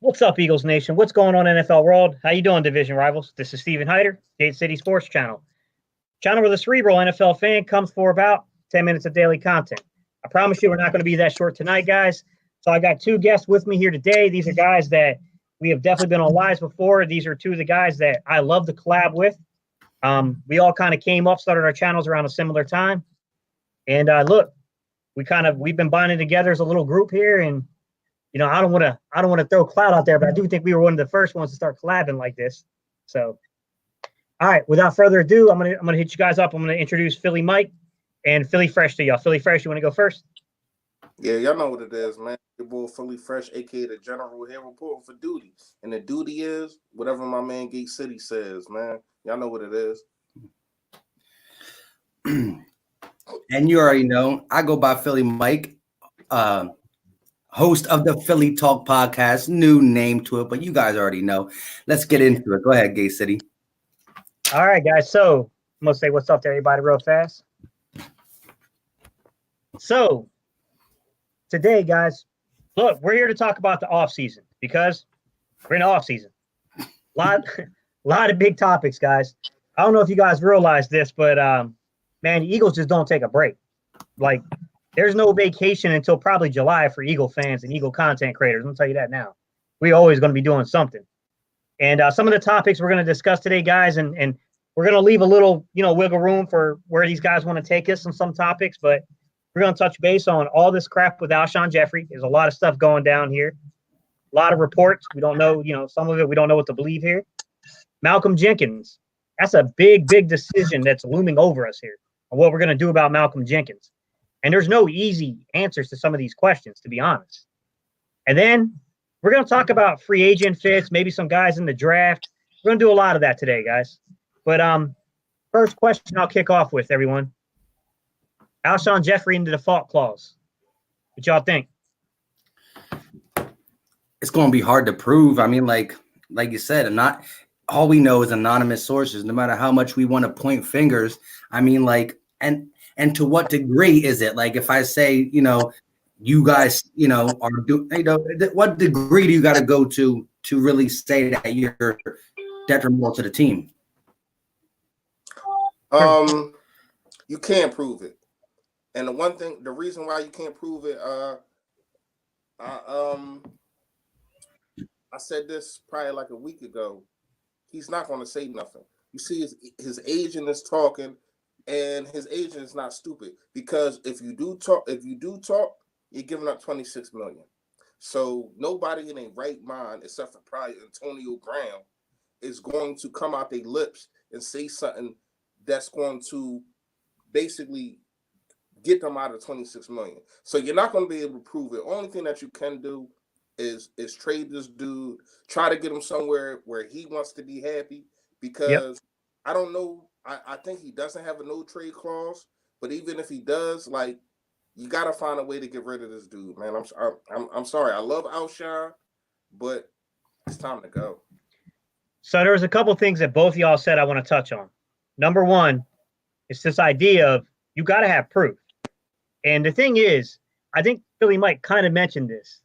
What's up, Eagles Nation? What's going on, NFL world? How you doing, division rivals? This is Steven Hyder, Gate City Sports Channel. Channel where the cerebral NFL fan comes for about 10 minutes of daily content. I promise you we're not going to be that short tonight, guys. So I got two guests with me here today. These are guys that we have definitely been on lives before. These are two of the guys that I love to collab with. We all kind of came up, started our channels around a similar time. And look, we've been bonding together as a little group here, and I don't want to throw cloud out there, but I do think we were one of the first ones to start collabing like this. So, all right, without further ado, I'm gonna hit you guys up. I'm gonna introduce Philly Mike and Philly Fresh to y'all. Philly Fresh, you want to go first? Yeah, y'all know what it is, man. Your boy Philly Fresh, A.K.A. the General here reporting for duty, and the duty is whatever my man Gate City says, man. Y'all know what it is. And you already know, I go by Philly Mike. Host of the Philly Talk podcast, new name to it, but you guys already know. Let's get into it. Go ahead, Gay City. All right, guys. So I'm gonna say what's up to everybody real fast. So today, guys, look, we're here to talk about the offseason because we're in the offseason. Lot of big topics, guys. I don't know if you guys realize this, but man, the Eagles just don't take a break. Like, there's no vacation until probably July for Eagle fans and Eagle content creators. I'll tell you that now. We're always going to be doing something. And some of the topics we're going to discuss today, guys, and we're going to leave a little, wiggle room for where these guys want to take us on some topics, but we're going to touch base on all this crap with Alshon Jeffrey. There's a lot of stuff going down here. A lot of reports. We don't know, some of it we don't know what to believe here. Malcolm Jenkins. That's a big, big decision that's looming over us here on what we're going to do about Malcolm Jenkins. And there's no easy answers to some of these questions, to be honest. And then we're going to talk about free agent fits, maybe some guys in the draft. We're going to do a lot of that today, guys. But first question I'll kick off with, everyone. Alshon Jeffrey in the default clause. What y'all think? It's going to be hard to prove. I mean, like you said, not all we know is anonymous sources, no matter how much we want to point fingers. I mean, and to what degree is it? Like, if I say, you guys, what degree do you got to go to really say that you're detrimental to the team? You can't prove it. And the reason why you can't prove it, I said this probably like a week ago. He's not going to say nothing. You see, his agent is talking. And his agent is not stupid, because if you do talk, you're giving up $26 million. So nobody in a right mind, except for probably Antonio Brown, is going to come out their lips and say something that's going to basically get them out of $26 million. So you're not going to be able to prove it. Only thing that you can do is trade this dude, try to get him somewhere where he wants to be happy, because I don't know. I think he doesn't have a no trade clause, but even if he does, like, you got to find a way to get rid of this dude, man. I'm sorry. I love Alshon, but it's time to go. So there was a couple things that both of y'all said I want to touch on. Number one, it's this idea of you got to have proof. And the thing is, I think Philly Mike kind of mentioned this.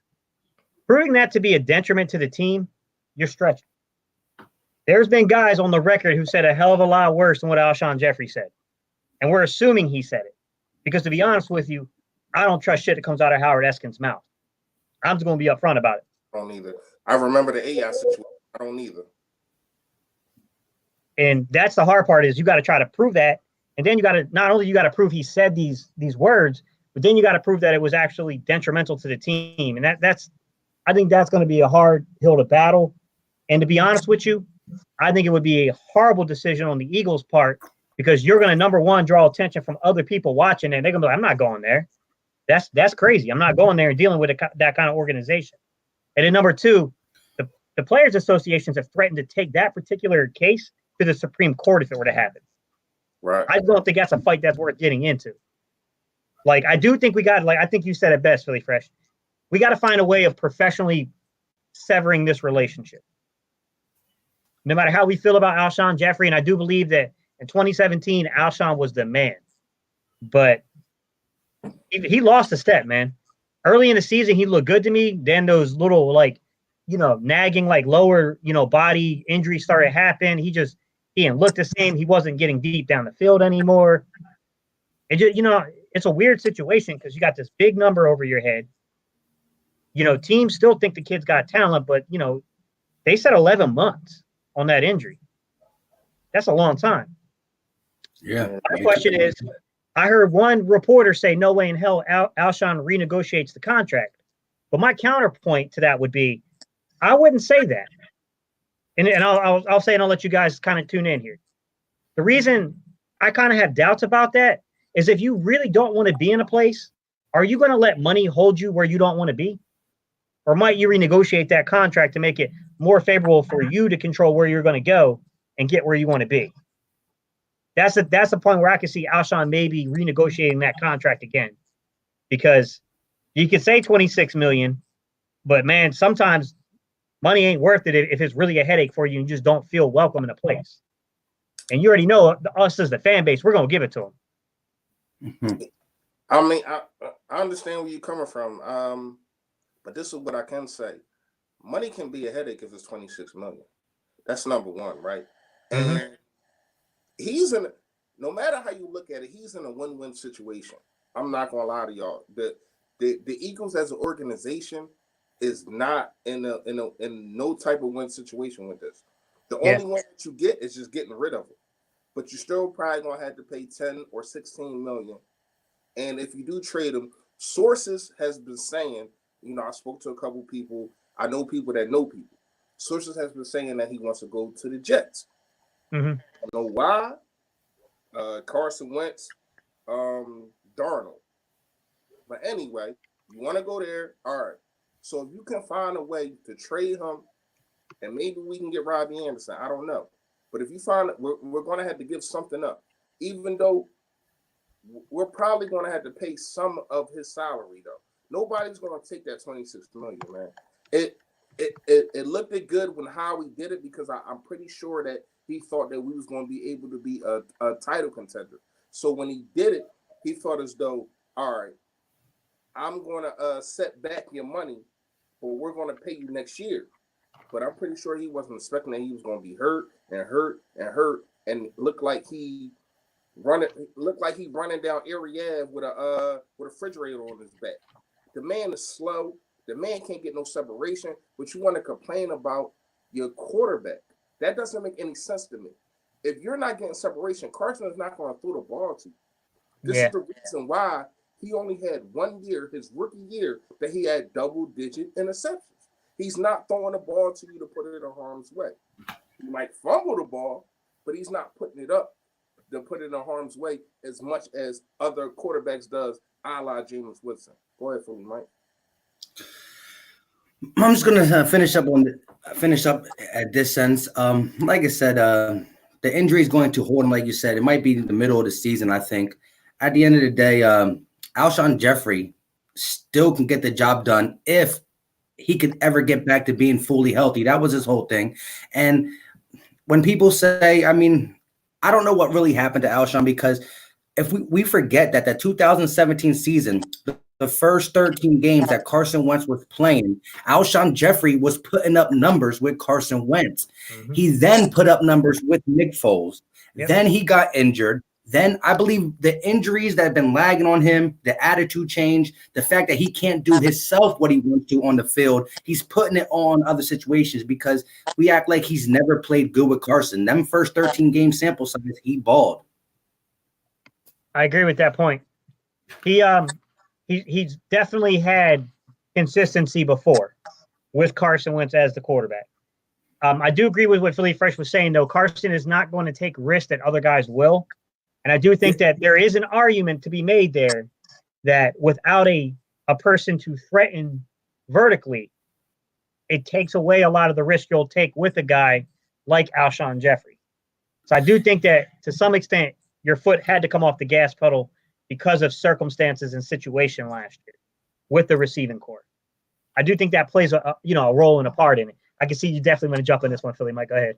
Proving that to be a detriment to the team, you're stretching. There's been guys on the record who said a hell of a lot worse than what Alshon Jeffrey said. And we're assuming he said it. Because to be honest with you, I don't trust shit that comes out of Howard Eskin's mouth. I'm just going to be upfront about it. I don't either. I remember the AI situation. I don't either. And that's the hard part, is you got to try to prove that. And then you got to, not only you got to prove he said these words, but then you got to prove that it was actually detrimental to the team. And I think that's going to be a hard hill to battle. And to be honest with you, I think it would be a horrible decision on the Eagles' part, because you're going to, number one, draw attention from other people watching, and they're going to be like, I'm not going there. That's crazy. I'm not going there and dealing with that kind of organization. And then number two, the Players Associations have threatened to take that particular case to the Supreme Court if it were to happen. Right. I don't think that's a fight that's worth getting into. Like, I do think I think you said it best, Philly Fresh. We got to find a way of professionally severing this relationship. No matter how we feel about Alshon Jeffrey, and I do believe that in 2017, Alshon was the man. But he lost a step, man. Early in the season, he looked good to me. Then those little, nagging, like lower, body injuries started happening. He didn't look the same. He wasn't getting deep down the field anymore. It just, it's a weird situation because you got this big number over your head. Teams still think the kid's got talent, but, they said 11 months on that injury. That's a long time. Yeah. My question is, I heard one reporter say no way in hell Alshon renegotiates the contract. But my counterpoint to that would be, I wouldn't say that. And I'll say, and I'll let you guys kind of tune in here. The reason I kind of have doubts about that is if you really don't want to be in a place, are you going to let money hold you where you don't want to be? Or might you renegotiate that contract to make it more favorable for you to control where you're going to go and get where you want to be? That's the point where I can see Alshon maybe renegotiating that contract again, because you could say $26 million, but man, sometimes money ain't worth it if it's really a headache for you and you just don't feel welcome in a place. And you already know us as the fan base, we're gonna give it to them. Mm-hmm. I mean, I understand where you're coming from, but this is what I can say: money can be a headache if it's $26 million. That's number one, right? Mm-hmm. And no matter how you look at it, he's in a win-win situation. I'm not gonna lie to y'all. The Eagles as an organization is not in no type of win situation with this. The only one that you get is just getting rid of it. But you're still probably gonna have to pay 10 or 16 million. And if you do trade him, sources has been saying, I spoke to a couple people. I know people that know people. Sources has been saying that he wants to go to the Jets. Mm-hmm. I don't know why. Carson Wentz, Darnold. But anyway, you want to go there? All right. So if you can find a way to trade him, and maybe we can get Robbie Anderson. I don't know. But if you find it, we're going to have to give something up, even though we're probably going to have to pay some of his salary, though. Nobody's going to take that $26 million, man. It looked good when Howie did it, because I'm pretty sure that he thought that we was going to be able to be a title contender. So when he did it, he thought as though, all right, I'm going to set back your money, but we're going to pay you next year. But I'm pretty sure he wasn't expecting that he was going to be hurt, and look like he running down Erie Ave with a refrigerator on his back. The man is slow. The man can't get no separation, but you want to complain about your quarterback. That doesn't make any sense to me. If you're not getting separation, Carson is not going to throw the ball to you. This is the reason why he only had 1 year, his rookie year, that he had double-digit interceptions. He's not throwing the ball to you to put it in harm's way. He might fumble the ball, but he's not putting it up to put it in harm's way as much as other quarterbacks does, a la Jameis Winston. Go ahead, Philly, Mike. I'm just gonna finish up at this sense. Like I said, the injury is going to hold him. Like you said, it might be in the middle of the season. I think at the end of the day, Alshon Jeffrey still can get the job done if he could ever get back to being fully healthy. That was his whole thing. And when people say, I mean, I don't know what really happened to Alshon, because if we forget that the 2017 season, the first 13 games that Carson Wentz was playing, Alshon Jeffrey was putting up numbers with Carson Wentz. Mm-hmm. He then put up numbers with Nick Foles. Yep. Then he got injured. Then I believe the injuries that have been lagging on him, the attitude change, the fact that he can't do himself what he wants to on the field, he's putting it on other situations, because we act like he's never played good with Carson. Them first 13 game sample size, he balled. I agree with that point. He's definitely had consistency before with Carson Wentz as the quarterback. I do agree with what Philly Fresh was saying, though. Carson is not going to take risks that other guys will. And I do think that there is an argument to be made there that without a person to threaten vertically, it takes away a lot of the risk you'll take with a guy like Alshon Jeffrey. So I do think that to some extent, your foot had to come off the gas pedal because of circumstances and situation last year with the receiving core. I do think that plays a role and a part in it. I can see you definitely want to jump on this one, Philly. Mike, go ahead.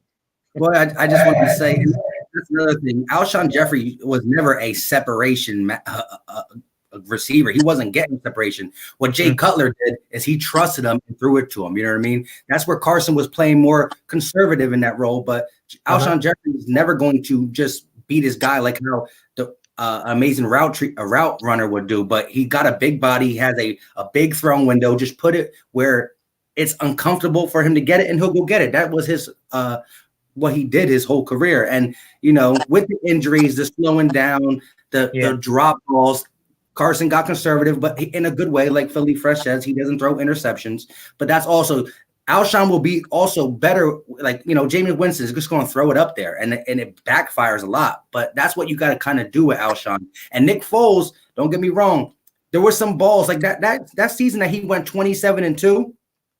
Well, I just wanted to say that's another thing. Alshon Jeffrey was never a separation receiver. He wasn't getting separation. What Jay Cutler did is he trusted him and threw it to him. You know what I mean? That's where Carson was playing more conservative in that role. But Alshon Jeffrey is never going to just beat his guy like how the amazing route runner would do. But he got a big body. He has a big throwing window. Just put it where it's uncomfortable for him to get it, and he'll go get it. That was his what he did his whole career. And, you know, with the injuries, the slowing down, the drop balls, Carson got conservative, but in a good way, like Philly Fresh says, he doesn't throw interceptions. But that's also Alshon will be also better. Like, you know, Jameis Winston is just going to throw it up there, and it backfires a lot. But that's what you got to kind of do with Alshon. And Nick Foles, don't get me wrong, there were some balls like that season that he went 27-2.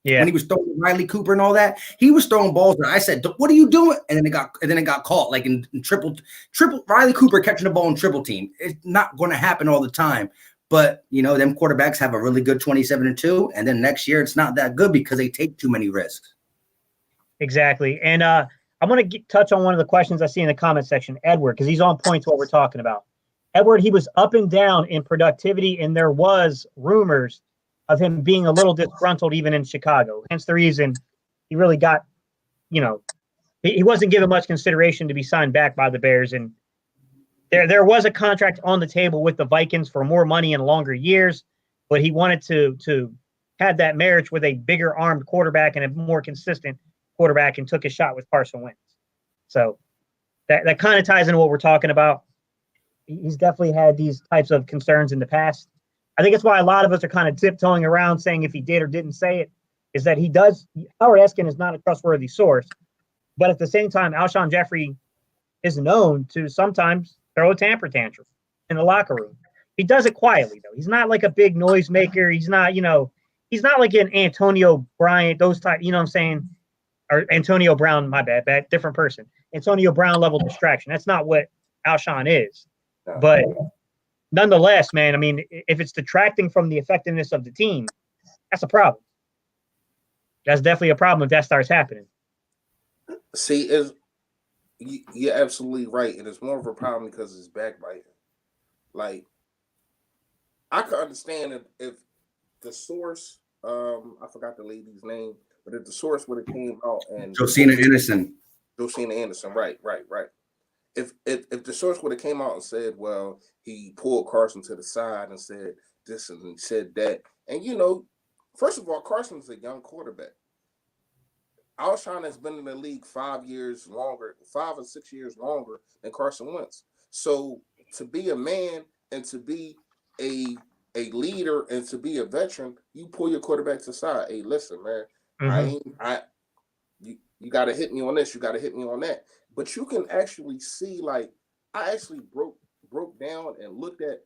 Yeah, when he was throwing Riley Cooper and all that, he was throwing balls that I said, "What are you doing?" And then it got caught, like in triple. Riley Cooper catching the ball in triple team. It's not going to happen all the time, but you know, them quarterbacks have a really good 27-2, and then next year it's not that good because they take too many risks. Exactly, and I want to touch on one of the questions I see in the comment section, Edward, because he's on point to what we're talking about. Edward, he was up and down in productivity, and there was rumors of him being a little disgruntled even in Chicago. Hence the reason he really got, you know, he wasn't given much consideration to be signed back by the Bears. And there was a contract on the table with the Vikings for more money and longer years, but he wanted to have that marriage with a bigger armed quarterback and a more consistent quarterback, and took a shot with Carson Wentz. So that kind of ties into what we're talking about. He's definitely had these types of concerns in the past. I think it's why a lot of us are kind of tiptoeing around saying if he did or didn't say it, is that Howard Eskin is not a trustworthy source. But at the same time, Alshon Jeffrey is known to sometimes throw a temper tantrum in the locker room. He does it quietly, though. He's not like a big noisemaker. He's not, he's not like an Antonio Bryant, those type, you know what I'm saying? Or Antonio Brown, my bad, different person. Antonio Brown level distraction. That's not what Alshon is. But nonetheless, man, I mean, if it's detracting from the effectiveness of the team, that's a problem. That's definitely a problem if that starts happening. See, you're absolutely right. And it's more of a problem because it's backbiting. Like, I could understand if the source, I forgot the lady's name, but if the source would have came out and Josina Anderson, right. If the source would have came out and said, well, he pulled Carson to the side and said this and said that, and first of all, Carson's a young quarterback. Alshon has been in the league 5 or 6 years longer than Carson Wentz. So to be a man and to be a leader and to be a veteran, you pull your quarterback to the side. Hey, listen, man, you got to hit me on this. You got to hit me on that. But you can actually see, like, I actually broke down and looked at,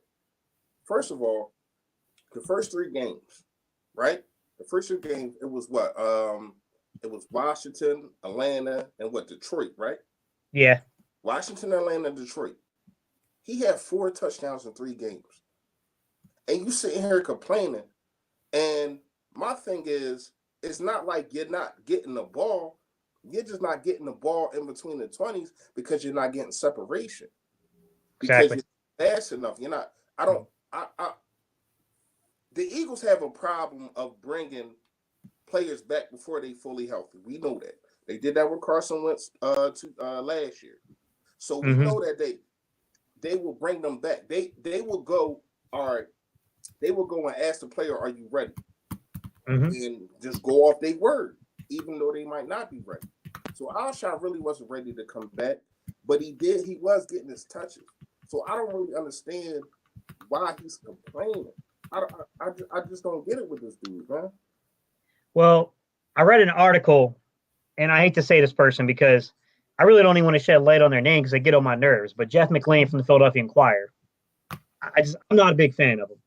first of all, the first 3 games, right? The first 3 games, it was what? It was Washington, Atlanta, and Detroit, right? Yeah. Washington, Atlanta, Detroit. He had 4 touchdowns in 3 games. And you sitting here complaining. And my thing is, it's not like you're not getting the ball. You're just not getting the ball in between the 20s because you're not getting separation. Because you're fast enough. You're not. The Eagles have a problem of bringing players back before they fully healthy. We know that. They did that with Carson Wentz last year. So we know that they will bring them back. They will go, all right, they will go and ask the player, are you ready? And just go off their word, even though they might not be ready. So Alshon really wasn't ready to come back, but he was getting his touches. So I don't really understand why he's complaining. I just don't get it with this dude, man. Well, I read an article, and I hate to say this person because I really don't even want to shed light on their name because they get on my nerves, but Jeff McLean from the Philadelphia Inquirer. I'm not a big fan of him.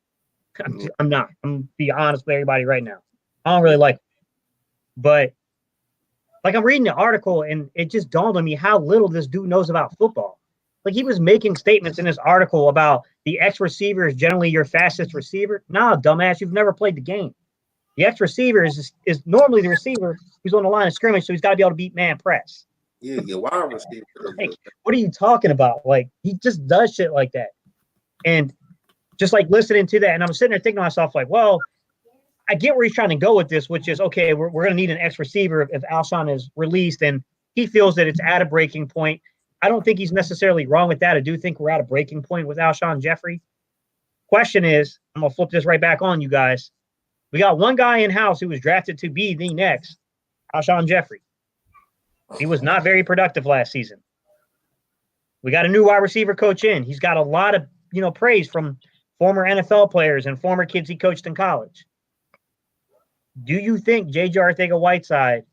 I'm not. I'm going to be honest with everybody right now. I don't really like him. But like, I'm reading the article, and it just dawned on me how little this dude knows about football. Like, he was making statements in this article about the X receiver is generally your fastest receiver. Nah, dumbass, you've never played the game. The X receiver is normally the receiver who's on the line of scrimmage, so he's got to be able to beat man press. Yeah, your wide receiver. Like, what are you talking about? Like, he just does shit like that. And just like listening to that, and I'm sitting there thinking to myself, like, well, I get where he's trying to go with this, which is, okay, we're going to need an X receiver if Alshon is released, and he feels that it's at a breaking point. I don't think he's necessarily wrong with that. I do think we're at a breaking point with Alshon Jeffrey. Question is, I'm going to flip this right back on you guys. We got one guy in-house who was drafted to be the next Alshon Jeffrey. He was not very productive last season. We got a new wide receiver coach in. He's got a lot of, praise from former NFL players and former kids he coached in college. Do you think J.J. Arcega-Whiteside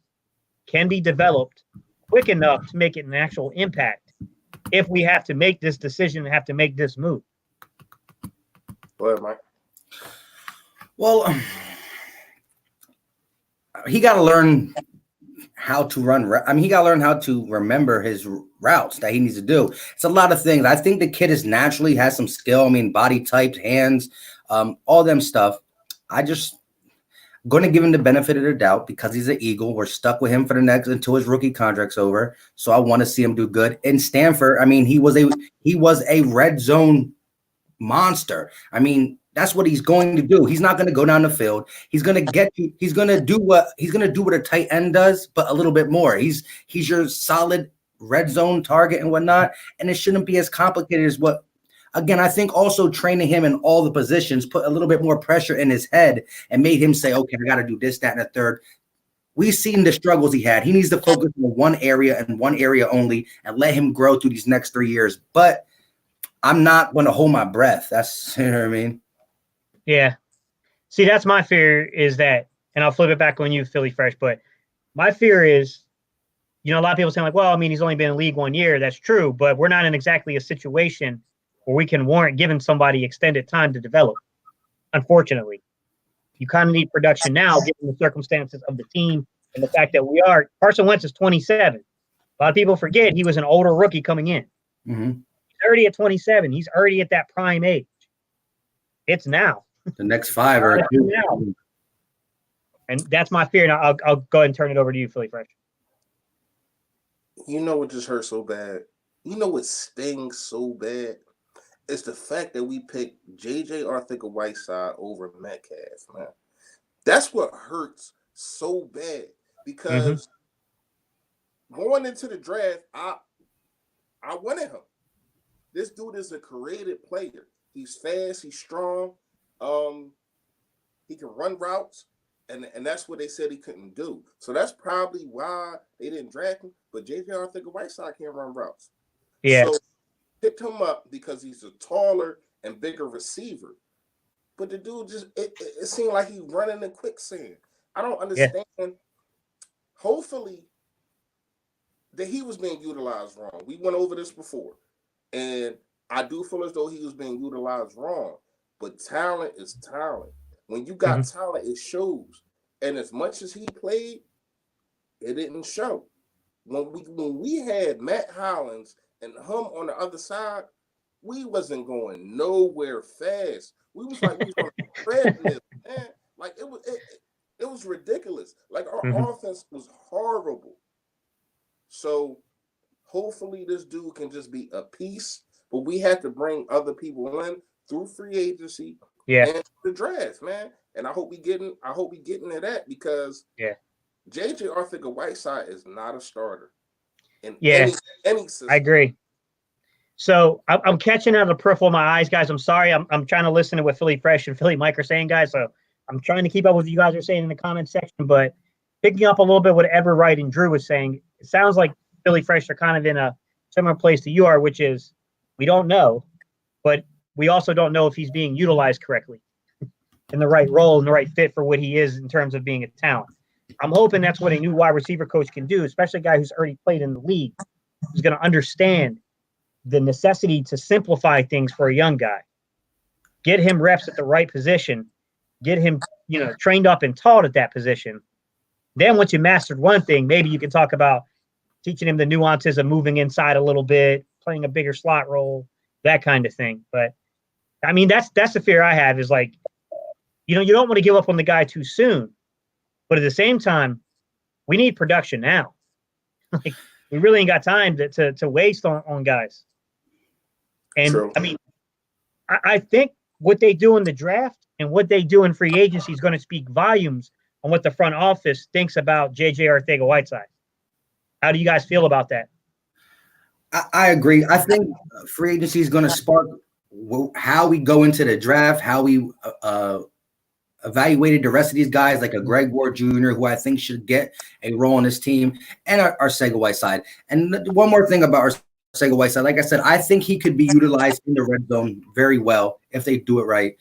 can be developed quick enough to make it an actual impact if we have to make this decision and have to make this move? Go ahead, Mike. Well, he got to learn how to run. He got to learn how to remember his routes that he needs to do. It's a lot of things. I think the kid naturally has some skill. I mean, body types, hands, all them stuff. Going to give him the benefit of the doubt because he's an Eagle. We're stuck with him for the next until his rookie contract's over. So I want to see him do good. In Stanford, I mean, he was a red zone monster. I mean, that's what he's going to do. He's not going to go down the field. He's going to get you. He's going to do what a tight end does, but a little bit more. He's your solid red zone target and whatnot. And it shouldn't be as complicated as what. Again, I think also training him in all the positions put a little bit more pressure in his head and made him say, okay, I got to do this, that, and the third. We've seen the struggles he had. He needs to focus on one area and one area only and let him grow through these next 3 years. But I'm not going to hold my breath. That's, you know what I mean? Yeah. See, that's my fear is that, and I'll flip it back on you, Philly Fresh, but my fear is, a lot of people saying like, well, I mean, he's only been in the league 1 year. That's true, but we're not in exactly a situation where we can warrant giving somebody extended time to develop. Unfortunately, you kind of need production now, given the circumstances of the team and the fact that Carson Wentz is 27. A lot of people forget he was an older rookie coming in. Mm-hmm. He's already at 27. He's already at that prime age. It's now. The next 5 are now. And that's my fear. Now I'll go ahead and turn it over to you, Philly Fresh. You know what just hurts so bad? You know what stings so bad? It's the fact that we picked J.J. Arcega-Whiteside over Metcalf, man. That's what hurts so bad because going into the draft, I wanted him. This dude is a creative player. He's fast. He's strong. He can run routes, and that's what they said he couldn't do. So that's probably why they didn't draft him. But J.J. Arcega-Whiteside can't run routes. Yeah. So picked him up because he's a taller and bigger receiver. But the dude it seemed like he's running in quicksand. I don't understand. Yeah. Hopefully that he was being utilized wrong. We went over this before. And I do feel as though he was being utilized wrong. But talent is talent. When you got talent, it shows. And as much as he played, it didn't show. When we had Matt Hollins and him on the other side, we wasn't going nowhere fast. We was like we was on a treadmill, man. Like it was ridiculous. Like our offense was horrible. So hopefully this dude can just be a piece, but we had to bring other people in through free agency and the draft, man. And I hope we getting to that because J.J. Arcega-Whiteside is not a starter. Any system. I agree. So I'm catching out of the peripheral of my eyes, guys. I'm sorry. I'm trying to listen to what Philly Fresh and Philly Mike are saying, guys. So I'm trying to keep up with what you guys are saying in the comment section. But picking up a little bit what Edward Wright and Drew was saying, it sounds like Philly Fresh are kind of in a similar place to you are, which is we don't know, but we also don't know if he's being utilized correctly in the right role and the right fit for what he is in terms of being a talent. I'm hoping that's what a new wide receiver coach can do, especially a guy who's already played in the league, who's going to understand the necessity to simplify things for a young guy. Get him reps at the right position, get him, trained up and taught at that position. Then once you mastered one thing, maybe you can talk about teaching him the nuances of moving inside a little bit, playing a bigger slot role, that kind of thing. But I mean, that's the fear I have is like, you don't want to give up on the guy too soon. But at the same time, we need production now. Like, we really ain't got time to waste on guys. And true. I mean, I think what they do in the draft and what they do in free agency is going to speak volumes on what the front office thinks about JJ Arcega-Whiteside. How do you guys feel about that? I agree. I think free agency is going to spark how we go into the draft, how we evaluated the rest of these guys, like a Greg Ward Jr., who I think should get a role on this team, and Arcega-Whiteside. And one more thing about Arcega-Whiteside, like I said, I think he could be utilized in the red zone very well if they do it right.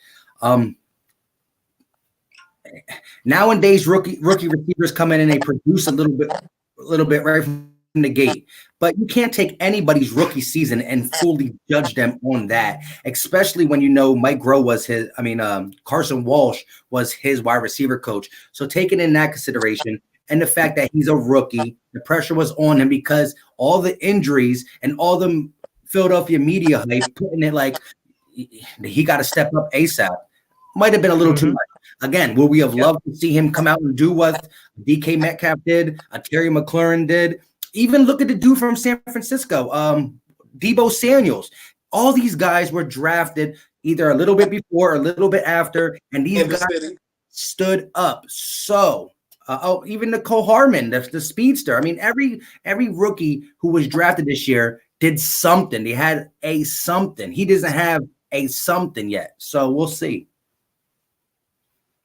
Nowadays, rookie receivers come in and they produce a little bit right from the gate. But you can't take anybody's rookie season and fully judge them on that, especially when you know Mike Groh was Carson Walsh was his wide receiver coach. So taking in that consideration and the fact that he's a rookie, the pressure was on him because all the injuries and all the Philadelphia media hype putting it like he got to step up ASAP might have been a little too much. Again, would we have loved to see him come out and do what DK Metcalf did, Terry McLaurin did? Even look at the dude from San Francisco, Deebo Samuels. All these guys were drafted either a little bit before or a little bit after, and these guys stood up. So, even Nicole Harmon, the speedster. I mean, every rookie who was drafted this year did something. They had a something. He doesn't have a something yet. So we'll see.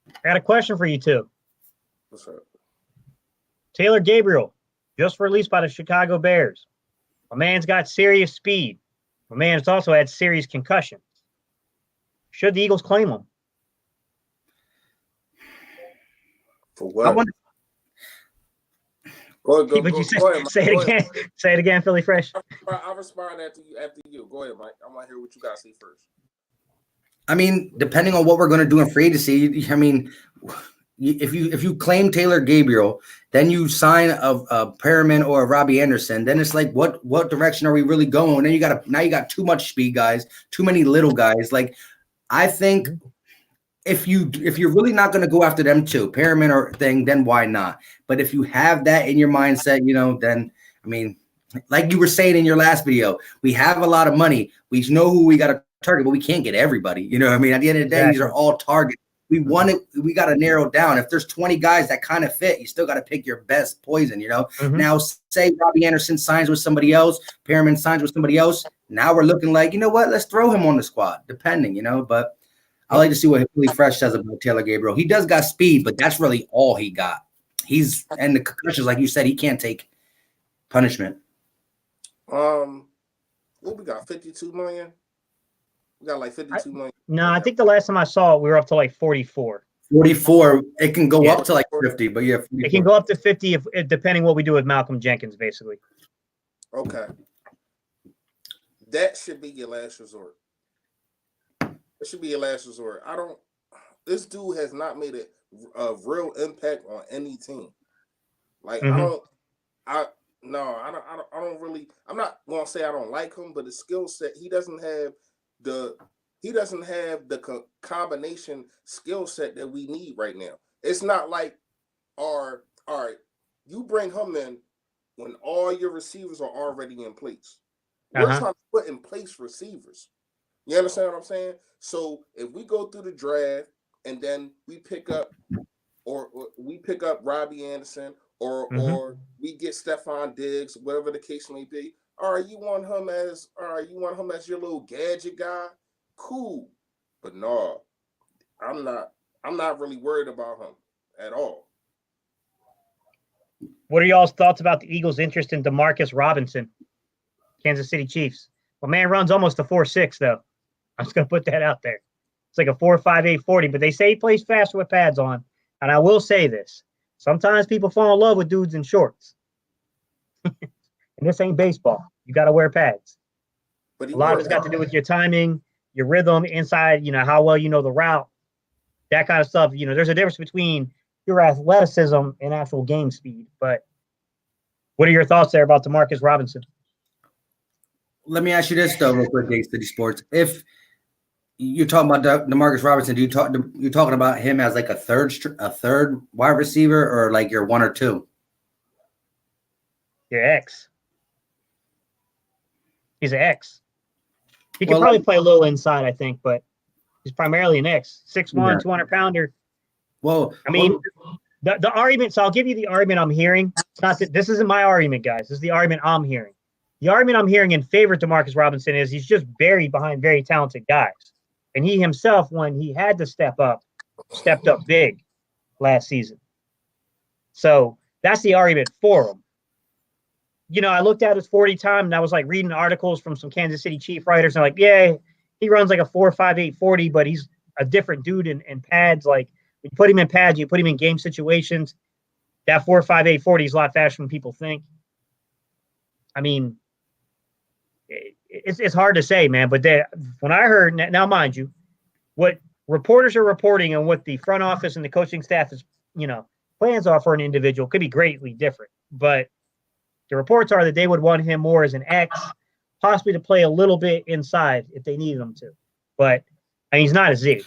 I got a question for you two. What's up? Taylor Gabriel, just released by the Chicago Bears. A man's got serious speed. A man's also had serious concussions. Should the Eagles claim him? For what? Say it again. Say it again, Philly Fresh. I'll respond after you. Go ahead, Mike. I want to hear what you got to say first. I mean, depending on what we're going to do in free agency, I mean, if you claim Taylor Gabriel, then you sign a Perriman or a Robbie Anderson, then it's like, what direction are we really going? Then you got too much speed guys, too many little guys. Like, I think if you're really not going to go after them too, Perriman or thing, then why not? But if you have that in your mindset, then I mean, like you were saying in your last video, we have a lot of money. We know who we got to target, but we can't get everybody. You know what I mean? At the end of the day, These are all targets. We got to narrow down. If there's 20 guys that kind of fit, you still got to pick your best poison, Now, say Robbie Anderson signs with somebody else, Perriman signs with somebody else. Now we're looking like, you know what? Let's throw him on the squad, depending, But I like to see what Philly Fresh says about Taylor Gabriel. He does got speed, but that's really all he got. And the concussions, like you said, he can't take punishment. What we got? 52 million. We got like 52 million. No, I think the last time I saw it, we were up to like 44. 44. It can go up to like 50, but yeah. 44. It can go up to 50 if depending what we do with Malcolm Jenkins, basically. Okay. That should be your last resort. It should be your last resort. This dude has not made a real impact on any team. Like, I'm not going to say I don't like him, but the skill set, he doesn't have the combination skill set that we need right now. It's not like, all right, you bring him in when all your receivers are already in place. We're trying to put in place receivers. You understand what I'm saying? So if we go through the draft and then we pick up Robbie Anderson or we get Stephon Diggs, whatever the case may be. All right, you want him as your little gadget guy? Cool. But no, I'm not really worried about him at all. What are y'all's thoughts about the Eagles' interest in Demarcus Robinson, Kansas City Chiefs? Well, man runs almost a 4.6 though. I'm just gonna put that out there. It's like a 4.58 40, but they say he plays faster with pads on. And I will say this: sometimes people fall in love with dudes in shorts. And this ain't baseball. You got to wear pads. But a lot of it's got to do with your timing, your rhythm inside, how well you know the route, that kind of stuff. There's a difference between your athleticism and actual game speed. But what are your thoughts there about Demarcus Robinson? Let me ask you this, though, real quick, Gay City Sports. If you're talking about Demarcus Robinson, you're talking about him as like a third wide receiver or like your 1 or 2? Your X. He's an X. He can probably play a little inside, I think, but He's primarily an X, 6'1", 200-pounder. Well, I mean, the argument. So I'll give you the argument I'm hearing. It's not that this isn't my argument, guys. This is the argument I'm hearing. The argument I'm hearing in favor of Demarcus Robinson is he's just buried behind very talented guys, and he himself, when he had to step up, stepped up big last season. So that's the argument for him. You know, I looked at his 40 time, and I was like reading articles from some Kansas City Chief writers, and like, yeah, he runs like a 4.58 40, but he's a different dude in pads. Like, you put him in pads, you put him in game situations. That 4.58 40 is a lot faster than people think. I mean, it's hard to say, man. But when I heard, now mind you, what reporters are reporting and what the front office and the coaching staff is, plans are for an individual could be greatly different. But the reports are that they would want him more as an X, possibly to play a little bit inside if they needed him to. But he's not a Z.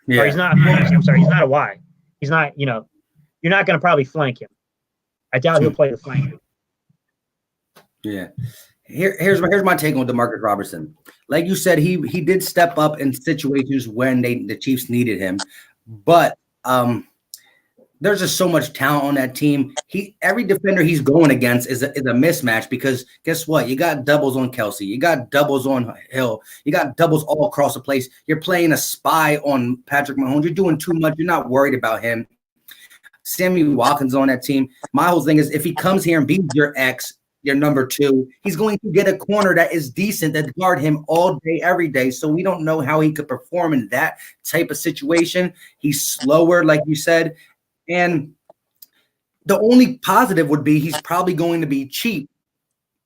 Yeah. Or he's not. I'm sorry, he's not a Y. He's not. You're not going to probably flank him. I doubt he'll play the flank. Yeah. Here's my take on DeMarcus Robertson. Like you said, he did step up in situations when the Chiefs needed him, but there's just so much talent on that team. Every defender he's going against is a mismatch, because guess what? You got doubles on Kelsey, you got doubles on Hill, you got doubles all across the place. You're playing a spy on Patrick Mahomes. You're doing too much. You're not worried about him. Sammy Watkins on that team. My whole thing is, if he comes here and beats your X, your number 2, he's going to get a corner that is decent, that guard him all day, every day. So we don't know how he could perform in that type of situation. He's slower, like you said. And the only positive would be he's probably going to be cheap.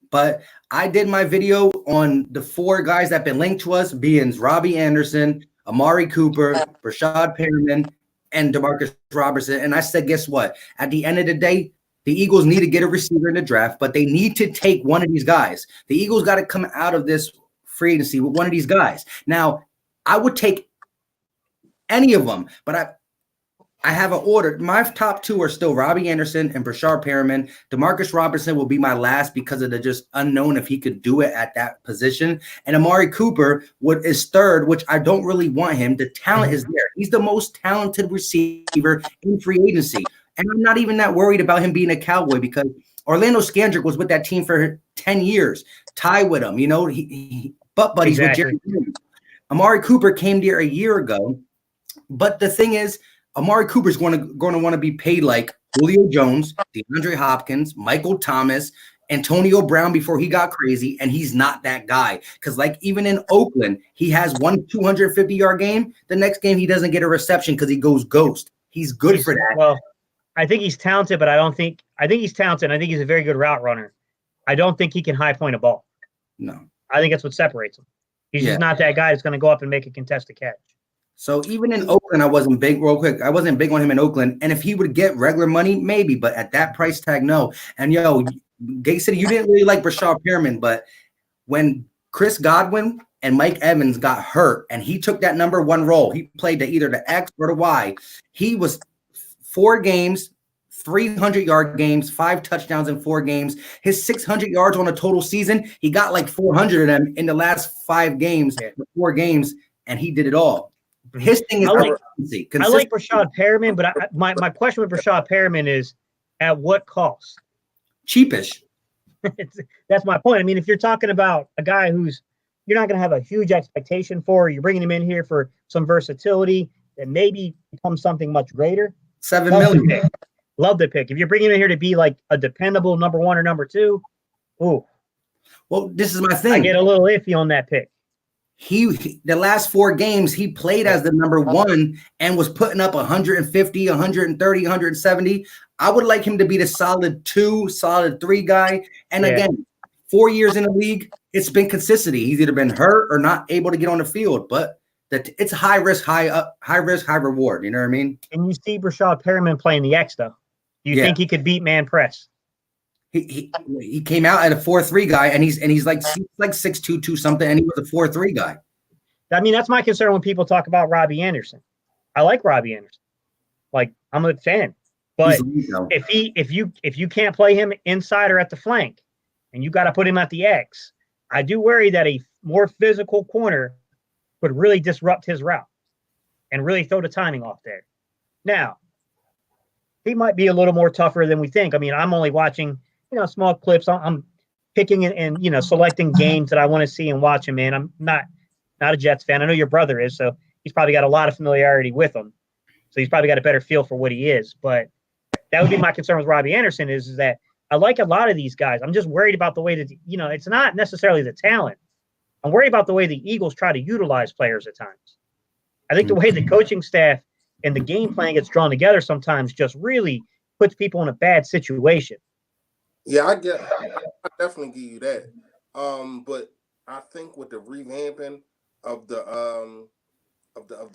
But I did my video on the 4 guys that have been linked to us, being Robbie Anderson, Amari Cooper, Rashad Perriman, and DeMarcus Robertson. And I said, guess what? At the end of the day, the Eagles need to get a receiver in the draft, but they need to take one of these guys. The Eagles got to come out of this free agency with one of these guys. Now, I would take any of them, but I have an order. My top 2 are still Robbie Anderson and Brashard Perriman. DeMarcus Robertson will be my last because of the just unknown if he could do it at that position. And Amari Cooper is 3rd, which I don't really want him. The talent is there. He's the most talented receiver in free agency. And I'm not even that worried about him being a Cowboy, because Orlando Scandrick was with that team for 10 years. Tie with him, he butt buddies with Jerry. Amari Cooper came there a year ago. But the thing is, Amari Cooper is going to want to be paid like Julio Jones, DeAndre Hopkins, Michael Thomas, Antonio Brown before he got crazy, and he's not that guy. Because like even in Oakland, he has one 250-yard game. The next game he doesn't get a reception because he goes ghost. He's good for that. Well, I think he's talented, but I think he's talented. I think he's a very good route runner. I don't think he can high point a ball. No. I think that's what separates him. He's just not that guy that's going to go up and make a contested catch. So even in Oakland, I wasn't big on him in Oakland. And if he would get regular money, maybe. But at that price tag, no. And, Gay City, you didn't really like Brashard Perriman. But when Chris Godwin and Mike Evans got hurt and he took that number 1 role, he played either the X or the Y. He was 4 games, 300-yard games, 5 touchdowns in 4 games. His 600 yards on a total season, he got like 400 of them in the last 4 games, and he did it all. His thing is consistency. I like Brashard Perriman, but my question with Brashard Perriman is, at what cost? Cheapish. That's my point. I mean, if you're talking about a guy who's you're not going to have a huge expectation for, you're bringing him in here for some versatility that maybe becomes something much greater. $7 million. Love the pick. If you're bringing him in here to be like a dependable number 1 or number 2, ooh. Well, this is my thing. I get a little iffy on that pick. The last 4 games he played as the number 1 and was putting up 150, 130, 170. I would like him to be the solid 2, solid 3 guy. And again, 4 years in the league, it's been consistency. He's either been hurt or not able to get on the field, but it's high risk, high risk, high reward. You know what I mean? And you see Brashard Perriman playing the X though. Do you think he could beat man press? He came out at a 4.3 guy, and he's like 6'2", something, and he was a 4.3 guy. I mean, that's my concern when people talk about Robbie Anderson. I like Robbie Anderson. Like, I'm a fan. But if you can't play him inside or at the flank, and you got to put him at the X, I do worry that a more physical corner would really disrupt his route and really throw the timing off there. Now, he might be a little more tougher than we think. I mean, I'm only watching, small clips. I'm picking and selecting games that I want to see and watch him in. I'm not a Jets fan. I know your brother is, so he's probably got a lot of familiarity with him. So he's probably got a better feel for what he is. But that would be my concern with Robbie Anderson is that I like a lot of these guys. I'm just worried about the way that, it's not necessarily the talent. I'm worried about the way the Eagles try to utilize players at times. I think the way the coaching staff and the game plan gets drawn together sometimes just really puts people in a bad situation. Yeah, I definitely give you that. But I think with the revamping of the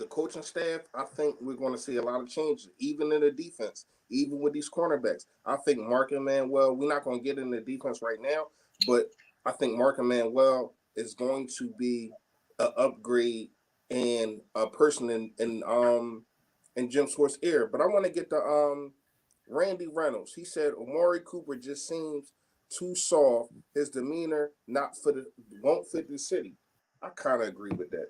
coaching staff, I think we're going to see a lot of changes, even in the defense, even with these cornerbacks. I think Mark Manuel, we're not going to get into defense right now, but I think Mark Manuel is going to be an upgrade and a person in Jim Schwartz's ear. But I want to get the Randy Reynolds. He said Amari Cooper just seems too soft. His demeanor won't fit the city. I kind of agree with that.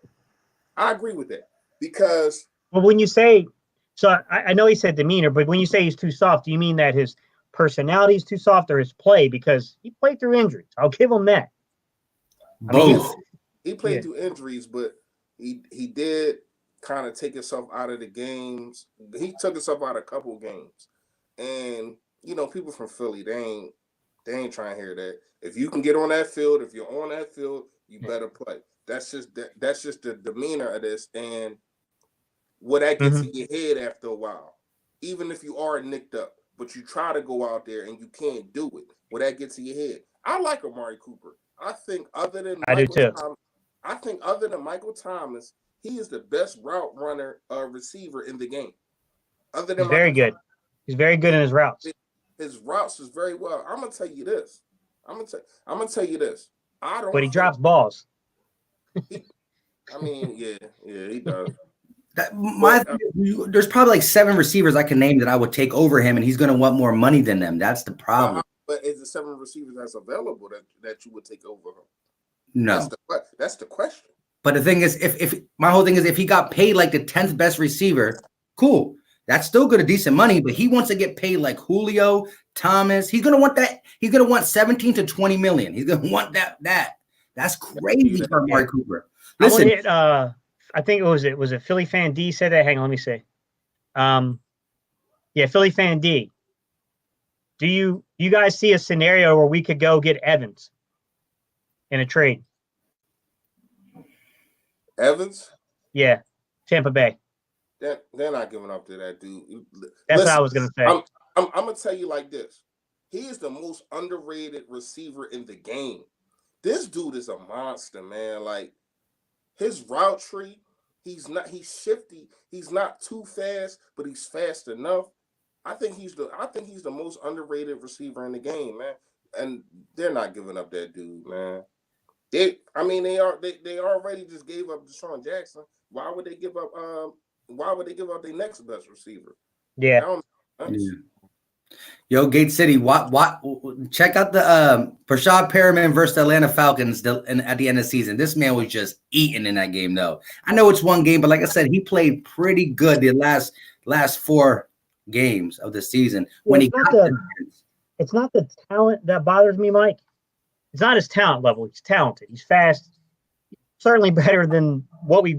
I agree with that because. Well, when you say, so I know he said demeanor, but when you say he's too soft, do you mean that his personality is too soft or his play? Because he played through injuries. I'll give him that. Both. He played through injuries, but he did kind of take himself out of the games. He took himself out of a couple games. And, people from Philly, they ain't trying to hear that. If you can get on that field, if you're on that field, you better play. That's just the demeanor of this. And what that gets in your head after a while, even if you are nicked up, but you try to go out there and you can't do it, what that gets in your head. I like Amari Cooper. I think other than Michael Thomas, he is the best route runner receiver in the game. Other than he's very good. He's very good in his routes. His routes is very well. I'm gonna tell you this. But he drops balls. Yeah, he does. There's probably like 7 receivers I can name that I would take over him, and he's going to want more money than them. That's the problem. But is the 7 receivers that's available that you would take over him? No, that's the question. But the thing is, if my whole thing is, if he got paid like the 10th best receiver, cool. That's still good, a decent money. But he wants to get paid like Julio, Thomas. He's gonna want that. He's gonna want 17 to 20 million. He's gonna want that. That's crazy for Amari Cooper. Listen, I think was it Philly Fan D said that. Hang on, let me see. Philly Fan D. Do you guys see a scenario where we could go get Evans in a trade? Evans? Yeah, Tampa Bay. They're not giving up to that dude. That's what I was going to say. I'm going to tell you like this. He is the most underrated receiver in the game. This dude is a monster, man. Like, his route tree, he's shifty. He's not too fast, but he's fast enough. I think he's the most underrated receiver in the game, man. And they're not giving up that dude, man. They already just gave up Deshaun Jackson. Why would they give up their next best receiver? Yeah. Yo, Gate City, what check out the Rashad Perriman versus the Atlanta Falcons at the end of the season. This man was just eating in that game, though. I know it's one game, but like I said, he played pretty good the last 4 games of the season. It's not the talent that bothers me, Mike. It's not his talent level. He's talented. He's fast. Certainly better than what we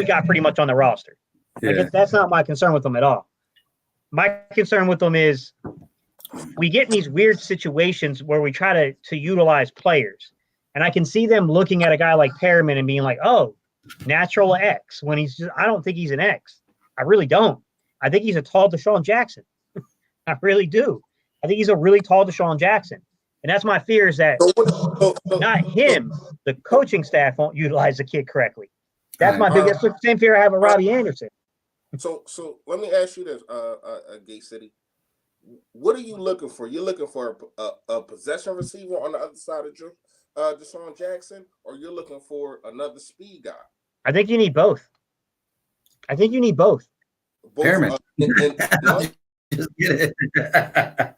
got pretty much on the roster. Like, that's not my concern with him at all. My concern with them is we get in these weird situations where we try to utilize players. And I can see them looking at a guy like Perriman and being like, oh, natural X, when I don't think he's an X. I really don't. I think he's a tall Deshaun Jackson. I really do. I think he's a really tall Deshaun Jackson. And that's my fear, is that not him, the coaching staff won't utilize the kid correctly. That's my biggest same fear I have with Robbie Anderson. So let me ask you this, Gay City. What are you looking for? You're looking for a possession receiver on the other side of Deshaun Jackson, or you're looking for another speed guy? I think you need both. Perriman. Just get it.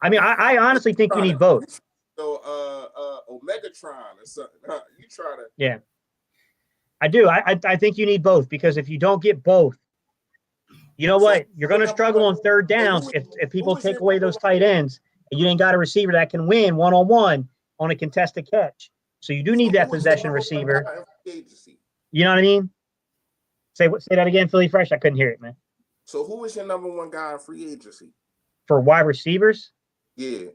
I mean, I honestly think you need both. So, Omegatron or something. You try to. Yeah. I do. I think you need both, because if you don't get both, you know what? You're going to struggle on third downs if people take away those tight ends, and you ain't got a receiver that can win one-on-one on a contested catch. So you do need that possession receiver. You know what I mean? Say that again, Philly Fresh. I couldn't hear it, man. So who is your number one guy in free agency? For wide receivers? Yeah.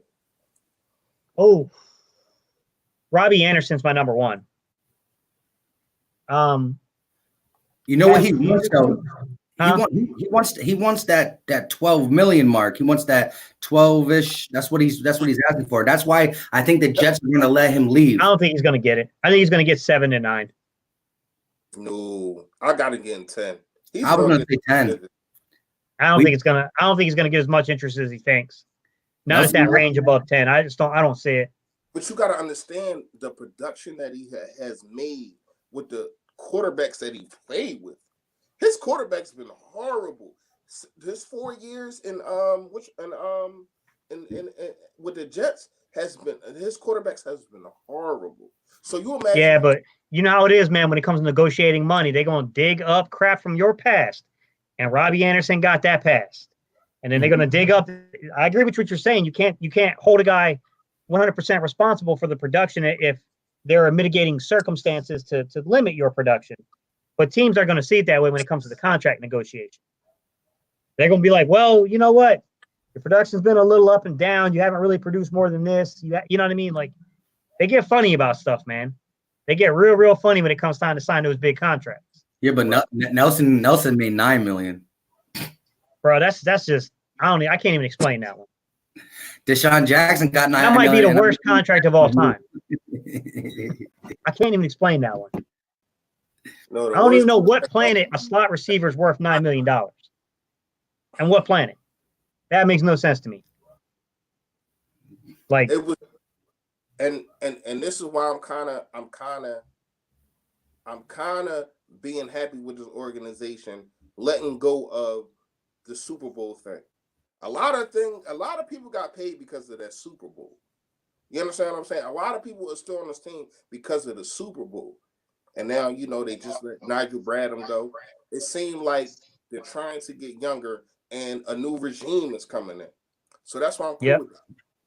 Oh, Robbie Anderson's my number one. You know what he wants though? He wants that 12 million mark. He wants that 12-ish. That's what he's asking for. That's why I think the Jets are going to let him leave. I don't think he's going to get it. I think he's going to get 7 to 9. No, I got to get in 10. I was going to say 10. I don't think he's going to get as much interest as he thinks. Not at that range above 10. I don't see it. But you got to understand the production that he has made with the quarterbacks that he played with. His quarterback's been horrible. His 4 years with the Jets his quarterbacks has been horrible. So you imagine. Yeah, but you know how it is, man. When it comes to negotiating money, they're gonna dig up crap from your past, and Robbie Anderson got that past, and then they're gonna dig up. I agree with what you're saying. You can't hold a guy 100% responsible for the production if there are mitigating circumstances to limit your production. But teams are going to see it that way when it comes to the contract negotiation. They're going to be like, well, you know what? Your production's been a little up and down. You haven't really produced more than this. You know what I mean? Like, they get funny about stuff, man. They get real, real funny when it comes time to sign those big contracts. Yeah, but Nelson made $9 million. Bro, that's just I can't even explain that one. Deshaun Jackson got $9 million. That might be the worst contract of all time. I can't even explain that one. No, I don't even know what planet a slot receiver is worth $9 million. And what planet? That makes no sense to me. Like it was, and this is why I'm kind of being happy with this organization, letting go of the Super Bowl thing. A lot of people got paid because of that Super Bowl. You understand what I'm saying? A lot of people are still on this team because of the Super Bowl. And now, you know, they just let Nigel Bradham go. It seemed like they're trying to get younger and a new regime is coming in. So that's why I'm cool with it.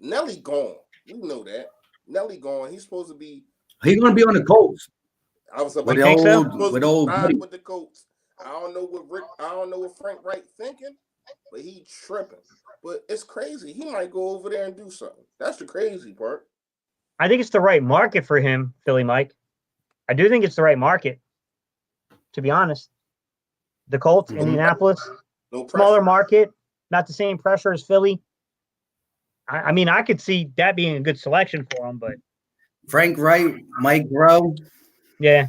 Nelly gone. We know that. Nelly gone. He's supposed to be. He's going to be on the Colts. I was about with to old with the Colts. I don't know what Frank Wright thinking, but he tripping. But it's crazy. He might go over there and do something. That's the crazy part. I think it's the right market for him, Philly Mike. I do think it's the right market, to be honest. The Colts, Indianapolis, smaller market, not the same pressure as Philly. I mean, I could see that being a good selection for him, but Frank Wright, Mike Groh. Yeah.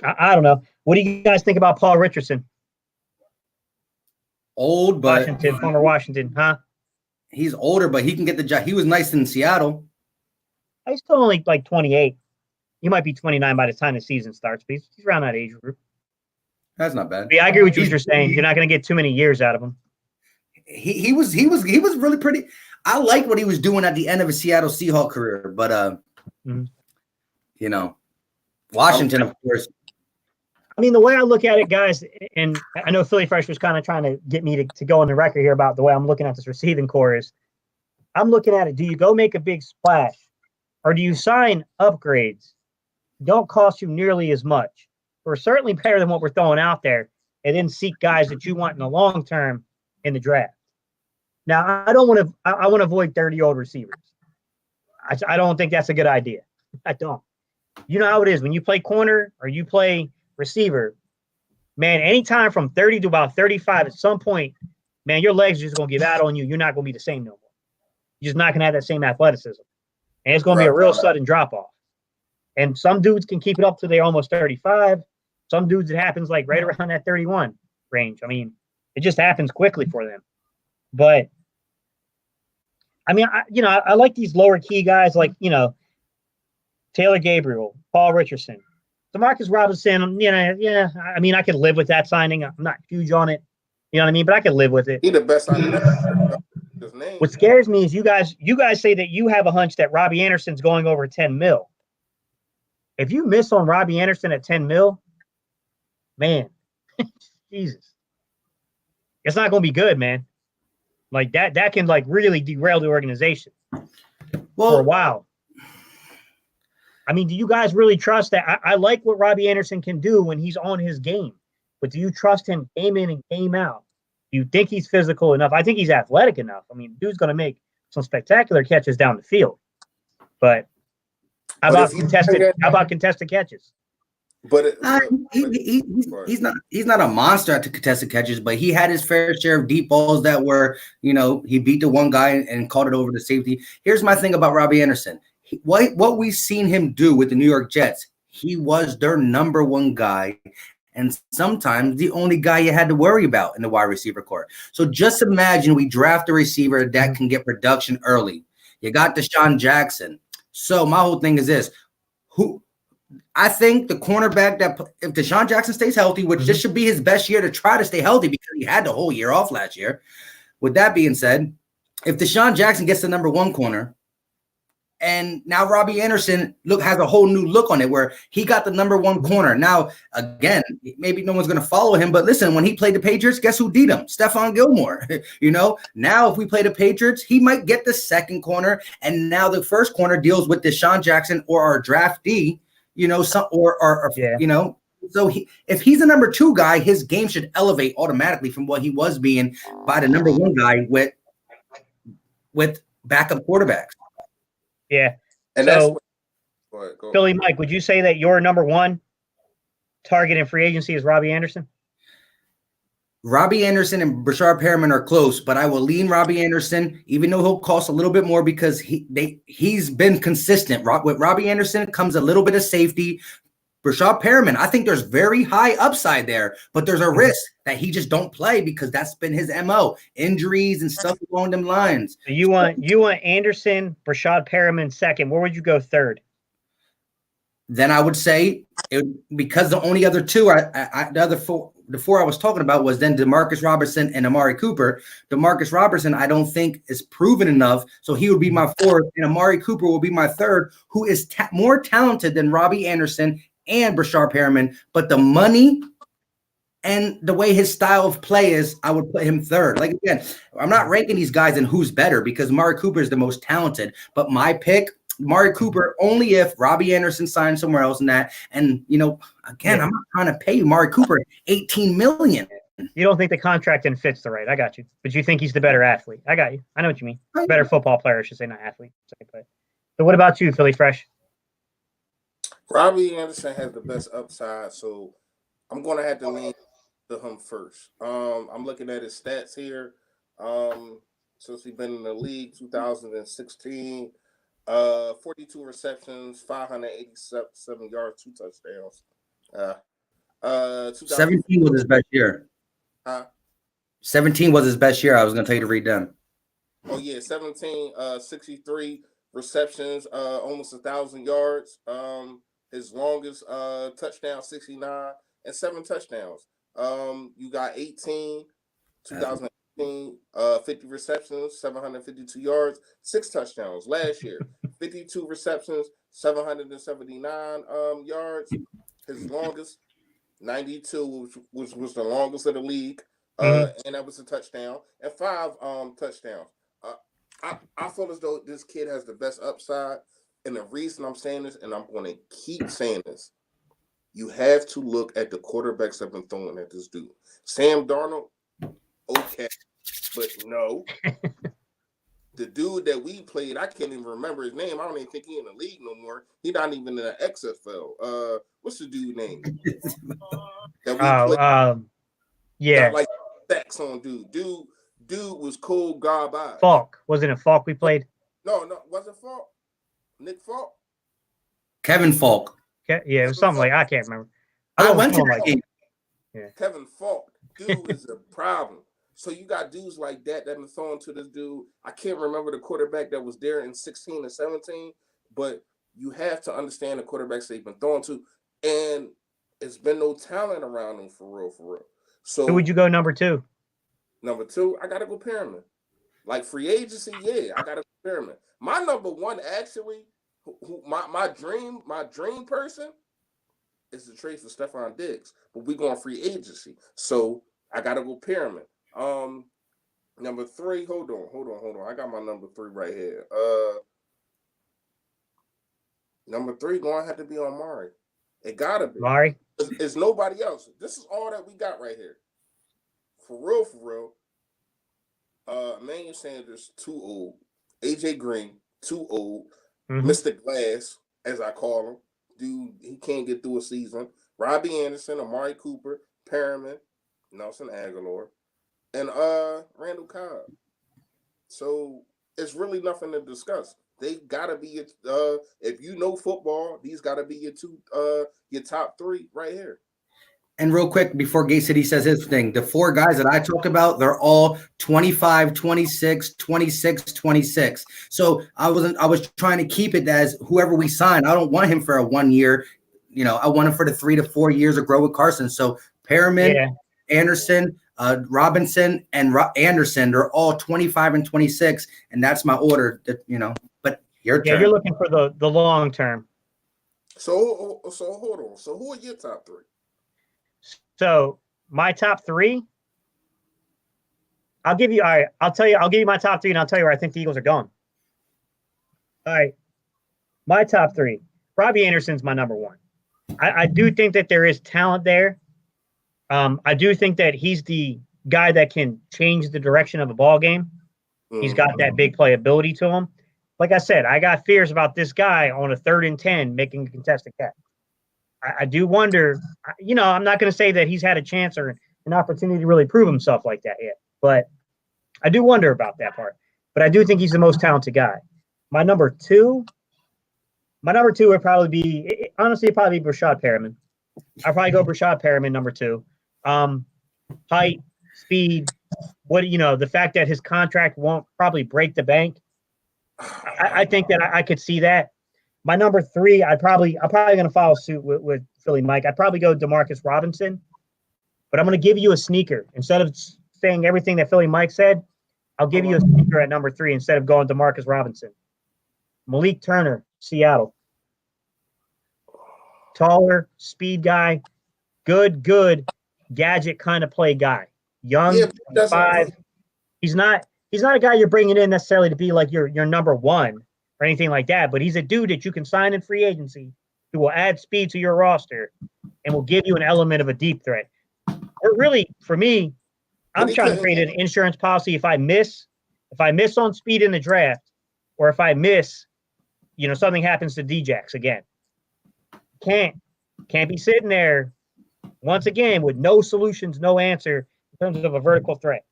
I don't know. What do you guys think about Paul Richardson? Old, but former Washington, huh? He's older, but he can get the job. He was nice in Seattle. He's still only like 28. He might be 29 by the time the season starts, but he's around that age group. That's not bad. Yeah, I agree with what you're saying. You're not going to get too many years out of him. He was really pretty. I liked what he was doing at the end of his Seattle Seahawks career, but you know, Washington, of course. I mean, the way I look at it, guys, and I know Philly Fresh was kind of trying to get me to go on the record here about the way I'm looking at this receiving core is I'm looking at it. Do you go make a big splash, or do you sign upgrades? Don't cost you nearly as much, or certainly better than what we're throwing out there, and then seek guys that you want in the long term in the draft. Now, I want to avoid 30-year-old receivers. I don't think that's a good idea. I don't. You know how it is when you play corner or you play receiver, man, anytime from 30 to about 35, at some point, man, your legs are just going to give out on you. You're not going to be the same no more. You're just not going to have that same athleticism. And it's going to be a real sudden drop-off. And some dudes can keep it up to they're almost 35. Some dudes, it happens like right around that 31 range. I mean, it just happens quickly for them. But, I mean, I like these lower key guys like, Taylor Gabriel, Paul Richardson, DeMarcus Robinson. Yeah. I mean, I could live with that signing. I'm not huge on it. You know what I mean? But I could live with it. He's the best I've ever his name. What scares me is you guys say that you have a hunch that Robbie Anderson's going over 10 mil. If you miss on Robbie Anderson at 10 mil, man, Jesus, it's not going to be good, man. Like that can like really derail the organization for a while. I mean, do you guys really trust that? I like what Robbie Anderson can do when he's on his game, but do you trust him game in and game out? Do you think he's physical enough? I think he's athletic enough. I mean, dude's going to make some spectacular catches down the field. But how about contested catches? But he's not a monster at the contested catches, but he had his fair share of deep balls that were, he beat the one guy and caught it over the safety. Here's my thing about Robbie Anderson. What we've seen him do with the New York Jets, he was their number one guy, and sometimes the only guy you had to worry about in the wide receiver corps. So just imagine we draft a receiver that can get production early. You got Deshaun Jackson. So my whole thing is this: I think the cornerback that if Deshaun Jackson stays healthy, which this should be his best year to try to stay healthy because he had the whole year off last year. With that being said, if Deshaun Jackson gets the number one corner, and now Robbie Anderson has a whole new look on it where he got the number one corner. Now, again, maybe no one's going to follow him, but listen, when he played the Patriots, guess who beat him? Stephon Gilmore. Now if we play the Patriots, he might get the second corner, and now the first corner deals with Deshaun Jackson or our draftee, So if he's the number two guy, his game should elevate automatically from what he was being by the number one guy with backup quarterbacks. Yeah. And so, go Philly Mike, would you say that your number one target in free agency is Robbie Anderson? Robbie Anderson and Brashard Perriman are close, but I will lean Robbie Anderson, even though he'll cost a little bit more because he's been consistent. With Robbie Anderson comes a little bit of safety. Brashard Perriman, I think there's very high upside there, but there's a risk that he just don't play because that's been his MO, injuries and stuff along them lines. So you want Anderson, Brashard Perriman second. Where would you go third? Then I would say because the only other two, the four I was talking about was then Demarcus Robertson and Amari Cooper. Demarcus Robertson, I don't think is proven enough, so he would be my fourth, and Amari Cooper will be my third, who is more talented than Robbie Anderson and Brashard Perriman, but the money and the way his style of play is, I would put him third. Like, again, I'm not ranking these guys in who's better because Amari Cooper is the most talented, but my pick, Amari Cooper, only if Robbie Anderson signs somewhere else in that. And, again, I'm not trying to pay Amari Cooper $18 million. You don't think the contract then fits the right. I got you. But you think he's the better athlete. I got you. I know what you mean. Better football player, I should say, not athlete. So what about you, Philly Fresh? Robbie Anderson has the best upside, so I'm going to have to lean to him first. I'm looking at his stats here. Since he's been in the league, 2016, 42 receptions, 587 yards, 2 touchdowns. 17 was his best year. 17 was his best year. I was going to tell you to read them. Oh, yeah, 17, 63 receptions, almost 1,000 yards. His longest touchdown, 69, and 7 touchdowns. You got 18, 2018, 50 receptions, 752 yards, 6 touchdowns. Last year, 52 receptions, 779 yards. His longest, 92, which was the longest of the league, and that was a touchdown, and 5 touchdowns. I feel as though this kid has the best upside. And the reason I'm saying this, and I'm going to keep saying this, you have to look at the quarterbacks that have been throwing at this dude. Sam Darnold, okay, but no. The dude that we played, I can't even remember his name. I don't even think he's in the league no more. He's not even in the XFL. What's the dude's name? Yeah. Like stacks on dude. Dude was cool garbage. Falk. Wasn't it Falk we played? No, wasn't Falk. Nick Falk? Kevin Falk. Yeah, it was something like I can't remember. I went to that game. Yeah. Kevin Falk. Dude is a problem. So you got dudes like that been thrown to this dude. I can't remember the quarterback that was there in 16 and 17, but you have to understand the quarterbacks they've been thrown to, and it's been no talent around them for real. So who would you go number 2? Number 2, I gotta go Perriman. Like free agency, yeah, I gotta go Perriman. My number 1, actually, my dream person is to trade for Stephon Diggs, but we going free agency, so I gotta go pyramid. Number 3. Hold on. I got my number 3 right here. Number 3 going to have to be on Mari. It gotta be. Mari. It's nobody else. This is all that we got right here. For real. Emmanuel Sanders, too old. AJ Green, too old. Mr. Glass, as I call him. Dude, he can't get through a season. Robbie Anderson, Amari Cooper, Perriman, Nelson Aguilar, and Randall Cobb. So it's really nothing to discuss. They gotta be if you know football, these gotta be your top 3 right here. And real quick, before Gate City says his thing, the 4 guys that I talked about, they're all 25, 26, 26, 26. So I was trying to keep it as whoever we sign. I don't want him for a 1 year. I want him for the 3 to 4 years of grow with Carson. So Perriman, Anderson, Robinson, and Anderson, they're all 25 and 26, and that's my order. But your turn. You're looking for the long term. So hold on. So who are your top 3? So my top 3, I'll give you. All right, I'll give you my top 3, and I'll tell you where I think the Eagles are going. All right, my top 3. Robbie Anderson's my number 1. I do think that there is talent there. I do think that he's the guy that can change the direction of a ball game. He's got that big playability to him. Like I said, I got fears about this guy on a 3rd and 10 making a contested catch. I do wonder, I'm not going to say that he's had a chance or an opportunity to really prove himself like that yet, but I do wonder about that part. But I do think he's the most talented guy. My number 2 would probably be, honestly, it'd probably be Brashad Perriman. I'd probably go Brashad Perriman, number 2. Height, speed, the fact that his contract won't probably break the bank. I think that I could see that. My number 3, I'm probably going to follow suit with Philly Mike. I'd probably go Demarcus Robinson, but I'm going to give you a sneaker. Instead of saying everything that Philly Mike said, I'll give you a sneaker at number 3 instead of going Demarcus Robinson. Malik Turner, Seattle. Taller, speed guy, good gadget kind of play guy. Young, 5. He's not a guy you're bringing in necessarily to be like your number 1 or anything like that, but he's a dude that you can sign in free agency who will add speed to your roster and will give you an element of a deep threat. Or really, for me, I'm trying to create an insurance policy if I miss on speed in the draft, or if I miss, something happens to Djax again. Can't be sitting there once again with no solutions, no answer in terms of a vertical threat.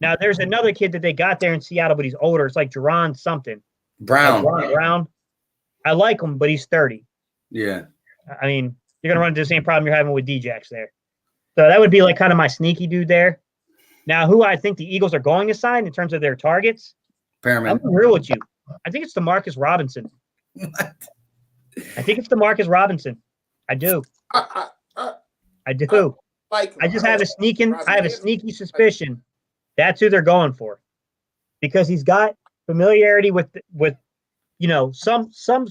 Now, there's another kid that they got there in Seattle, but he's older. It's like Jerron something. Brown. I like him, but he's 30. Yeah. I mean, you're going to run into the same problem you're having with Djax there. So that would be like kind of my sneaky dude there. Now, who I think the Eagles are going to sign in terms of their targets, Perriman. I'm real with you. I think it's Demarcus Robinson. What? I think it's Demarcus Robinson. I do. I do. I just have a sneaky suspicion that's who they're going for, because he's got familiarity with some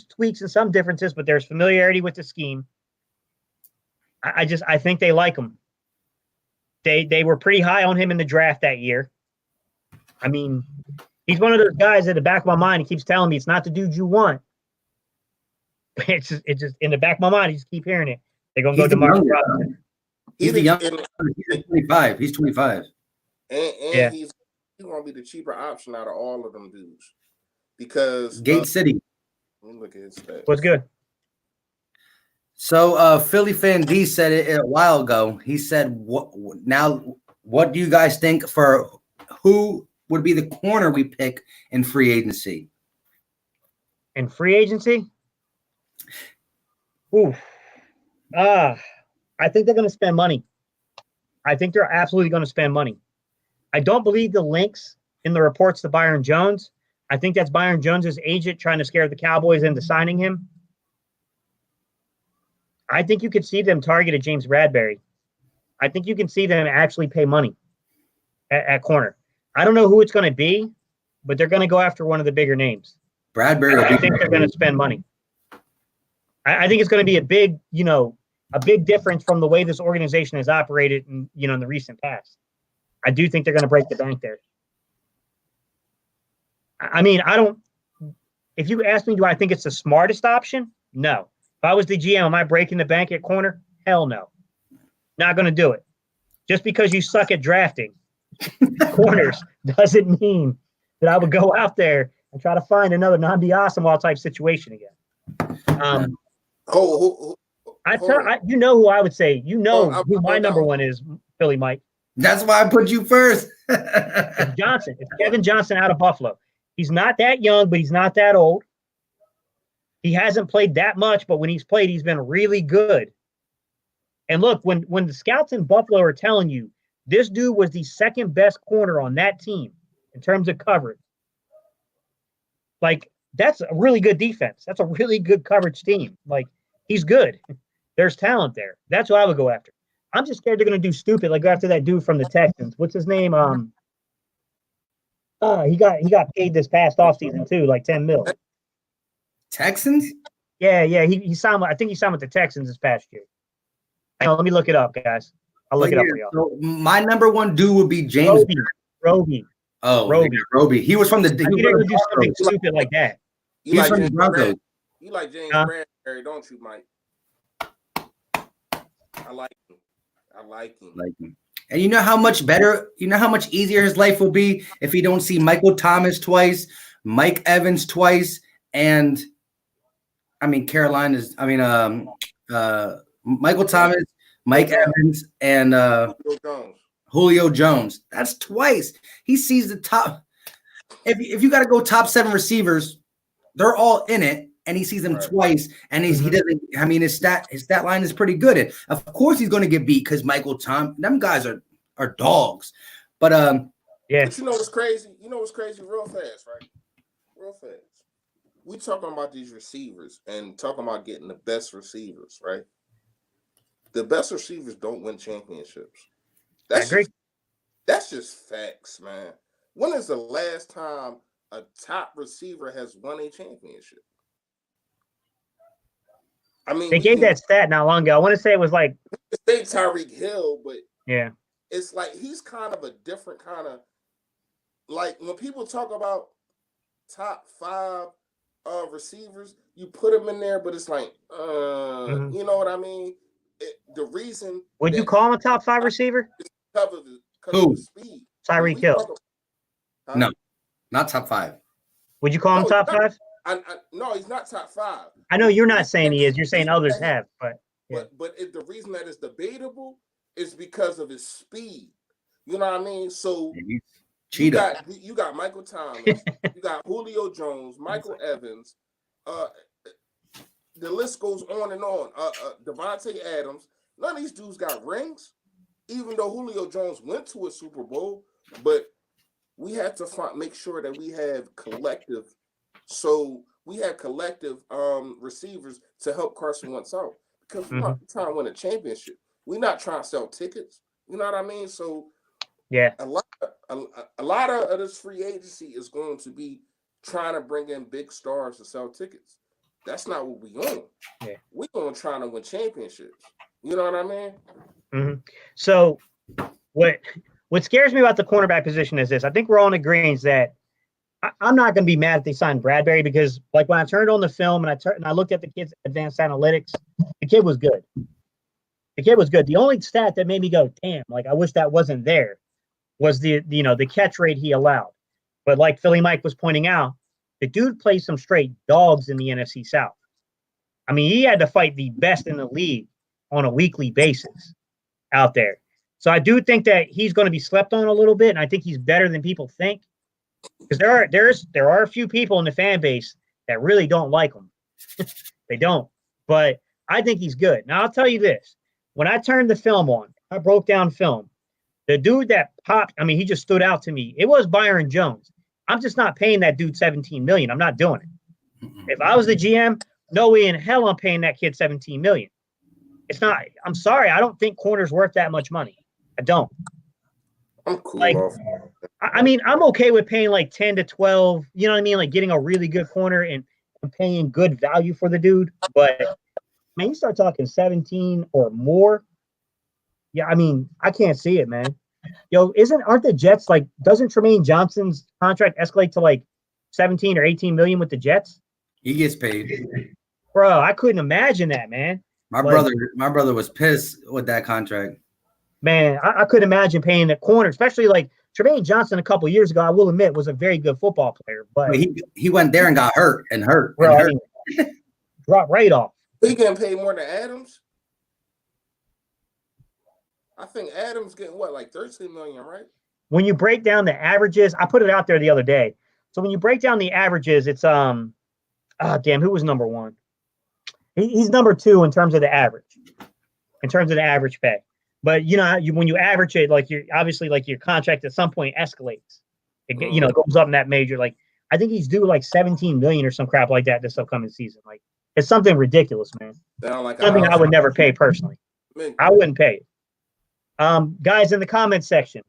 tweaks and some differences, but there's familiarity with the scheme. I think they like him. They were pretty high on him in the draft that year. I mean, he's one of those guys at the back of my mind. He keeps telling me it's not the dude you want. It's just in the back of my mind. I just keep hearing it. They're gonna go to Marcus Robinson. He's the young. He's 25. He's 25. And he's gonna be the cheaper option out of all of them dudes, because Gate City. Let me look at his stats. What's good? So Philly fan D said it a while ago. He said, what do you guys think for who would be the corner we pick in free agency? In free agency? Ooh. I think they're going to spend money. I think they're absolutely going to spend money. I don't believe the links in the reports to Byron Jones. I think that's Byron Jones's agent trying to scare the Cowboys into signing him. I think you could see them target a James Bradbury. I think you can see them actually pay money at corner. I don't know who it's going to be, but they're going to go after one of the bigger names. Bradbury. I think they're going to spend money. I think it's going to be a big, a big difference from the way this organization has operated in the recent past. I do think they're going to break the bank there. I mean, if you ask me, do I think it's the smartest option? No. If I was the GM, am I breaking the bank at corner? Hell no. Not going to do it. Just because you suck at drafting corners doesn't mean that I would go out there and try to find another Nnamdi Asomugha type situation again. You know who I would say. You know who my number one is, Philly Mike. That's why I put you first. It's Johnson. It's Kevin Johnson out of Buffalo. He's not that young, but he's not that old. He hasn't played that much, but when he's played, he's been really good. And look, when the scouts in Buffalo are telling you this dude was the second best corner on that team in terms of coverage, like that's a really good defense. That's a really good coverage team. Like he's good. There's talent there. That's what I would go after. I'm just scared they're going to do stupid, like go after that dude from the Texans. What's his name? He got paid this past offseason too, like $10 million. Texans? Yeah. He signed. I think he signed with the Texans this past year. Hang on, let me look it up, guys. I'll look it up for y'all. So my number one dude would be James Roby. Oh, Roby. He was from the. He was going to do something stupid like that. You like James Bradbury? You like James Bradbury, don't you, Mike? I like him. And you know how much better, how much easier his life will be if he don't see Michael Thomas twice, Mike Evans twice, and Michael Thomas, Mike Evans, and Julio Jones. That's twice. He sees the top. If you got to go top 7 receivers, they're all in it, and he sees them twice, and he doesn't. I mean, his stat line is pretty good. And of course, he's going to get beat because Michael Thomas. Them guys are dogs. But yeah. But you know what's crazy? Real fast, right? Real fast. We talking about these receivers and talking about getting the best receivers, right? The best receivers don't win championships. That's just facts, man. When is the last time a top receiver has won a championship? I mean, they gave that stat not long ago. I want to say it was like Tyreek Hill, but yeah, it's like he's kind of a different kind of like when people talk about top 5 receivers, you put him in there, but it's like you know what I mean? The reason would you call him a top 5 receiver? Because of the speed. Tyreek Hill. No, not top 5. Would you call him top 5? No, he's not top 5. I know you're not saying he is. You're saying others have, but yeah. But the reason that is debatable is because of his speed. You know what I mean? So you got Michael Thomas, you got Julio Jones, Michael Evans. The list goes on and on. Devontae Adams. None of these dudes got rings, even though Julio Jones went to a Super Bowl. But we have to make sure that we have collective. So we have collective receivers to help Carson Wentz out because we're not trying to win a championship. We're not trying to sell tickets. You know what I mean? So yeah, a lot of this free agency is going to be trying to bring in big stars to sell tickets. That's not what we on. Yeah. We're going to try to win championships. You know what I mean? Mm-hmm. So what scares me about the cornerback position is this. I think we're all in agreement that I'm not going to be mad if they sign Bradbury because, like, when I turned on the film and I looked at the kid's advanced analytics, the kid was good. The only stat that made me go, damn, like I wish that wasn't there, was the catch rate he allowed. But like Philly Mike was pointing out, the dude plays some straight dogs in the NFC South. I mean, he had to fight the best in the league on a weekly basis out there. So I do think that he's going to be slept on a little bit, and I think he's better than people think. Because there are a few people in the fan base that really don't like him. They don't. But I think he's good. Now, I'll tell you this. When I turned the film on, I broke down film. The dude that popped, I mean, he just stood out to me. It was Byron Jones. I'm just not paying that dude $17 million. I'm not doing it. If I was the GM, no way in hell I'm paying that kid $17 million. It's not. I'm sorry. I don't think corner's worth that much money. I don't. I'm cool. Like, I mean, I'm okay with paying like 10 to 12. You know what I mean? Like getting a really good corner and paying good value for the dude. But man, you start talking 17 or more. Yeah, I mean, I can't see it, man. Yo, aren't the Jets like? Doesn't Tremaine Johnson's contract escalate to like 17 or 18 million with the Jets? He gets paid. Bro, I couldn't imagine that, man. My brother was pissed with that contract. Man, I couldn't imagine paying the corner, especially like Tremaine Johnson a couple years ago. I will admit was a very good football player, but he went there and got hurt. Bro, I mean, dropped right off. He getting paid more than Adams. I think Adams getting what, like 13 million, right? When you break down the averages, I put it out there the other day. So when you break down the averages, it's who was number one? He's number two in terms of the average, pay. But when you average it, like you're obviously like your contract at some point escalates. It goes up in that major. Like I think he's due like 17 million or some crap like that this upcoming season. Like it's something ridiculous, man. Something I would never pay personally. I wouldn't pay it. Guys in the comment section,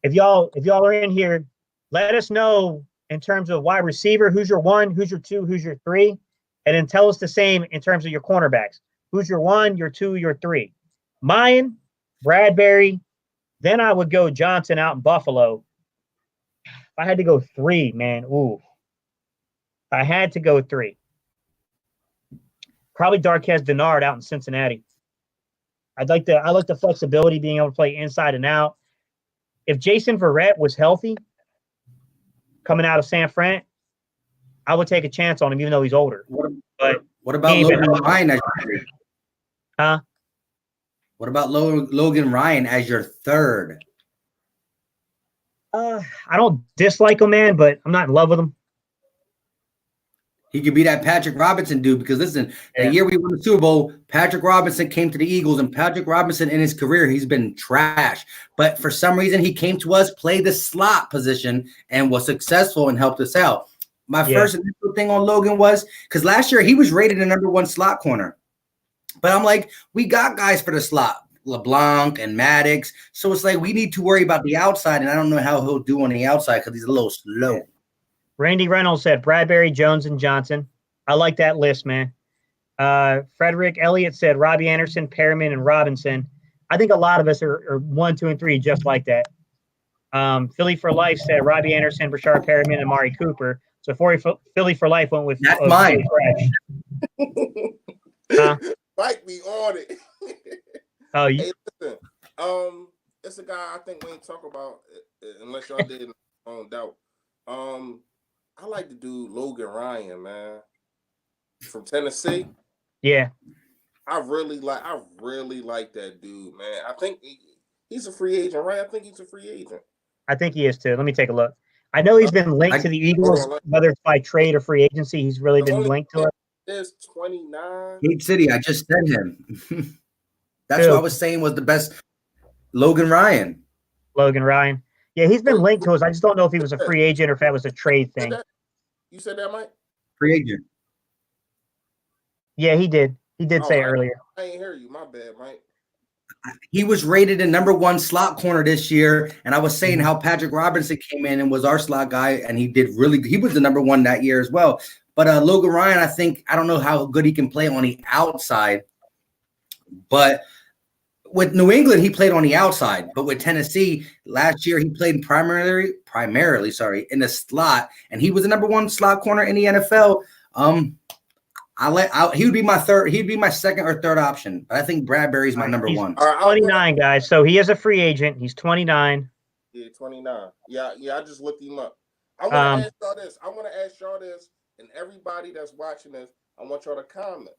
if y'all are in here, let us know in terms of wide receiver, who's your one, who's your two, who's your three, and then tell us the same in terms of your cornerbacks. Who's your one, your two, your three? Mine, Bradbury, then I would go Johnson out in Buffalo. If I had to go three, man, ooh. If I had to go three. Probably Darquez Dennard out in Cincinnati. I like the flexibility, being able to play inside and out. If Jason Verrett was healthy coming out of San Fran, I would take a chance on him, even though he's older. What about Logan Ryan as your Huh? What about Logan Ryan as your third? I don't dislike him, man, but I'm not in love with him. He could be that Patrick Robinson dude, because listen, the year we won the Super Bowl, Patrick Robinson came to the Eagles, and Patrick Robinson in his career, he's been trash. But for some reason, he came to us, played the slot position, and was successful and helped us out. My first initial thing on Logan was, because last year he was rated the number one slot corner. But I'm like, we got guys for the slot, LeBlanc and Maddox. So it's like we need to worry about the outside, and I don't know how he'll do on the outside because he's a little slow. Randy Reynolds said Bradbury, Jones, and Johnson. I like that list, man. Frederick Elliott said Robbie Anderson, Perriman, and Robinson. I think a lot of us are 1, 2, and 3 just like that. Philly for Life said Robbie Anderson, Brashard Perriman, and Amari Cooper. So Philly for Life went with that's mine. Mike be on it. Oh, hey, listen. It's a guy I think we ain't talk about unless y'all did on doubt. I like the dude Logan Ryan, man, from Tennessee. Yeah, I really like that dude, man. I think he's a free agent, right? I think he's a free agent. I think he is too. Let me take a look. I know he's been linked to the Eagles, whether it's by trade or free agency. He's really been linked to it. There's 29. Cape City, I just said him. That's what I was saying was the best. Logan Ryan. Yeah, he's been linked to us. I just don't know if he was a free agent or if that was a trade thing. You said that, Mike? Free agent. Yeah, he did. He did say earlier. I ain't hear you. My bad, Mike. He was rated the number one slot corner this year, and I was saying how Patrick Robinson came in and was our slot guy, and he was the number one that year as well. But Logan Ryan, I don't know how good he can play on the outside, but with New England, he played on the outside, but with Tennessee last year, he played primarily, in the slot, and he was the number one slot corner in the NFL. He would be my third. He'd be my second or third option, but I think Bradbury's my number one. 29, guys. So he is a free agent. He's 29. Yeah, 29. Yeah. I just looked him up. I want to ask y'all this, and everybody that's watching this, I want y'all to comment.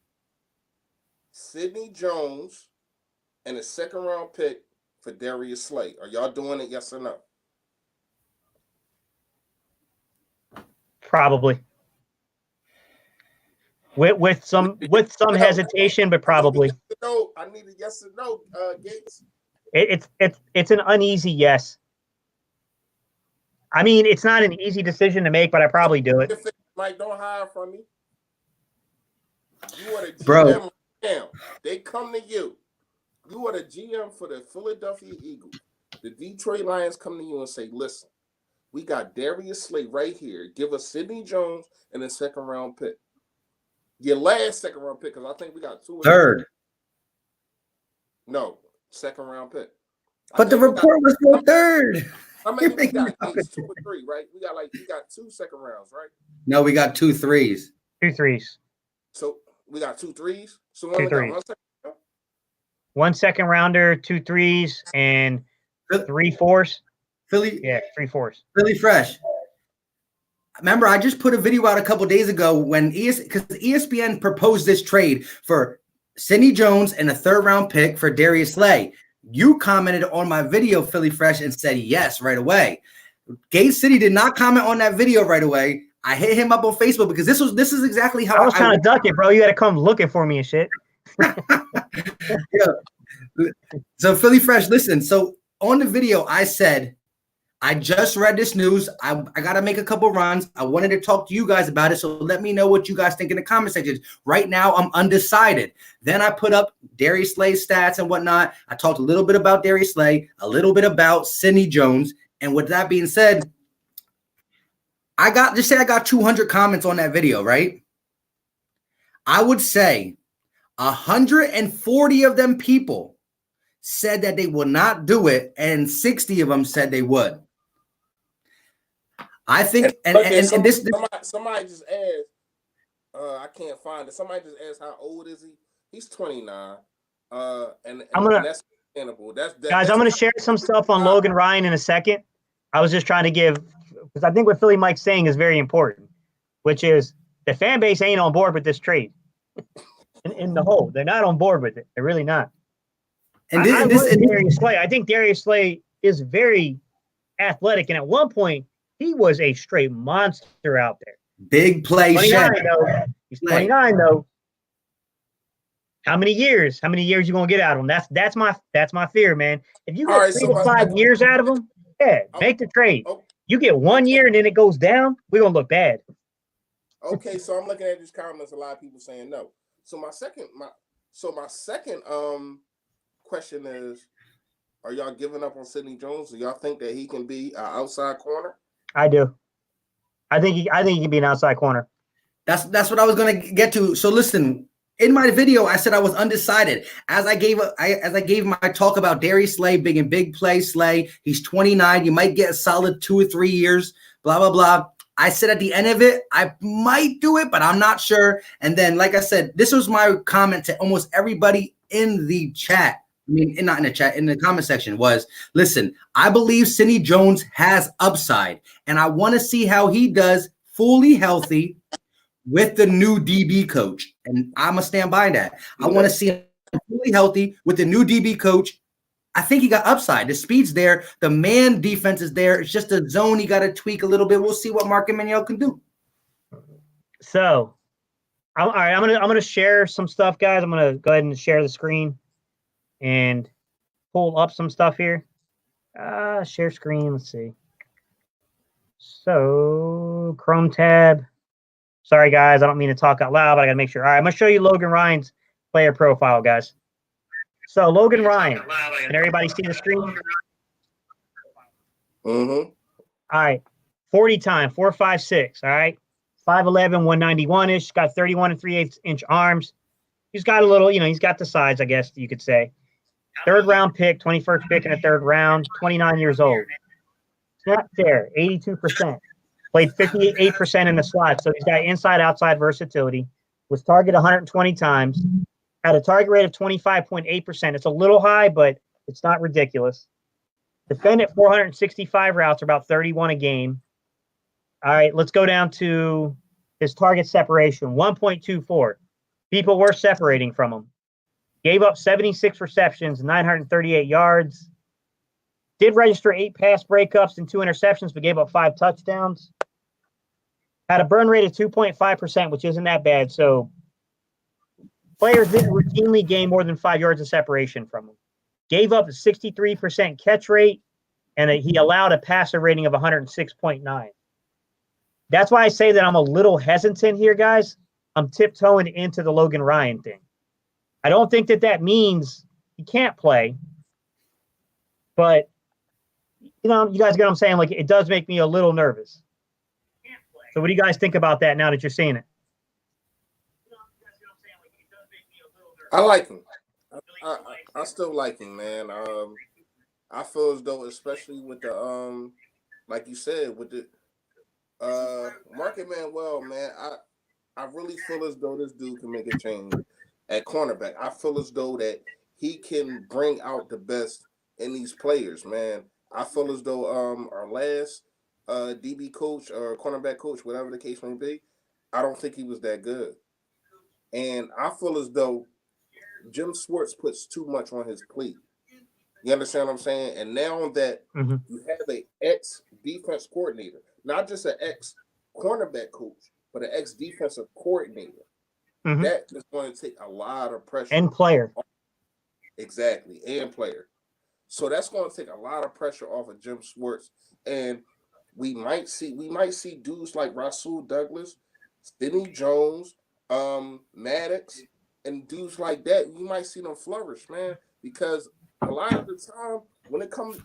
Sidney Jones and a second-round pick for Darius Slay. Are y'all doing it, yes or no? Probably. With some hesitation, but probably. I need a yes or no, Gates. It's an uneasy yes. I mean, it's not an easy decision to make, but I probably do it. Mike, don't hide from me. You are the GM. Bro. They come to you. You are the GM for the Philadelphia Eagles. The Detroit Lions come to you and say, listen, we got Darius Slay right here. Give us Sidney Jones and a second-round pick. Your last second round pick, because I think we got two. Third. No, second round pick. But the report was for third. How many we got? It's 2 or 3, right? We got 2 second rounds, right? No, we got 2 threes. 2 threes. So we got 2 threes. So we 2 only threes. got 1 second round? 1 second rounder, 2 threes, and 3 fours. Philly. Yeah, 3 fours. Philly fresh. Remember, I just put a video out a couple days ago when because ESPN proposed this trade for Sidney Jones and a 3rd round pick for Darius Slay. You commented on my video, Philly Fresh, and said yes right away. Gate City did not comment on that video right away. I hit him up on Facebook because this is exactly how I was trying to duck it, bro. You got to come looking for me and shit. Yeah. So Philly Fresh, listen. So on the video, I said, I just read this news. I got to make a couple runs. I wanted to talk to you guys about it. So let me know what you guys think in the comment section. Right now, I'm undecided. Then I put up Darius Slay's stats and whatnot. I talked a little bit about Darius Slay, a little bit about Sidney Jones. And with that being said, I got 200 comments on that video, right? I would say 140 of them people said that they will not do it, and 60 of them said they would. I think, somebody just asked, I can't find it. Somebody just asked how old is he? He's 29. And that's understandable. Guys, I'm gonna share some stuff on Logan Ryan in a second. I was just trying to give, because I think what Philly Mike's saying is very important, which is the fan base ain't on board with this trade. In the whole, they're not on board with it. They're really not. And Darius Slay. I think Darius Slay is very athletic, and at one point he was a straight monster out there. Big play. 29 though. He's 29 though. How many years? How many years you gonna get out of him? That's my fear, man. If you get 3 to 5 years out of him, yeah, make the trade. You get 1 year and then it goes down, we're gonna look bad. Okay, so I'm looking at these comments. A lot of people saying no. So my second question is, are y'all giving up on Sidney Jones? Do y'all think that he can be an outside corner? I do. I think he can be an outside corner. That's what I was gonna get to. So listen, in my video, I said I was undecided. As I gave my talk about Darius Slay, big play Slay. He's 29. You might get a solid 2 or 3 years. Blah blah blah. I said at the end of it, I might do it, but I'm not sure. And then, like I said, this was my comment to almost everybody in the chat. I mean, not in the chat, in the comment section was, listen, I believe Sidney Jones has upside, and I want to see how he does fully healthy with the new DB coach. And I'm going to stand by that. I want to see him fully healthy with the new DB coach. I think he got upside. The speed's there. The man defense is there. It's just a zone he got to tweak a little bit. We'll see what Mark Emanuel can do. So, all right, I'm gonna share some stuff, guys. I'm gonna go ahead and share the screen and pull up some stuff here. Share screen. Let's see. So, Chrome tab. Sorry, guys. I don't mean to talk out loud, but I gotta make sure. All right, I'm gonna show you Logan Ryan's player profile, guys. So Logan Ryan, can everybody see the screen? Mm-hmm. All right, 40 time, 4.56. All right, 5'11", 191-ish. Got 31 3/8 inch arms. He's got a little, he's got the size, I guess you could say. 3rd round pick, 21st pick in the 3rd round, 29 years old. Snap fair, 82%. Played 58% in the slot, so he's got inside-outside versatility. Was targeted 120 times. Had a target rate of 25.8%. It's a little high, but it's not ridiculous. Defended 465 routes, or about 31 a game. All right, let's go down to his target separation, 1.24. People were separating from him. Gave up 76 receptions, 938 yards. Did register 8 pass breakups and 2 interceptions, but gave up 5 touchdowns. Had a burn rate of 2.5%, which isn't that bad. So players didn't routinely gain more than 5 yards of separation from him. Gave up a 63% catch rate, and he allowed a passer rating of 106.9. That's why I say that I'm a little hesitant here, guys. I'm tiptoeing into the Logan Ryan thing. I don't think that means he can't play, but you guys get what I'm saying? Like, it does make me a little nervous. So what do you guys think about that now that you're seeing it? I like him. I still like him, man. I feel as though, especially with the like you said, with the Market Manuel, man, I really feel as though this dude can make a change at cornerback. I feel as though that he can bring out the best in these players, man. I feel as though our last DB coach or cornerback coach, whatever the case may be, I don't think he was that good. And I feel as though Jim Schwartz puts too much on his plate. You understand what I'm saying? And now that you have an ex-defense coordinator, not just an ex-cornerback coach, but an ex-defensive coordinator, that is going to take a lot of pressure. And player. Exactly, and player. So that's going to take a lot of pressure off of Jim Schwartz. And we might see dudes like Rasul Douglas, Sidney Jones, Maddox, and dudes like that. You might see them flourish, man, because a lot of the time when it comes to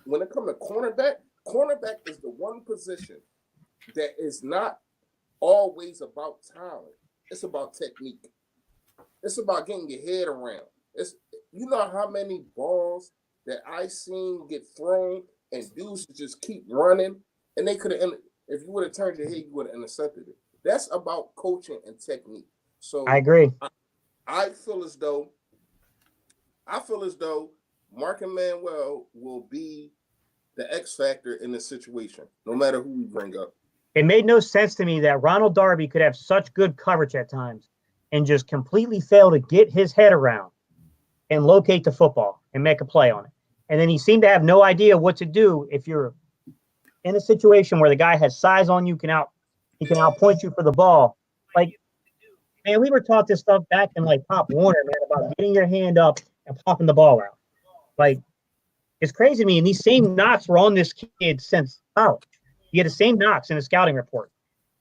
cornerback is the one position that is not always about talent. It's about technique. It's about getting your head around. You know how many balls that I seen get thrown and dudes just keep running, and they could have, if you would have turned your head, you would have intercepted it. That's about coaching and technique. So I agree. I feel as though Market Manuel will be the X factor in the situation, no matter who we bring up. It made no sense to me that Ronald Darby could have such good coverage at times and just completely fail to get his head around and locate the football and make a play on it. And then he seemed to have no idea what to do if you're in a situation where the guy has size on you, he can outpoint you for the ball. Like, man, we were taught this stuff back in like Pop Warner, man, about getting your hand up and popping the ball out. Like, it's crazy to me. And these same knocks were on this kid since college. He had the same knocks in the scouting report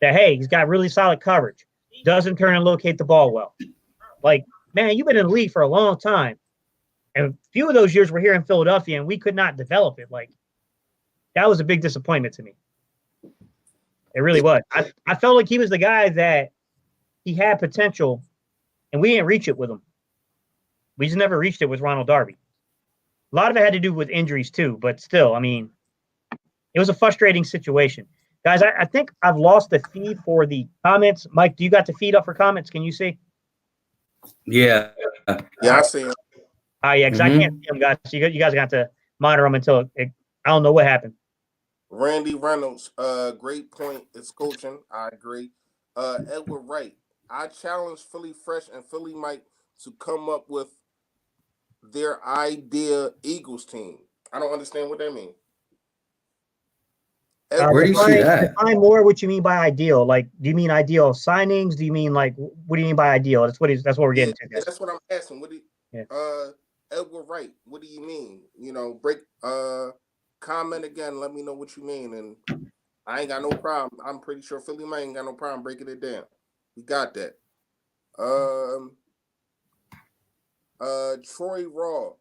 that, hey, he's got really solid coverage, doesn't turn and locate the ball well. Like, man, you've been in the league for a long time. And a few of those years were here in Philadelphia, and we could not develop it. Like, that was a big disappointment to me. It really was. I felt like he was the guy that he had potential, and we didn't reach it with him. We just never reached it with Ronald Darby. A lot of it had to do with injuries, too. But still, I mean, it was a frustrating situation. Guys, I think I've lost the feed for the comments. Mike, do you got the feed up for comments? Can you see? Yeah. Yeah, I see him. Yeah, because I can't see them, guys. So you guys got to monitor them until I don't know what happened. Randy Reynolds, great point. It's coaching. I agree. Edward Wright, I challenge Philly Fresh and Philly Mike to come up with their idea Eagles team. I don't understand what that means. Where do you see that? Define more what you mean by ideal. Like, do you mean ideal signings? Do you mean like what do you mean by ideal? That's what we're getting to. Guys. That's what I'm asking. Edward Wright, what do you mean? You know, comment again. Let me know what you mean. And I ain't got no problem. I'm pretty sure Philly Mike ain't got no problem breaking it down. We got that. Troy Raw,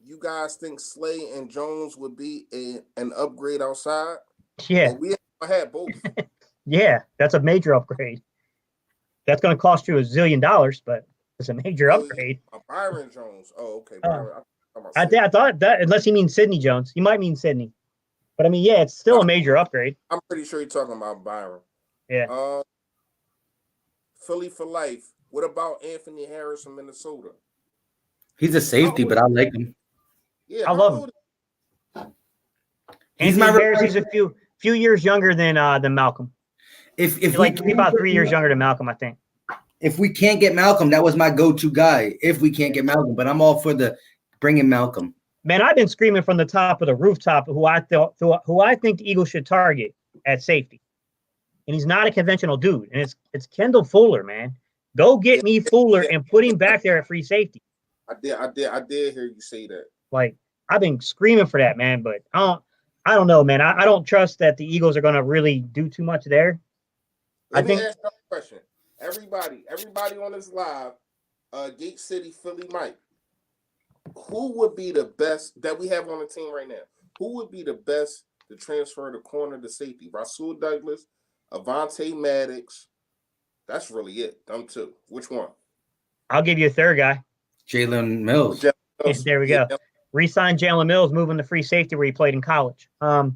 you guys think Slay and Jones would be an upgrade outside? Yeah. Well, we had both. Yeah, that's a major upgrade. That's going to cost you $1 zillion, but it's a major upgrade. Byron Jones. Oh, okay. I thought that, unless he means Sidney Jones. He might mean Sidney. But, I mean, yeah, it's still a major upgrade. I'm pretty sure you're talking about Byron. Yeah. Philly for life. What about Anthony Harris from Minnesota? He's a safety, but I like him. Yeah, I love him. He's a few years younger than Malcolm. If he's about 3 years younger than Malcolm, I think. If we can't get Malcolm, that was my go-to guy. If we can't get Malcolm, but I'm all for the bringing Malcolm. Man, I've been screaming from the top of the rooftop who I think the Eagles should target at safety, and he's not a conventional dude. And it's Kendall Fuller, man. Go get me Fuller and put him back there at free safety. I did hear you say that. Like, I've been screaming for that, man, but I don't know, man. I don't trust that the Eagles are going to really do too much there. Let me ask you a question. Everybody on this live, Gate City, Philly Mike, who would be the best that we have on the team right now? Who would be the best to transfer the corner to safety? Rasul Douglas, Avonte Maddox. That's really it. Them two. Which one? I'll give you a third guy. Jalen Mills. There we go. Yeah. Re-sign Jalen Mills, moving to free safety where he played in college. I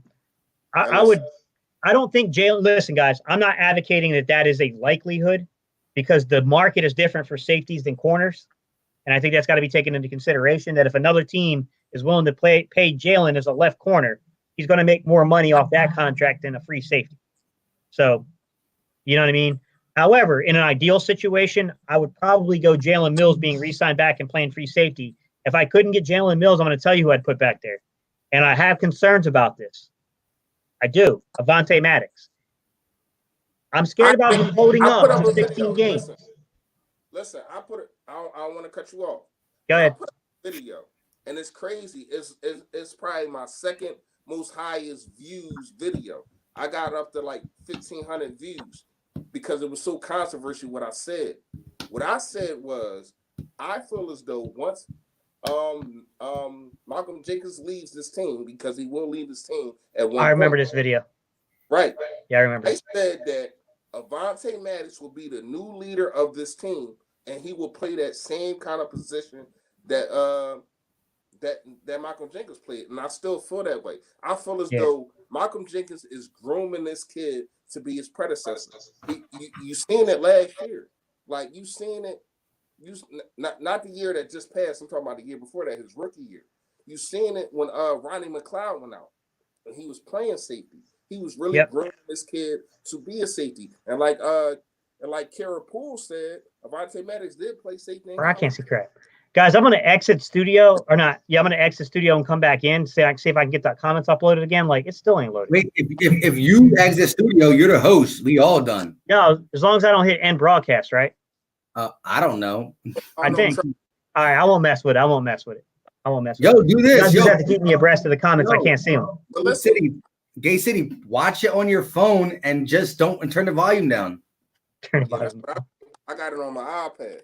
don't think Jalen. Listen, guys, I'm not advocating that is a likelihood because the market is different for safeties than corners, and I think that's got to be taken into consideration. That if another team is willing to pay Jalen as a left corner, he's going to make more money off that contract than a free safety. So, you know what I mean? However, in an ideal situation, I would probably go Jalen Mills being re-signed back and playing free safety. If I couldn't get Jalen Mills, I'm going to tell you who I'd put back there. And I have concerns about this. I do. Avonte Maddox. I'm scared about him holding up to 16 games. Listen, I don't want to cut you off. Go ahead. I put up a video, and it's crazy. It's probably my second most highest views video. I got up to like 1,500 views because it was so controversial what I said. What I said was, I feel as though once Malcolm Jenkins leaves this team, because he will leave this team at one point. I remember this video. Right. Yeah, I remember. I said that Avonte Maddox will be the new leader of this team, and he will play that same kind of position that Malcolm Jenkins played, and I still feel that way. I feel as though Malcolm Jenkins is grooming this kid to be his predecessor. You seen it last year, like you seen it. Not the year that just passed. I'm talking about the year before that, his rookie year. You seen it when Ronnie McLeod went out and he was playing safety. He was really grooming this kid to be a safety. And like Kara Poole said, Avonte Maddox did play safety. I can't see crap. Guys, I'm going to exit studio or not. Yeah, I'm going to exit studio and come back in. See if I can get that comments uploaded again. Like, it still ain't loaded. Wait, if you exit studio, you're the host. We all done. No, as long as I don't hit end broadcast, right? I don't know. I think. All right, I won't mess with it. I won't mess with it. Do this. You guys just have to keep me abreast of the comments. I can't see them. Gay City, watch it on your phone and just don't turn the volume down. Turn the volume down. I got it on my iPad.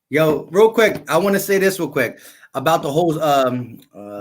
Yo, real quick, I want to say this real quick about the whole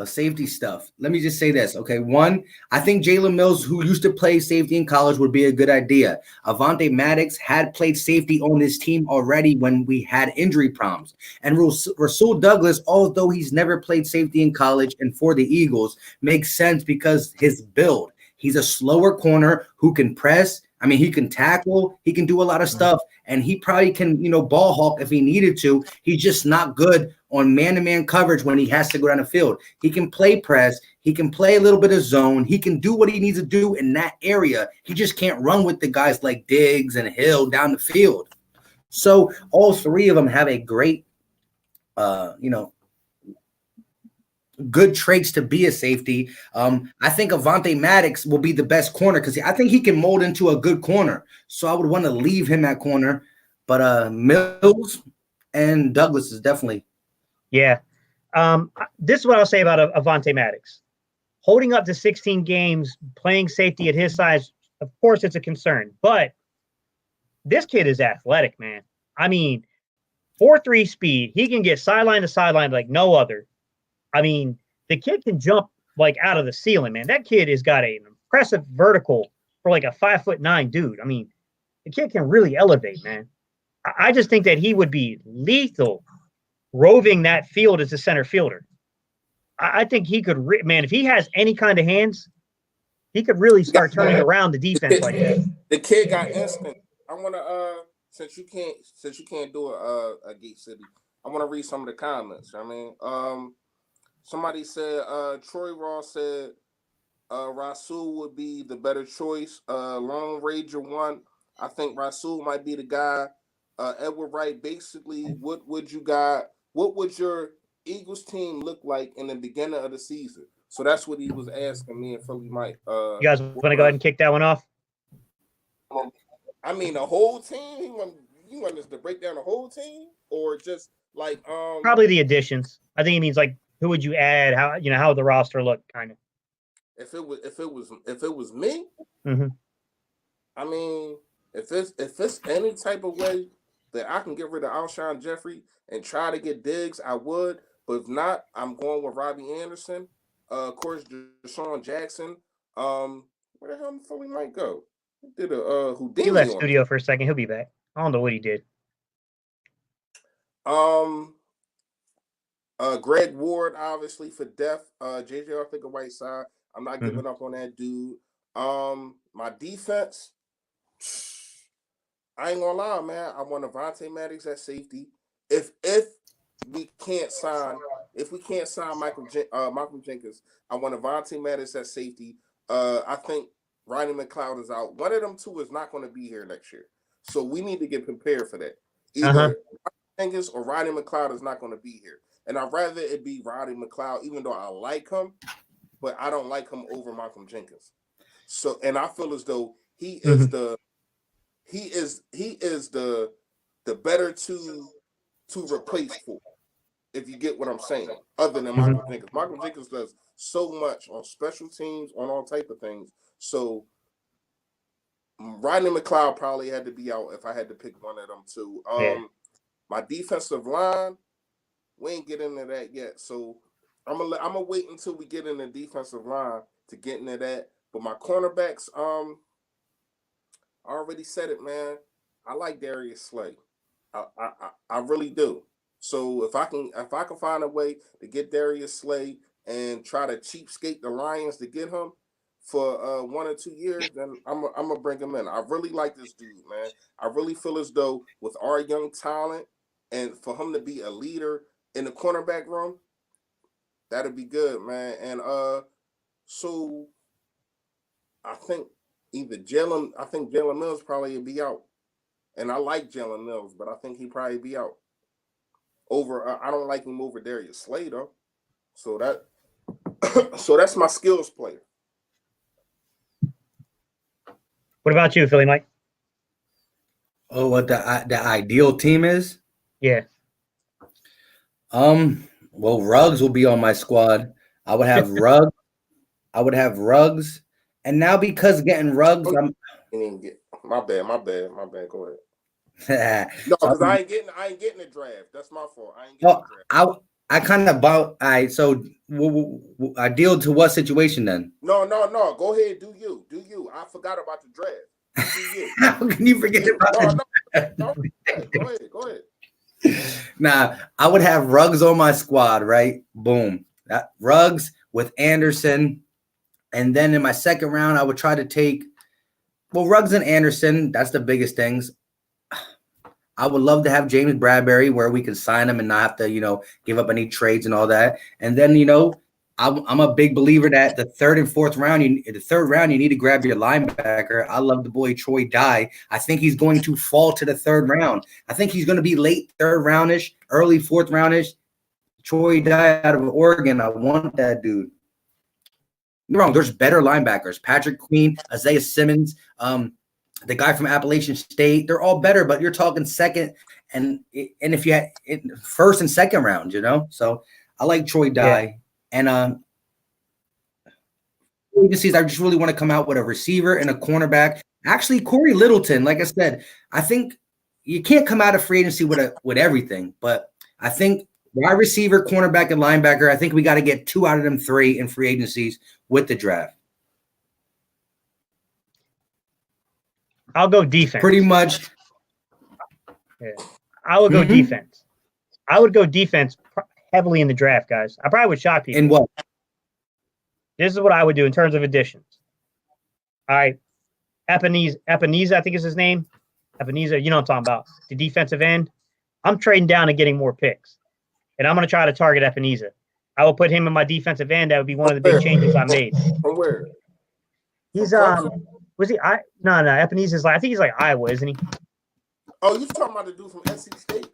safety stuff. Let me just say this, okay? One, I think Jalen Mills, who used to play safety in college, would be a good idea. Avonte Maddox had played safety on this team already when we had injury problems. And Rasul Douglas, although he's never played safety in college and for the Eagles, makes sense because his build. He's a slower corner who can press. I mean, he can tackle, he can do a lot of stuff, and he probably can, ball hawk if he needed to. He's just not good on man-to-man coverage when he has to go down the field. He can play press, he can play a little bit of zone, he can do what he needs to do in that area. He just can't run with the guys like Diggs and Hill down the field. So all three of them have a great, good traits to be a safety. I think Avonte Maddox will be the best corner because I think he can mold into a good corner. So I would want to leave him at corner. But Mills and Douglas is definitely. Yeah. This is what I'll say about Avonte Maddox. Holding up to 16 games, playing safety at his size, of course it's a concern. But this kid is athletic, man. I mean, 4.3 speed. He can get sideline to sideline like no other. I mean, the kid can jump like out of the ceiling, man. That kid has got an impressive vertical for like a 5'9" dude. I mean, the kid can really elevate, man. I just think that he would be lethal roving that field as a center fielder. I think he could, man, if he has any kind of hands, he could really start turning around the defense like that. The kid got instinct. I want to, since you can't do a Geek City, I want to read some of the comments. I mean, somebody said, Troy Ross said, Rasul would be the better choice. Lone Ranger 1, I think Rasul might be the guy. Edward Wright, basically, what would your Eagles team look like in the beginning of the season? So that's what he was asking me and Philly Mike. You guys want to go ahead and kick that one off? I mean, the whole team? You want us to break down the whole team? Or just like probably the additions. I think he means like who would you add? How would the roster look, kind of? If it was me, I mean, if it's any type of way that I can get rid of Alshon Jeffrey and try to get Diggs, I would. But if not, I'm going with Robbie Anderson. Of course, Deshaun Jackson. Where the hell Philly might go? He did a Houdini. He left studio for a second. He'll be back. I don't know what he did. Greg Ward, obviously for depth. JJ Arcega-Whiteside. I'm not Mhm. giving up on that dude. My defense. I ain't gonna lie, man. I want Avonte Maddox at safety. If we can't sign, Michael Jenkins, I want Avonte Maddox at safety. I think Rodney McLeod is out. One of them two is not going to be here next year, so we need to get prepared for that. Either Jenkins or Rodney McLeod is not going to be here, and I'd rather it be Rodney McLeod, even though I like him, but I don't like him over Malcolm Jenkins. So, and I feel as though he is the better to replace for, if you get what I'm saying, other than Michael Jenkins. Michael Jenkins does so much on special teams, on all type of things. So Rodney McLeod probably had to be out if I had to pick one of them two. My defensive line, we ain't get into that yet. So I'm gonna wait until we get in the defensive line to get into that. But my cornerbacks, I already said it, man. I like Darius Slay. I really do. So if I can find a way to get Darius Slay and try to cheapskate the Lions to get him for 1 or 2 years, then I'm gonna bring him in. I really like this dude, man. I really feel as though with our young talent and for him to be a leader in the cornerback room, that'd be good, man. And so I think Jalen Mills probably would be out. And I like Jalen Mills, but I think he'd probably be out. I don't like him over Darius Slay, though. So that's my skills player. What about you, Philly Mike? Oh, what the ideal team is? Yeah. Well, Ruggs will be on my squad. I would have Ruggs. And now because getting Ruggs, my bad. Go ahead. No, because I ain't getting the draft. That's my fault. I ain't getting the draft. I kind of about. So ideal to what situation then? No. Go ahead. Do you? I forgot about the draft. Do you? How can you forget about No. Go ahead. Nah, I would have Ruggs on my squad, right? Boom. Ruggs with Anderson. And then in my second round, I would try to take, Ruggs and Anderson. That's the biggest things. I would love to have James Bradbury where we can sign him and not have to, give up any trades and all that. And then, I'm a big believer that the third and fourth round, you need to grab your linebacker. I love the boy Troy Dye. I think he's going to fall to the third round. I think he's going to be late third roundish, early fourth roundish. Troy Dye out of Oregon. I want that dude. You're wrong. There's better linebackers. Patrick Queen, Isaiah Simmons, the guy from Appalachian State. They're all better, but you're talking second and if you had first and second round, So I like Troy Dye. Yeah. And agencies, I just really want to come out with a receiver and a cornerback. Actually, Corey Littleton, like I said, I think you can't come out of free agency with everything, but I think wide receiver, cornerback, and linebacker, I think we got to get 2 out of them 3 in free agencies with the draft. I'll go defense. Pretty much. Yeah. I would go defense. I would go defense heavily in the draft, guys. I probably would shock people. In what? This is what I would do in terms of additions. All right. Ebenezer, I think is his name. Ebenezer, you know what I'm talking about. The defensive end. I'm trading down and getting more picks. And I'm going to try to target Ebenezer. I will put him in my defensive end. That would be one of the big changes I made. From where? He's was he? No. Ebenezer's I think he's like Iowa, isn't he? Oh, you talking about the dude from NC State?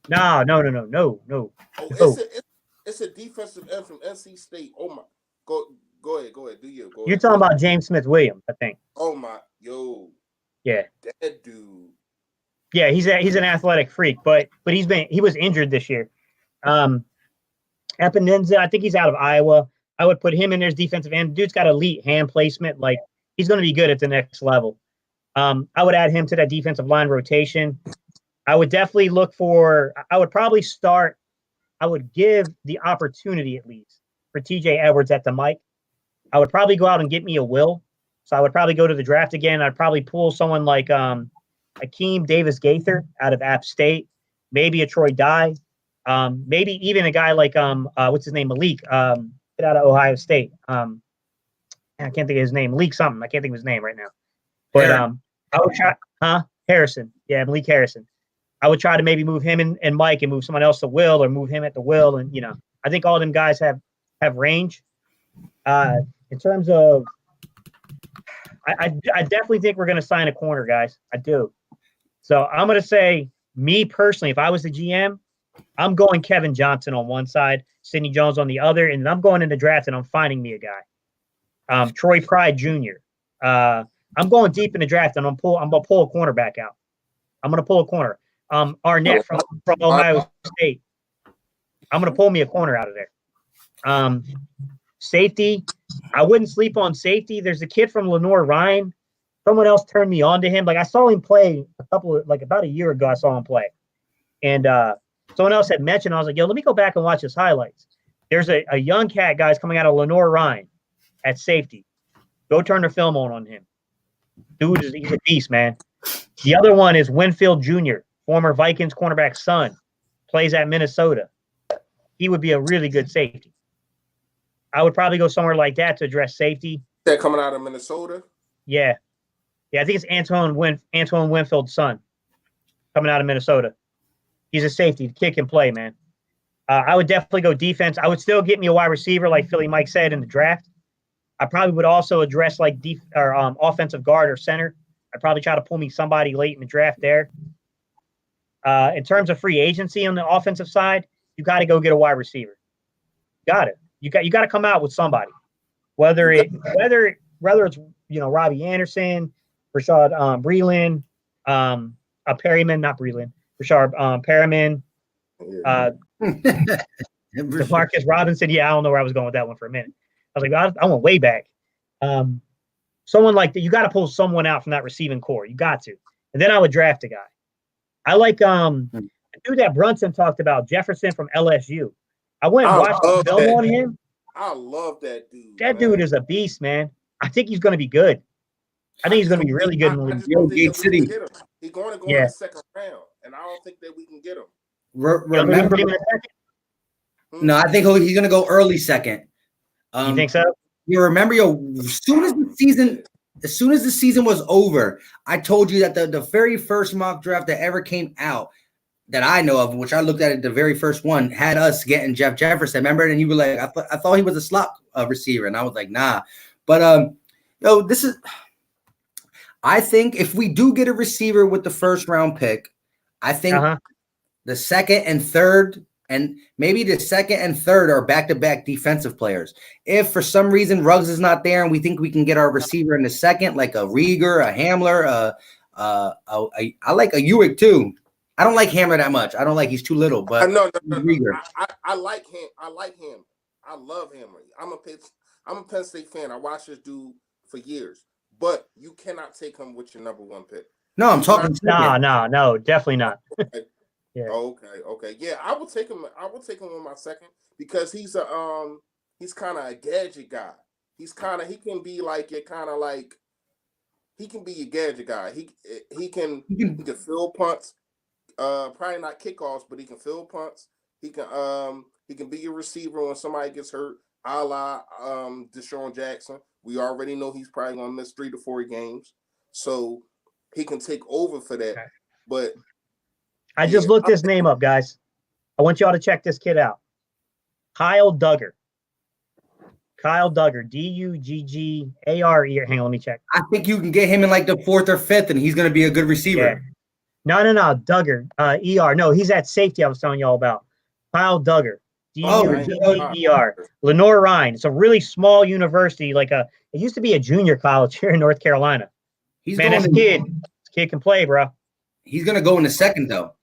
No. Oh, it's a defensive end from NC State. Oh my, go ahead. Do you? You're talking about James Smith-Williams, I think. Oh my, yeah, that dude. Yeah, he's an athletic freak, but he was injured this year. Epinenza, I think he's out of Iowa. I would put him in there as defensive end. Dude's got elite hand placement. Like, he's going to be good at the next level. I would add him to that defensive line rotation. I would definitely I would give the opportunity at least for TJ Edwards at the mic. I would probably go out and get me a Will. So I would probably go to the draft again. I'd probably pull someone like Akeem Davis Gaither out of App State, maybe a Troy Dye. Maybe even a guy like what's his name, Malik, get out of Ohio State. I can't think of his name. Malik something. I can't think of his name right now. But I would try, Harrison. Yeah, Malik Harrison. I would try to maybe move him and Mike and move someone else to Will or move him at the Will. And I think all them guys have range. In terms of, I definitely think we're going to sign a corner, guys. I do. So I'm going to say, me personally, if I was the GM, I'm going Kevin Johnson on one side, Sidney Jones on the other, and I'm going in the draft and I'm finding me a guy. Troy Pride Jr. I'm going deep in the draft and I'm gonna pull a cornerback out. I'm gonna pull a corner. Arnett from Ohio State. I'm gonna pull me a corner out of there. Safety, I wouldn't sleep on safety. There's a kid from Lenore Ryan. Someone else turned me on to him. Like I saw him play about a year ago. I saw him play, and someone else had mentioned. I was like, yo, let me go back and watch his highlights. There's a young cat, guys, coming out of Lenore Ryan at safety. Go turn the film on him. Dude, he's a beast, man. The other one is Winfield Jr., former Vikings cornerback son, plays at Minnesota. He would be a really good safety. I would probably go somewhere like that to address safety. That coming out of Minnesota? Yeah. I think it's Antoine Winfield's son coming out of Minnesota. He's a safety. The kid can play, man. I would definitely go defense. I would still get me a wide receiver, like Philly Mike said in the draft. I probably would also address like offensive guard or center. I'd probably try to pull me somebody late in the draft there. In terms of free agency on the offensive side, you got to go get a wide receiver. Got it. You got to come out with somebody. Whether it's Robbie Anderson, Rashad Breeland, Perryman, not Breeland, Rashad Perryman, DeMarcus Robinson. Yeah, I don't know where I was going with that one for a minute. I was like, I went way back. Someone like that, you got to pull someone out from that receiving core. You got to. And then I would draft a guy. I like the dude that Brunson talked about, Jefferson from LSU. I went and watched the film on him. I love that dude. That dude is a beast, man. I think he's going to be good. I think he's going to be really good in the league. He's going to go in the second round, and I don't think that we can get him. Remember? No, I think he's going to go early second. You think so? You remember, as soon as the season was over, I told you that the very first mock draft that ever came out that I know of, which I looked at the very first one, had us getting Jeff Jefferson. Remember? And you were like, I thought he was a slot receiver, and I was like, nah. But I think if we do get a receiver with the first round pick, I think the second and third. And maybe the second and third are back-to-back defensive players. If for some reason Ruggs is not there and we think we can get our receiver in the second, like a Rieger, a Hamler, I like a Ewick too. I don't like Hamler that much. I don't like he's too little, but no. I like him. I like him. I love Hamler. I'm a Penn State fan. I watched this dude for years, but you cannot take him with your number one pick. No, I'm talking. No, definitely not. Okay. Yeah. Okay. Yeah, I will take him with my second because he's kind of a gadget guy. He can be like he can be your gadget guy. He can fill punts. Probably not kickoffs, but he can fill punts. He can be your receiver when somebody gets hurt, a la Deshaun Jackson. We already know he's probably gonna miss 3 to 4 games, so he can take over for that. Okay. But I just looked his name up, guys. I want y'all to check this kid out. Kyle Duggar. D-U-G-G-A-R-E. Hang on, let me check. I think you can get him in like the 4th or 5th, and he's going to be a good receiver. Yeah. No. Duggar. E-R. No, he's at safety I was telling y'all about. Kyle Duggar. D-U-G-G-E-R. Lenore Ryan. It's a really small university. It used to be a junior college here in North Carolina. This kid can play, bro. He's going to go in the second, though.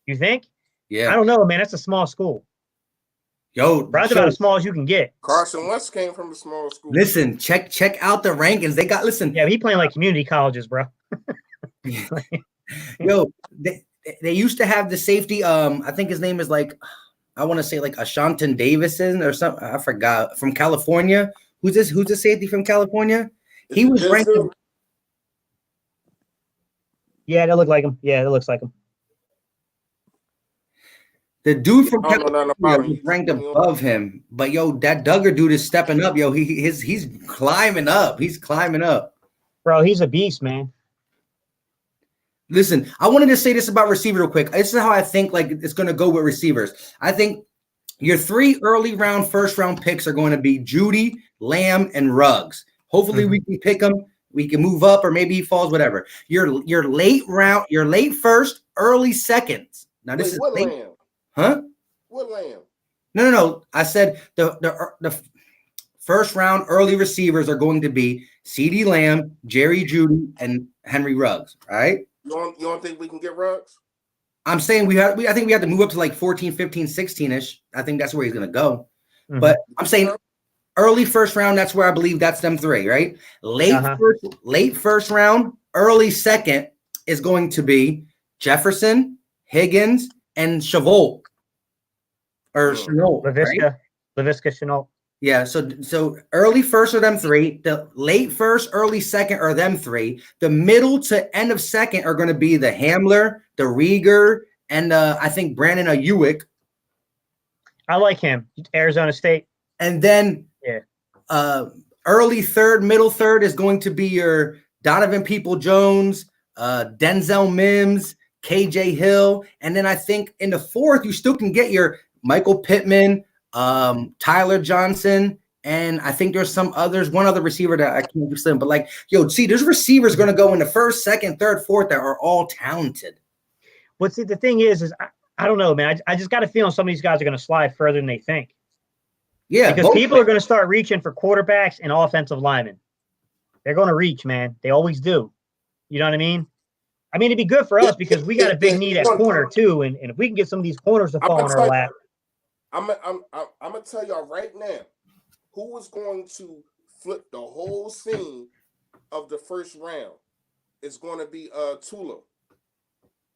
You think? Yeah. I don't know, man. That's a small school. That's about as small as you can get. Carson Wentz came from a small school. Listen, check out the rankings. They got Yeah, he playing like community colleges, bro. They used to have the safety. I think his name is I want to say Ashanton Davison or something. I forgot, from California. Who's the safety from California? He was ranked. Yeah, that looked like him. Yeah, that looks like him. The dude from I don't know nothing about him. was ranked above him, but yo, that Duggar dude is stepping up. Yo, he's climbing up. He's climbing up. Bro, he's a beast, man. Listen, I wanted to say this about receiver real quick. This is how I think like it's going to go with receivers. I think your 3 early round, first round picks are going to be Judy, Lamb, and Ruggs. Hopefully we can pick them. We can move up, or maybe he falls, whatever. Your late round, your late first, early seconds. Now this is what late, Lamb? huh? What Lamb? No. I said the first round early receivers are going to be CeeDee Lamb, Jerry Jeudy, and Henry Ruggs. All right. You don't think we can get Ruggs? I'm saying I think we have to move up to like 14, 15, 16-ish. I think that's where he's going to go. But I'm saying early first round, that's where I believe that's them 3, right? Late first round, early second is going to be Jefferson, Higgins, and Shenault. Or Shenault, Laviska Shenault. Yeah, so early first are them 3. The late first, early second are them 3. The middle to end of second are going to be the Hamler, the Rieger, and I think Brandon Ayuk. I like him. Arizona State. And then early third, middle third is going to be your Donovan People-Jones, Denzel Mims, KJ Hill, and then I think in the fourth you still can get your Michael Pittman, Tyler Johnson, and I think there's one other receiver that I can't do slim, but like, yo, see, there's receivers going to go in the first, second, third, fourth that are all talented. But see, the thing is I don't know, man. I just got a feeling some of these guys are going to slide further than they think. Yeah, because people are going to start reaching for quarterbacks and offensive linemen. They're going to reach, man. They always do. You know what I mean? I mean, it'd be good for us because we got a big need at corner too, and if we can get some of these corners to fall in our lap. I'm gonna tell y'all right now who is going to flip the whole scene of the first round. It's going to be Tula,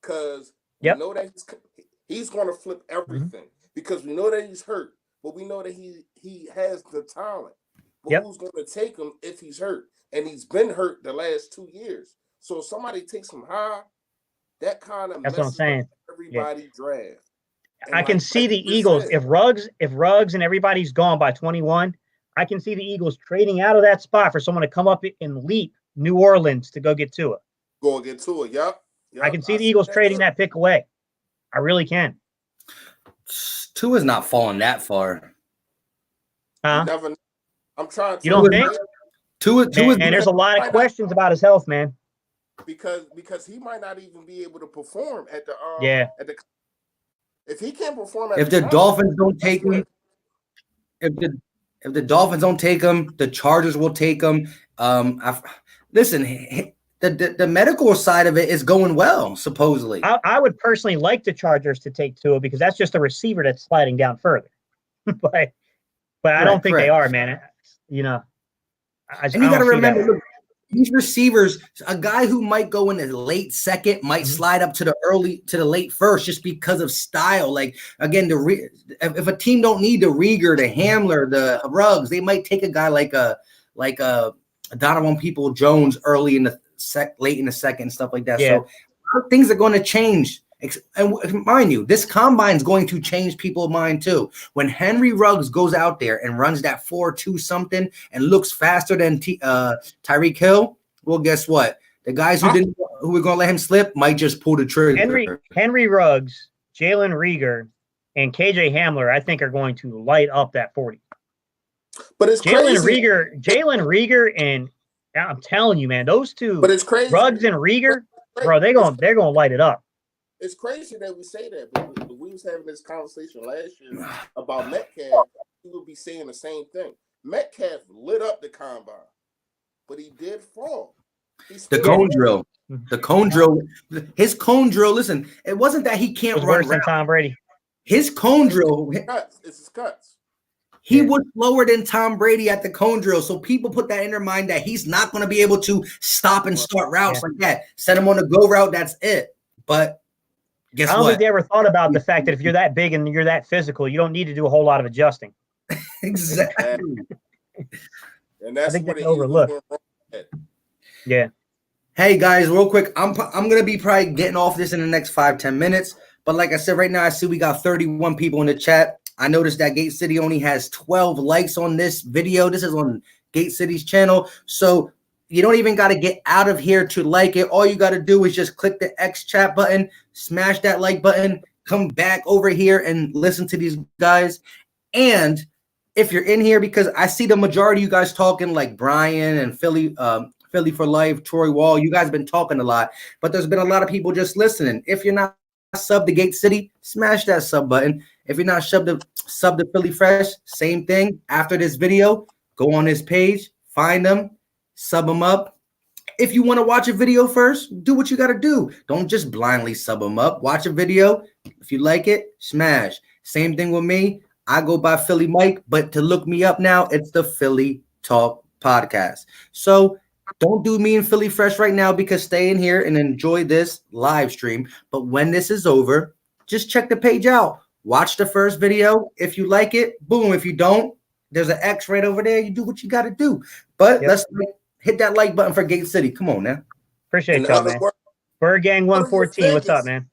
because we know that he's going to flip everything because we know that he's hurt, but we know that he has the talent. But who's going to take him if he's hurt? And he's been hurt the last 2 years. So if somebody takes him high, that kind of messes up everybody draft. And I can see the Eagles if Ruggs and everybody's gone by 21. I can see the Eagles trading out of that spot for someone to come up and leap New Orleans to go get Tua. Yep. I can see the Eagles trading that pick away. I really can. Tua's not falling that far. I'm trying to. You don't think? Tua, and there's a lot of questions about his health, man. Because he might not even be able to perform at the if he can't perform if the Dolphins don't take him, if the Dolphins don't take him, the Chargers will take him. Listen, the medical side of it is going well, supposedly. I would personally like the Chargers to take Tua because that's just a receiver that's sliding down further. but I don't think they are, man. You know, and you got to remember, look, these receivers, a guy who might go in the late second might slide up to the late first just because of style. Like again, if a team don't need the Rieger, the Hamler, the Ruggs, they might take a guy like a Donovan People-Jones early in the late in the second, stuff like that. So things are going to change. And mind you, this combine is going to change people's mind too. When Henry Ruggs goes out there and runs that 4.2 something and looks faster than Tyreek Hill, well, guess what? The guys who were going to let him slip might just pull the trigger. Henry Ruggs, Jalen Rieger, and KJ Hamler, I think, are going to light up that 40. But it's Jalen Rieger, and I'm telling you, man, those two. But it's crazy. Ruggs and Rieger, bro, they're gonna light it up. It's crazy that we say that, but we was having this conversation last year about Metcalf. He would be saying the same thing. Metcalf lit up the combine, but he did fall. The cone drill. His cone drill. Listen, it wasn't that he can't run worse than Tom Brady. His cone drill. It's his cuts. He was slower than Tom Brady at the cone drill, so people put that in their mind that he's not going to be able to stop and start routes like that. Set him on a go route. That's it. But guess what? I don't think they ever thought about the fact that if you're that big and you're that physical, you don't need to do a whole lot of adjusting. Exactly. And that's what they overlooked. Yeah. Hey guys, real quick, I'm gonna be probably getting off this in the next 5-10 minutes. But like I said, right now I see we got 31 people in the chat. I noticed that Gate City only has 12 likes on this video. This is on Gate City's channel. So you don't even got to get out of here to like it. All you got to do is just click the X chat button, smash that like button, come back over here and listen to these guys. And if you're in here, because I see the majority of you guys talking, like Brian and Philly for Life, Troy Wall, you guys have been talking a lot, but there's been a lot of people just listening. If you're not sub to Gate City, smash that sub button. If you're not sub to Philly Fresh, same thing. After this video, go on his page, find them, sub them up. If you want to watch a video first, do what you got to do. Don't just blindly sub them up. Watch a video. If you like it, smash. Same thing with me. I go by Philly Mike, but to look me up now, it's the Philly Talk Podcast. So don't do me and Philly Fresh right now, because stay in here and enjoy this live stream. But when this is over, just check the page out. Watch the first video. If you like it, boom. If you don't, there's an X right over there. You do what you got to do. But let's hit that like button for Gate City. Come on now. Appreciate y'all, man. Bird Gang 114. What's up, man?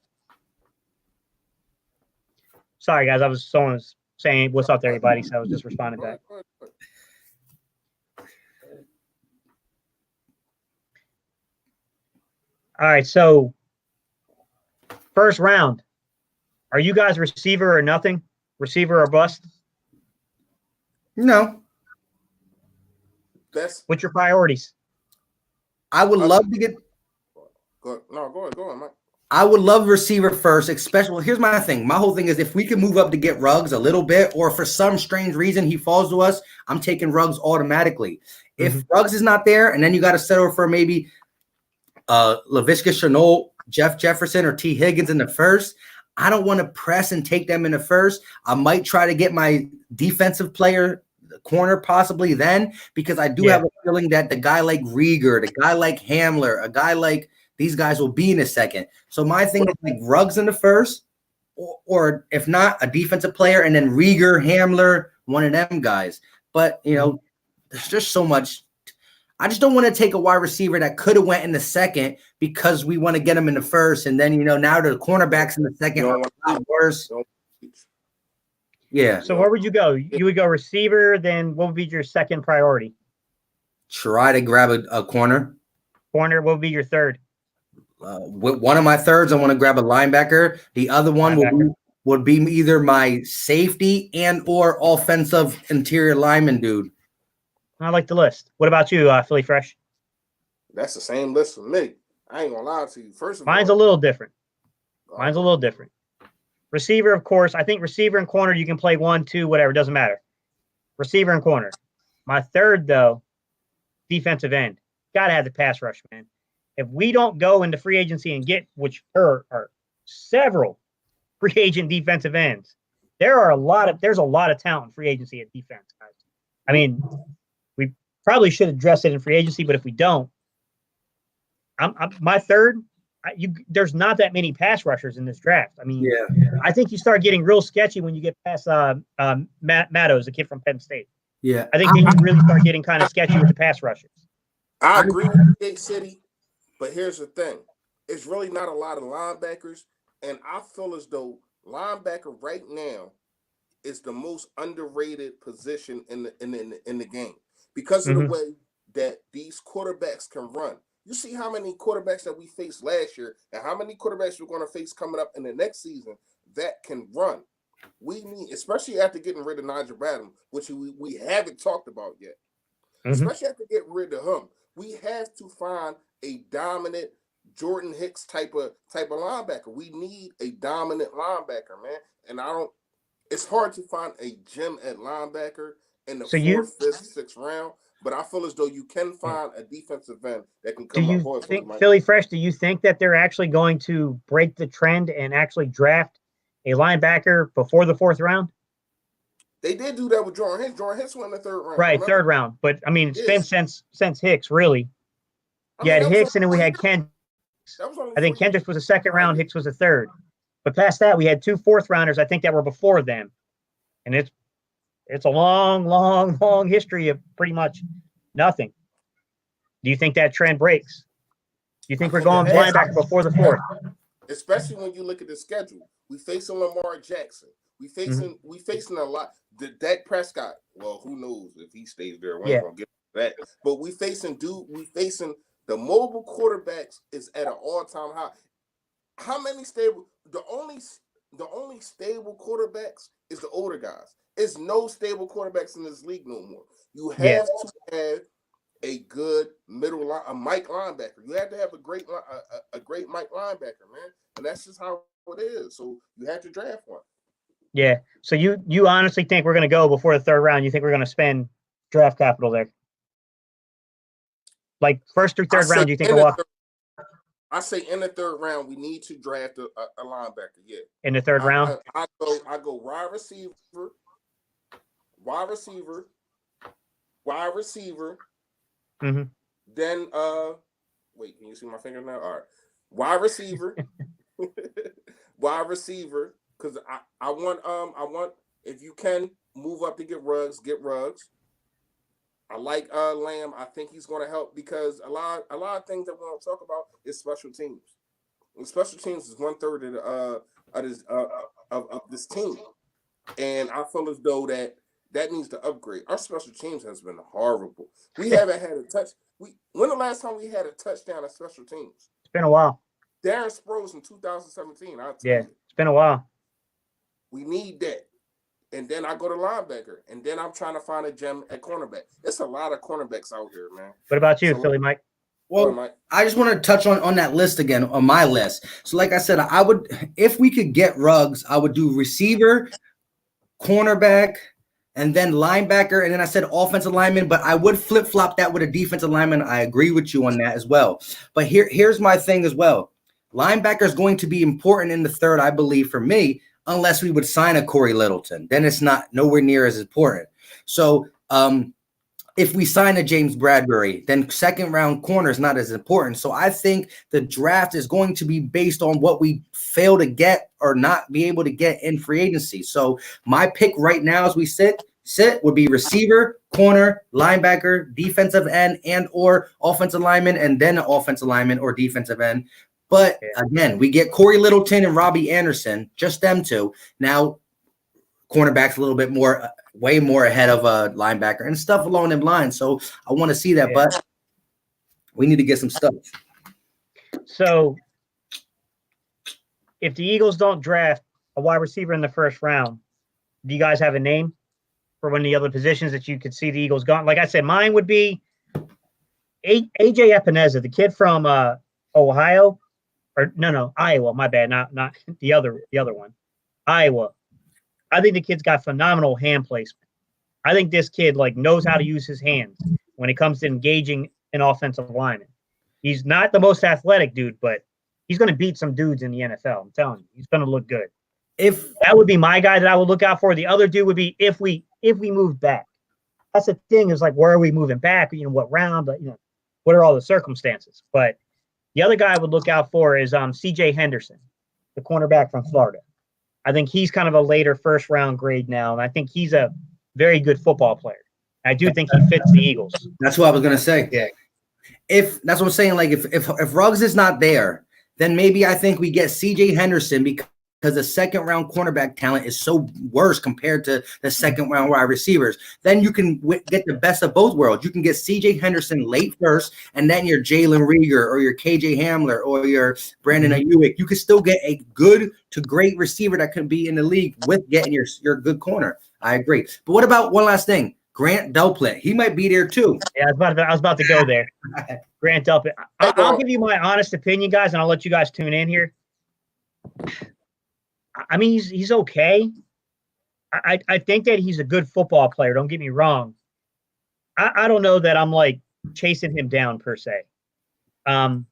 Sorry, guys. I was saying what's up to everybody, so I was just responding back. All right, so first round. Are you guys receiver or nothing? Receiver or bust? No. What's your priorities? I would love to get. Go on, Mike. I would love receiver first, especially. Well, here's my thing. My whole thing is if we can move up to get Ruggs a little bit, or for some strange reason he falls to us, I'm taking Ruggs automatically. If Ruggs is not there, and then you got to settle for maybe Laviska Shenault, Jeff Jefferson, or T. Higgins in the first, I don't want to press and take them in the first. I might try to get my defensive player corner possibly then, because I do have a feeling that the guy like Rieger, the guy like Hamler, a guy like these guys will be in a second. So my thing is like Ruggs in the first, or if not, a defensive player, and then Rieger, Hamler, one of them guys. But, you know, there's just so much. I just don't want to take a wide receiver that could have went in the second because we want to get him in the first. And then, you know, now the cornerbacks in the second are a lot worse. Yeah. So where would you go? You would go receiver, then what would be your second priority? Try to grab a corner. Corner, what would be your third? With one of my thirds, I want to grab a linebacker. The other one would be either my safety and or offensive interior lineman dude. I like the list. What about you, Philly Fresh? That's the same list for me. I ain't gonna lie to you. First of all, mine's a little different. Receiver, of course. I think receiver and corner, you can play 1, 2, whatever. Doesn't matter. Receiver and corner. My third, though, defensive end. Got to have the pass rush, man. If we don't go into free agency and get, which are several free agent defensive ends, there's a lot of talent in free agency at defense, guys. I mean, we probably should address it in free agency, but if we don't, my third, there's not that many pass rushers in this draft. I mean, I think you start getting real sketchy when you get past Mattos, a kid from Penn State. Yeah, I think then you really start getting kind of sketchy with the pass rushers. I agree with Gate City, but here's the thing: it's really not a lot of linebackers, and I feel as though linebacker right now is the most underrated position in the game because of the way that these quarterbacks can run. You see how many quarterbacks that we faced last year and how many quarterbacks we're going to face coming up in the next season that can run. We need, especially after getting rid of Nigel Bradham, which we haven't talked about yet, especially after getting rid of him, we have to find a dominant Jordan Hicks type of linebacker. We need a dominant linebacker, man. And it's hard to find a gem at linebacker in the 4th, 5th, 6th round. But I feel as though you can find a defensive end that can come up. Do you think, Philly Fresh, do you think that they're actually going to break the trend and actually draft a linebacker before the 4th round? They did do that with Jordan Hicks. Jordan Hicks went in the 3rd round. Right, remember? 3rd round. But, I mean, it's been since Hicks, really. You had Hicks, and then we had Kendricks. I think Kendricks was a 2nd round. Hicks was a 3rd. But past that, we had 2 4th rounders, I think, that were before them. And it's a long, long, long history of pretty much nothing. Do you think that trend breaks? Do you think we're going linebacker before the 4th? especially when you look at the schedule. We facing Lamar Jackson. We facing a lot. The Dak Prescott. Well, who knows if he stays there? We ain't gonna get that. But we facing the mobile quarterbacks is at an all-time high. How many stable? The only stable quarterbacks is the older guys. There's no stable quarterbacks in this league no more. You have to have a good middle line, a Mike linebacker. You have to have a great Mike linebacker, man. And that's just how it is. So you have to draft one. Yeah. So you honestly think we're going to go before the third round? You think we're going to spend draft capital there? Like first through third round, do you think we'll walk? I say in the third round, we need to draft a linebacker. Yeah. In the third round? I go wide receiver. Mm-hmm. Then wait, can you see my finger now? All right. Wide receiver. Because I want if you can move up to get Ruggs. I like Lamb. I think he's going to help because a lot of things that we don't talk about is special teams. And special teams is 1/3 of this team, and I feel as though that needs to upgrade. Our special teams has been horrible. We haven't had a touch. When the last time we had a touchdown at special teams? It's been a while. Darren Sproles in 2017. It's been a while. We need that. And then I go to linebacker, and then I'm trying to find a gem at cornerback. There's a lot of cornerbacks out here, man. What about you, Philly Mike? Well, I just want to touch on that list again, on my list. So like I said, I would, if we could get Ruggs, I would do receiver, cornerback, and then linebacker, and then I said offensive lineman, but I would flip-flop that with a defensive lineman. I agree with you on that as well. But here's my thing as well. Linebacker is going to be important in the third, I believe, for me, unless we would sign a Corey Littleton. Then it's not nowhere near as important. So if we sign a James Bradbury, then second round corner is not as important. So I think the draft is going to be based on what we fail to get or not be able to get in free agency. So my pick right now as we sit would be receiver, corner, linebacker, defensive end, and or offensive lineman, and then offensive lineman or defensive end. But again, we get Corey Littleton and Robbie Anderson, just them two. Now, cornerback's a little bit more, way more ahead of a linebacker and stuff along them lines. So I want to see that, but we need to get some stuff. So if the Eagles don't draft a wide receiver in the first round, do you guys have a name for one of the other positions that you could see the Eagles gone? Like I said, mine would be A.J. Epineza, the kid from Ohio. Or no, Iowa. My bad. Not the other one. Iowa. I think the kid's got phenomenal hand placement. I think this kid knows how to use his hands when it comes to engaging an offensive lineman. He's not the most athletic dude, but he's going to beat some dudes in the NFL. I'm telling you, he's going to look good. If that would be my guy that I would look out for. The other dude would be if we move back. That's the thing is where are we moving back? What round? But what are all the circumstances? But the other guy I would look out for is C.J. Henderson, the cornerback from Florida. I think he's kind of a later first round grade now, and I think he's a very good football player. I do think he fits the Eagles. That's what I was gonna say. Yeah. If that's what I'm saying, if Ruggs is not there, then maybe I think we get C.J. Henderson because the second round cornerback talent is so worse compared to the second round wide receivers. Then you can get the best of both worlds. You can get C.J. Henderson late first, and then your Jalen Reagor or your K.J. Hamler or your Brandon Ayuk. You can still get a good to great receiver that can be in the league with getting your good corner. I agree. But what about one last thing? Grant Delpit. He might be there too. Yeah, I was about to go there. Grant Delpit. I'll give you my honest opinion, guys, and I'll let you guys tune in here. I mean, he's okay. I think that he's a good football player. Don't get me wrong. I don't know that I'm chasing him down per se. I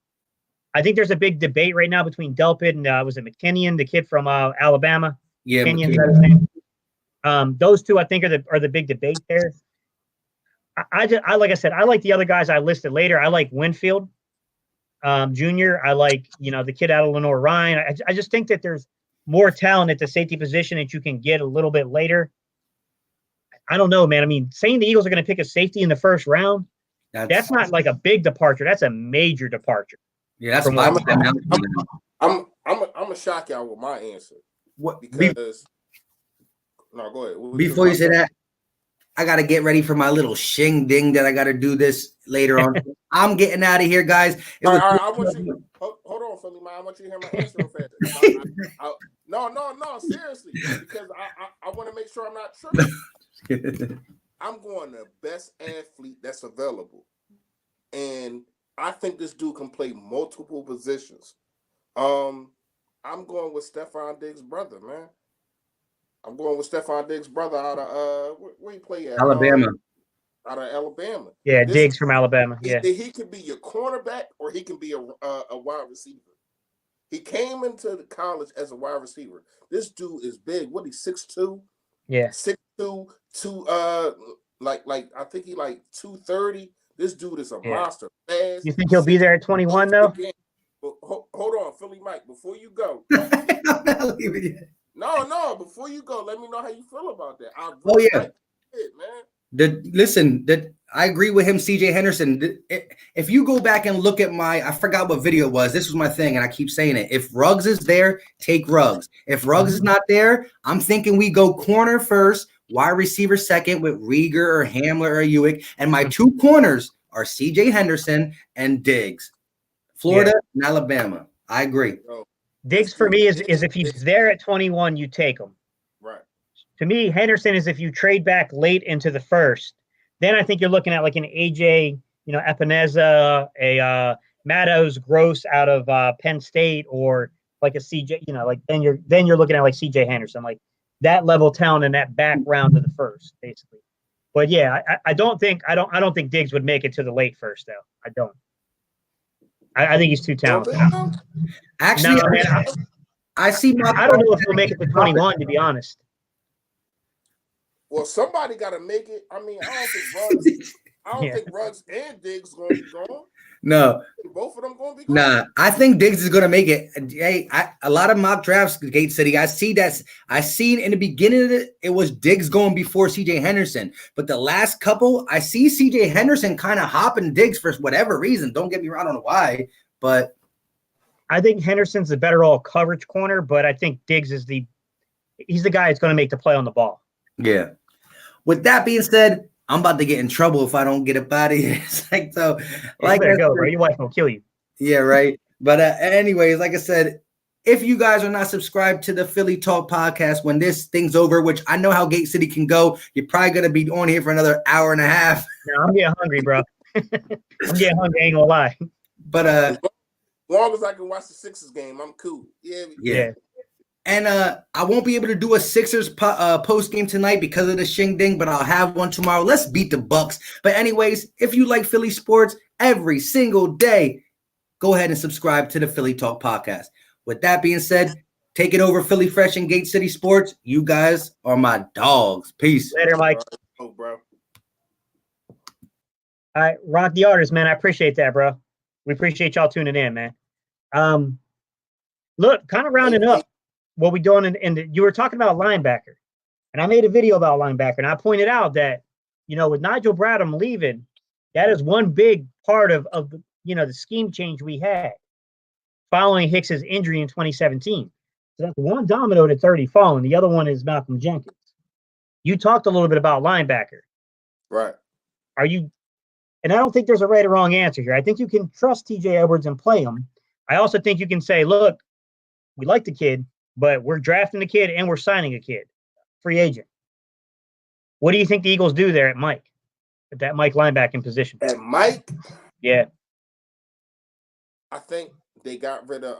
think there's a big debate right now between Delpit and was it McKinnon, the kid from Alabama? Yeah, McKinnon, is that his name? Those two I think are the big debate there. I like I said, I like the other guys I listed later. I like Winfield Jr. I like the kid out of Lenore Ryan. I just think that there's more talent at the safety position that you can get a little bit later. I don't know, man. I mean, saying the Eagles are going to pick a safety in the first round, that's not a big departure. That's a major departure. Yeah, that's I'm I'm gonna shock y'all with my answer. What? Because no, go ahead. Before you say that, I gotta get ready for my little shing ding that I gotta do this later on. I'm getting out of here, guys. All right, I want you. Hold on, Philly man. I want you to hear my answer real fast. No, seriously, because I want to make sure I'm not tripping. I'm going the best athlete that's available, and I think this dude can play multiple positions. I'm going with Stephon Diggs' brother, man. I'm going with Stephon Diggs' brother out of where he play at? Alabama. Out of Alabama. Yeah, Diggs from Alabama. Yeah, he could be your cornerback or he can be a wide receiver. He came into the college as a wide receiver. This dude is big. What, he's 6'2"? yeah. 6'2", like I think he like 230. This dude is a monster. Fast. You think he'll be there at 21 though? Hold on, Philly Mike, before you go. No, before you go, let me know how you feel about that. Like it, man. I agree with him, CJ Henderson. If you go back and look at I forgot what video it was. This was my thing, and I keep saying it. If Ruggs is there, take Ruggs. If Ruggs is not there, I'm thinking we go corner first, wide receiver second with Rieger or Hamler or Ewick, and my two corners are CJ Henderson and Diggs. Florida and Alabama. I agree. Diggs for me is if he's there at 21, you take him. Right. To me, Henderson is if you trade back late into the first. Then I think you're looking at like an AJ, Epineza, a Matos Gross out of Penn State, or like a CJ, like then you're looking at like CJ Henderson, like that level talent in that back round of the first, basically. But yeah, I don't think Diggs would make it to the late first though. I don't. I think he's too talented. Actually, no, man, I see. I don't know if he'll make it to 21, to be honest. Well, somebody got to make it. I mean, I don't think Ruggs and Diggs going to be gone. No, both of them going to be gone. Nah, I think Diggs is going to make it. Hey, a lot of mock drafts, Gate City. I seen in the beginning of it was Diggs going before CJ Henderson, but the last couple, I see CJ Henderson kind of hopping Diggs for whatever reason. Don't get me wrong, I don't know why, but I think Henderson's the better all coverage corner, but I think Diggs is he's the guy that's going to make the play on the ball. Yeah. With that being said, I'm about to get in trouble if I don't get up out of here. It's like, so, like, you better go, bro. Your wife will kill you. Yeah, right. But anyways, like I said, if you guys are not subscribed to the Philly Talk podcast, when this thing's over, which I know how Gate City can go, you're probably gonna be on here for another hour and a half. No, I'm getting hungry, bro. I'm getting hungry. Ain't gonna lie. But as long as I can watch the Sixers game, I'm cool. Yeah. And I won't be able to do a Sixers post game tonight because of the shing ding, but I'll have one tomorrow. Let's beat the Bucks. But anyways, if you like Philly sports every single day, go ahead and subscribe to the Philly Talk podcast. With that being said, take it over, Philly Fresh and Gate City Sports. You guys are my dogs. Peace. Later, Mike. Oh, bro. All right, rock the artist, man. I appreciate that, bro. We appreciate y'all tuning in, man. Look, kind of rounding up what we doing, and you were talking about linebacker, and I made a video about linebacker, and I pointed out that, with Nigel Bradham leaving, that is one big part of the scheme change we had following Hicks's injury in 2017. So that's one domino at 30 falling. The other one is Malcolm Jenkins. You talked a little bit about linebacker. Right. And I don't think there's a right or wrong answer here. I think you can trust TJ Edwards and play him. I also think you can say, look, we like the kid, but we're drafting the kid and we're signing a kid, free agent. What do you think the Eagles do there at that Mike linebacking position? At Mike? Yeah. I think they got rid of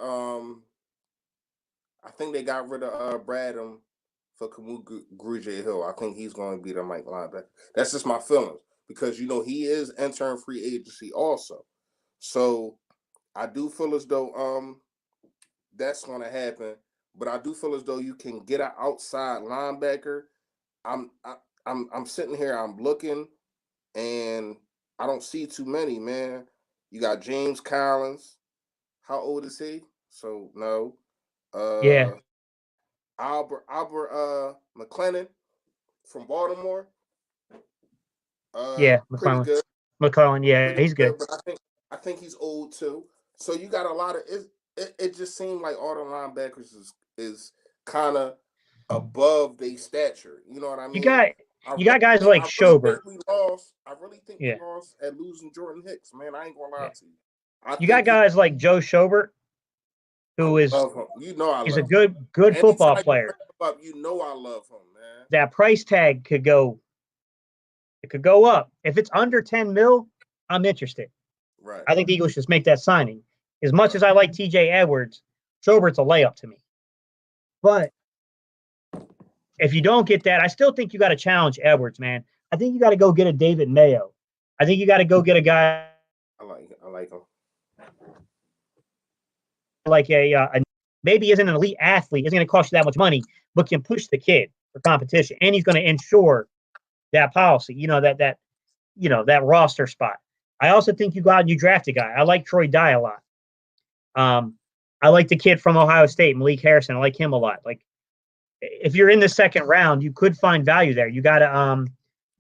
Bradham for Kamu Grugier-Hill. I think he's going to be the Mike linebacker. That's just my feelings because he is entering free agency also. So I do feel as though that's going to happen. But I do feel as though you can get an outside linebacker. I'm sitting here, I'm looking, and I don't see too many, man. You got James Collins. How old is he? So no. Yeah. Albert McClellan from Baltimore. Yeah, pretty good. McClellan, yeah, pretty he's good. But I think he's old too. So you got a lot of it just seemed like all the linebackers is kind of above their stature. You know what I mean? You got guys like Schobert. I really think Yeah. we lost at losing Jordan Hicks, man. I ain't gonna lie to you. You got guys like Joe Schobert, who is love him. You know I love a him. good football player. Up, you know I love him, man. That price tag could go up. If it's under 10 mil, I'm interested. Right. I think the Eagles should make that signing. As much as I like TJ Edwards, Schobert's a layup to me. But if you don't get that, I still think you got to challenge Edwards, man. I think you got to go get a David Mayo. I think you got to go get a guy. I like him. Like a maybe isn't an elite athlete, isn't going to cost you that much money, but can push the kid for competition, and he's going to ensure that policy. That roster spot. I also think you go out and you draft a guy. I like Troy Dye a lot. I like the kid from Ohio State, Malik Harrison. I like him a lot. Like, if you're in the second round, you could find value there. You got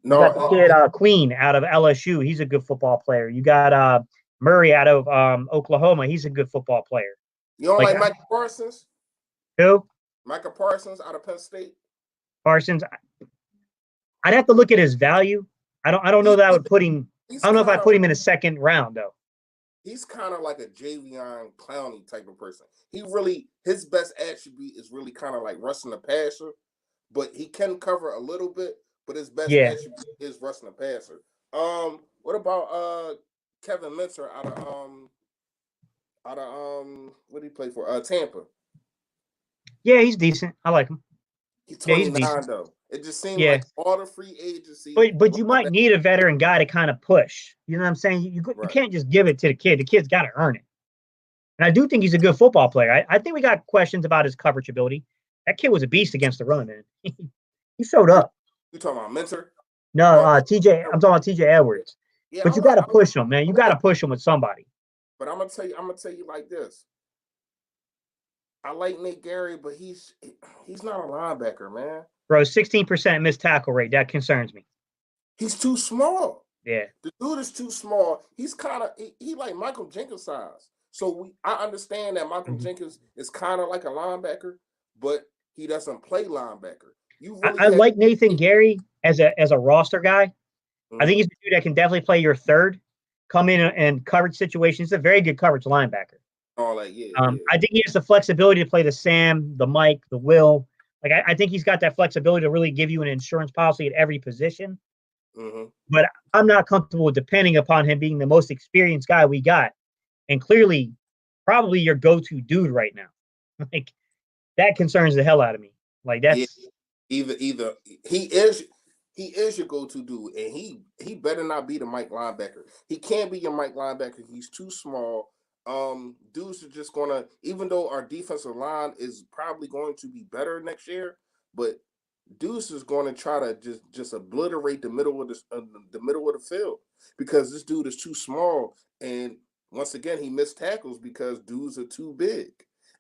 the kid Queen out of LSU. He's a good football player. You got Murray out of Oklahoma. He's a good football player. You don't like Micah Parsons? Who? Micah Parsons out of Penn State. Parsons. I'd have to look at his value. I don't know that I would put him. I don't know if I put him in a second round though. He's kind of like a Javion Clowney type of person. His best attribute is really kind of like rushing the passer, but he can cover a little bit. But his best attribute is rushing the passer. What about Kevin Minter out of what did he play for? Tampa. Yeah, he's decent. I like him. He's 29 though. It just seems like all the free agency. But you might need a veteran guy to kind of push. You know what I'm saying? You can't just give it to the kid. The kid's got to earn it. And I do think he's a good football player. I think we got questions about his coverage ability. That kid was a beast against the run, man. He showed up. You talking about Minter? No, TJ. I'm talking about TJ Edwards. Yeah, but you got to push him, man. You got to push him with somebody. But I'm gonna tell you like this. I like Nate Gary, but he's not a linebacker, man. Bro, 16% missed tackle rate. That concerns me. He's too small. Yeah. The dude is too small. He's kind of he like Michael Jenkins size. So I understand that Michael Jenkins is kind of like a linebacker, but he doesn't play linebacker. I like Nathan Gary as a roster guy. I think he's a dude that can definitely play your third, come in and coverage situations. He's a very good coverage linebacker. I think he has the flexibility to play the Sam, the Mike, the Will. Like I think he's got that flexibility to really give you an insurance policy at every position. But I'm not comfortable depending upon him being the most experienced guy we got, and clearly, probably your go-to dude right now. Like that concerns the hell out of me. Like that's either he is your go-to dude, and he better not be the Mike linebacker. He can't be your Mike linebacker. He's too small. Dudes are just gonna, even though our defensive line is probably going to be better next year, but Deuce is going to try to just obliterate the middle of the field because this dude is too small. And once again, he missed tackles because dudes are too big,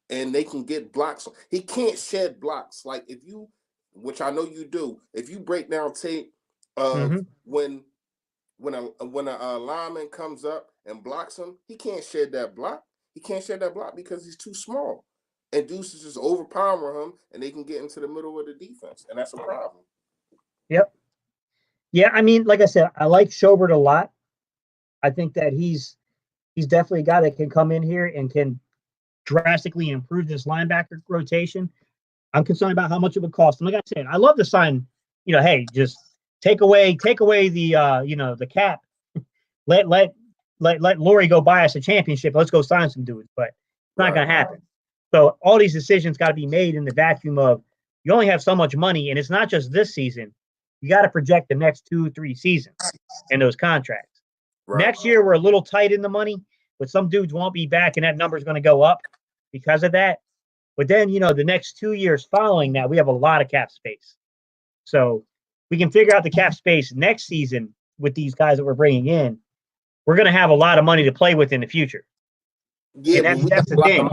and they can get blocks. He can't shed blocks like which I know you do. If you break down tape of when a lineman comes up and blocks him, he can't shed that block. He can't shed that block because he's too small. And Deuce is just overpowering him, and they can get into the middle of the defense, and that's a problem. Yep. Yeah, I mean, like I said, I like Schobert a lot. I think that he's definitely a guy that can come in here and can drastically improve this linebacker rotation. I'm concerned about how much it would cost. And like I said, I love to sign, hey, just take away the the cap. Let Lori go buy us a championship. Let's go sign some dudes. But it's not going to happen. So all these decisions got to be made in the vacuum of you only have so much money, and it's not just this season. You got to project the next 2-3 seasons in those contracts. Right. Next year, we're a little tight in the money, but some dudes won't be back, and that number is going to go up because of that. But then, the next 2 years following that, we have a lot of cap space. So we can figure out the cap space next season with these guys that we're bringing in. We're going to have a lot of money to play with in the future. Yeah, that's the thing.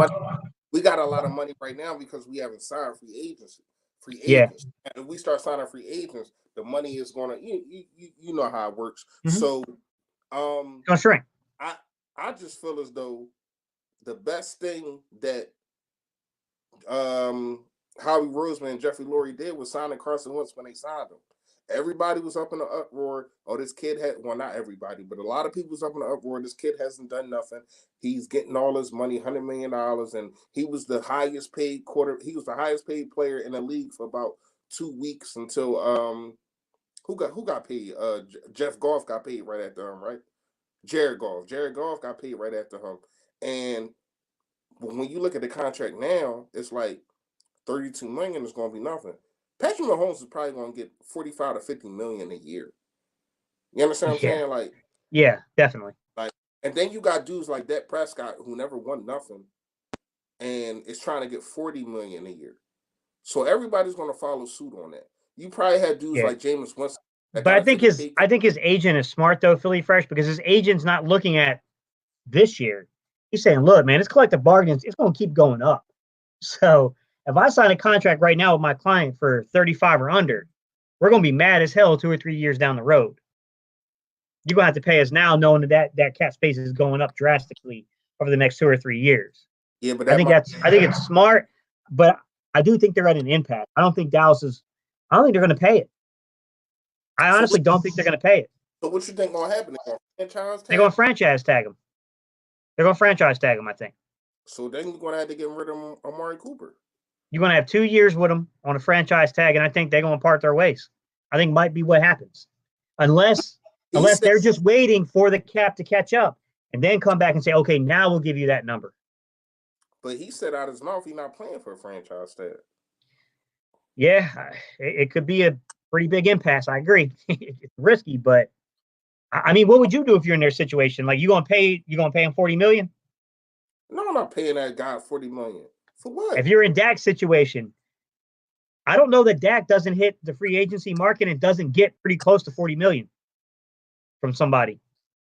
We got a lot of money right now because we haven't signed free agents. And if we start signing free agents, the money is going to, you know how it works. So, gonna shrink. I just feel as though the best thing that Howie Roseman and Jeffrey Lurie did was signing Carson Wentz when they signed him. Everybody was up in the uproar. Oh, this kid had, well, not everybody, but a lot of people was up in the uproar. This kid hasn't done nothing. He's getting all his money, $100 million, and he was the highest paid he was the highest paid player in the league for about 2 weeks until who got paid? Jeff Goff got paid right after him, right? Jared Goff. Jared Goff got paid right after him. And when you look at the contract now, it's like $32 million is going to be nothing. Patrick Mahomes is probably going to get 45 to 50 million a year. You understand what I'm saying? Like, yeah, definitely. Like, and then you got dudes like Dak Prescott who never won nothing, and is trying to get 40 million a year. So everybody's going to follow suit on that. You probably had dudes like Jameis Winston. But I think his agent is smart though, Philly Fresh, because his agent's not looking at this year. He's saying, "Look, man, it's collective bargaining. It's going to keep going up. So if I sign a contract right now with my client for 35 or under, we're going to be mad as hell 2 or 3 years down the road. You're going to have to pay us now, knowing that cap space is going up drastically over the next 2 or 3 years." Yeah, but I think it's smart, but I do think they're at an impasse. I don't think they're going to pay it. I honestly don't think they're going to pay it. So what you think going to happen? They're going to franchise tag him. They're going to franchise tag him, I think. So then you're going to have to get rid of Amari Cooper. You're going to have 2 years with him on a franchise tag, and I think they're going to part their ways. I think might be what happens. Unless they're just waiting for the cap to catch up and then come back and say, okay, now we'll give you that number. But he said out his mouth he's not playing for a franchise tag. Yeah, it could be a pretty big impasse. I agree. It's risky, but I mean, what would you do if you're in their situation? Like, you gonna pay him $40 million? No, I'm not paying that guy $40 million. For what? If you're in Dak's situation, I don't know that Dak doesn't hit the free agency market and doesn't get pretty close to $40 million from somebody.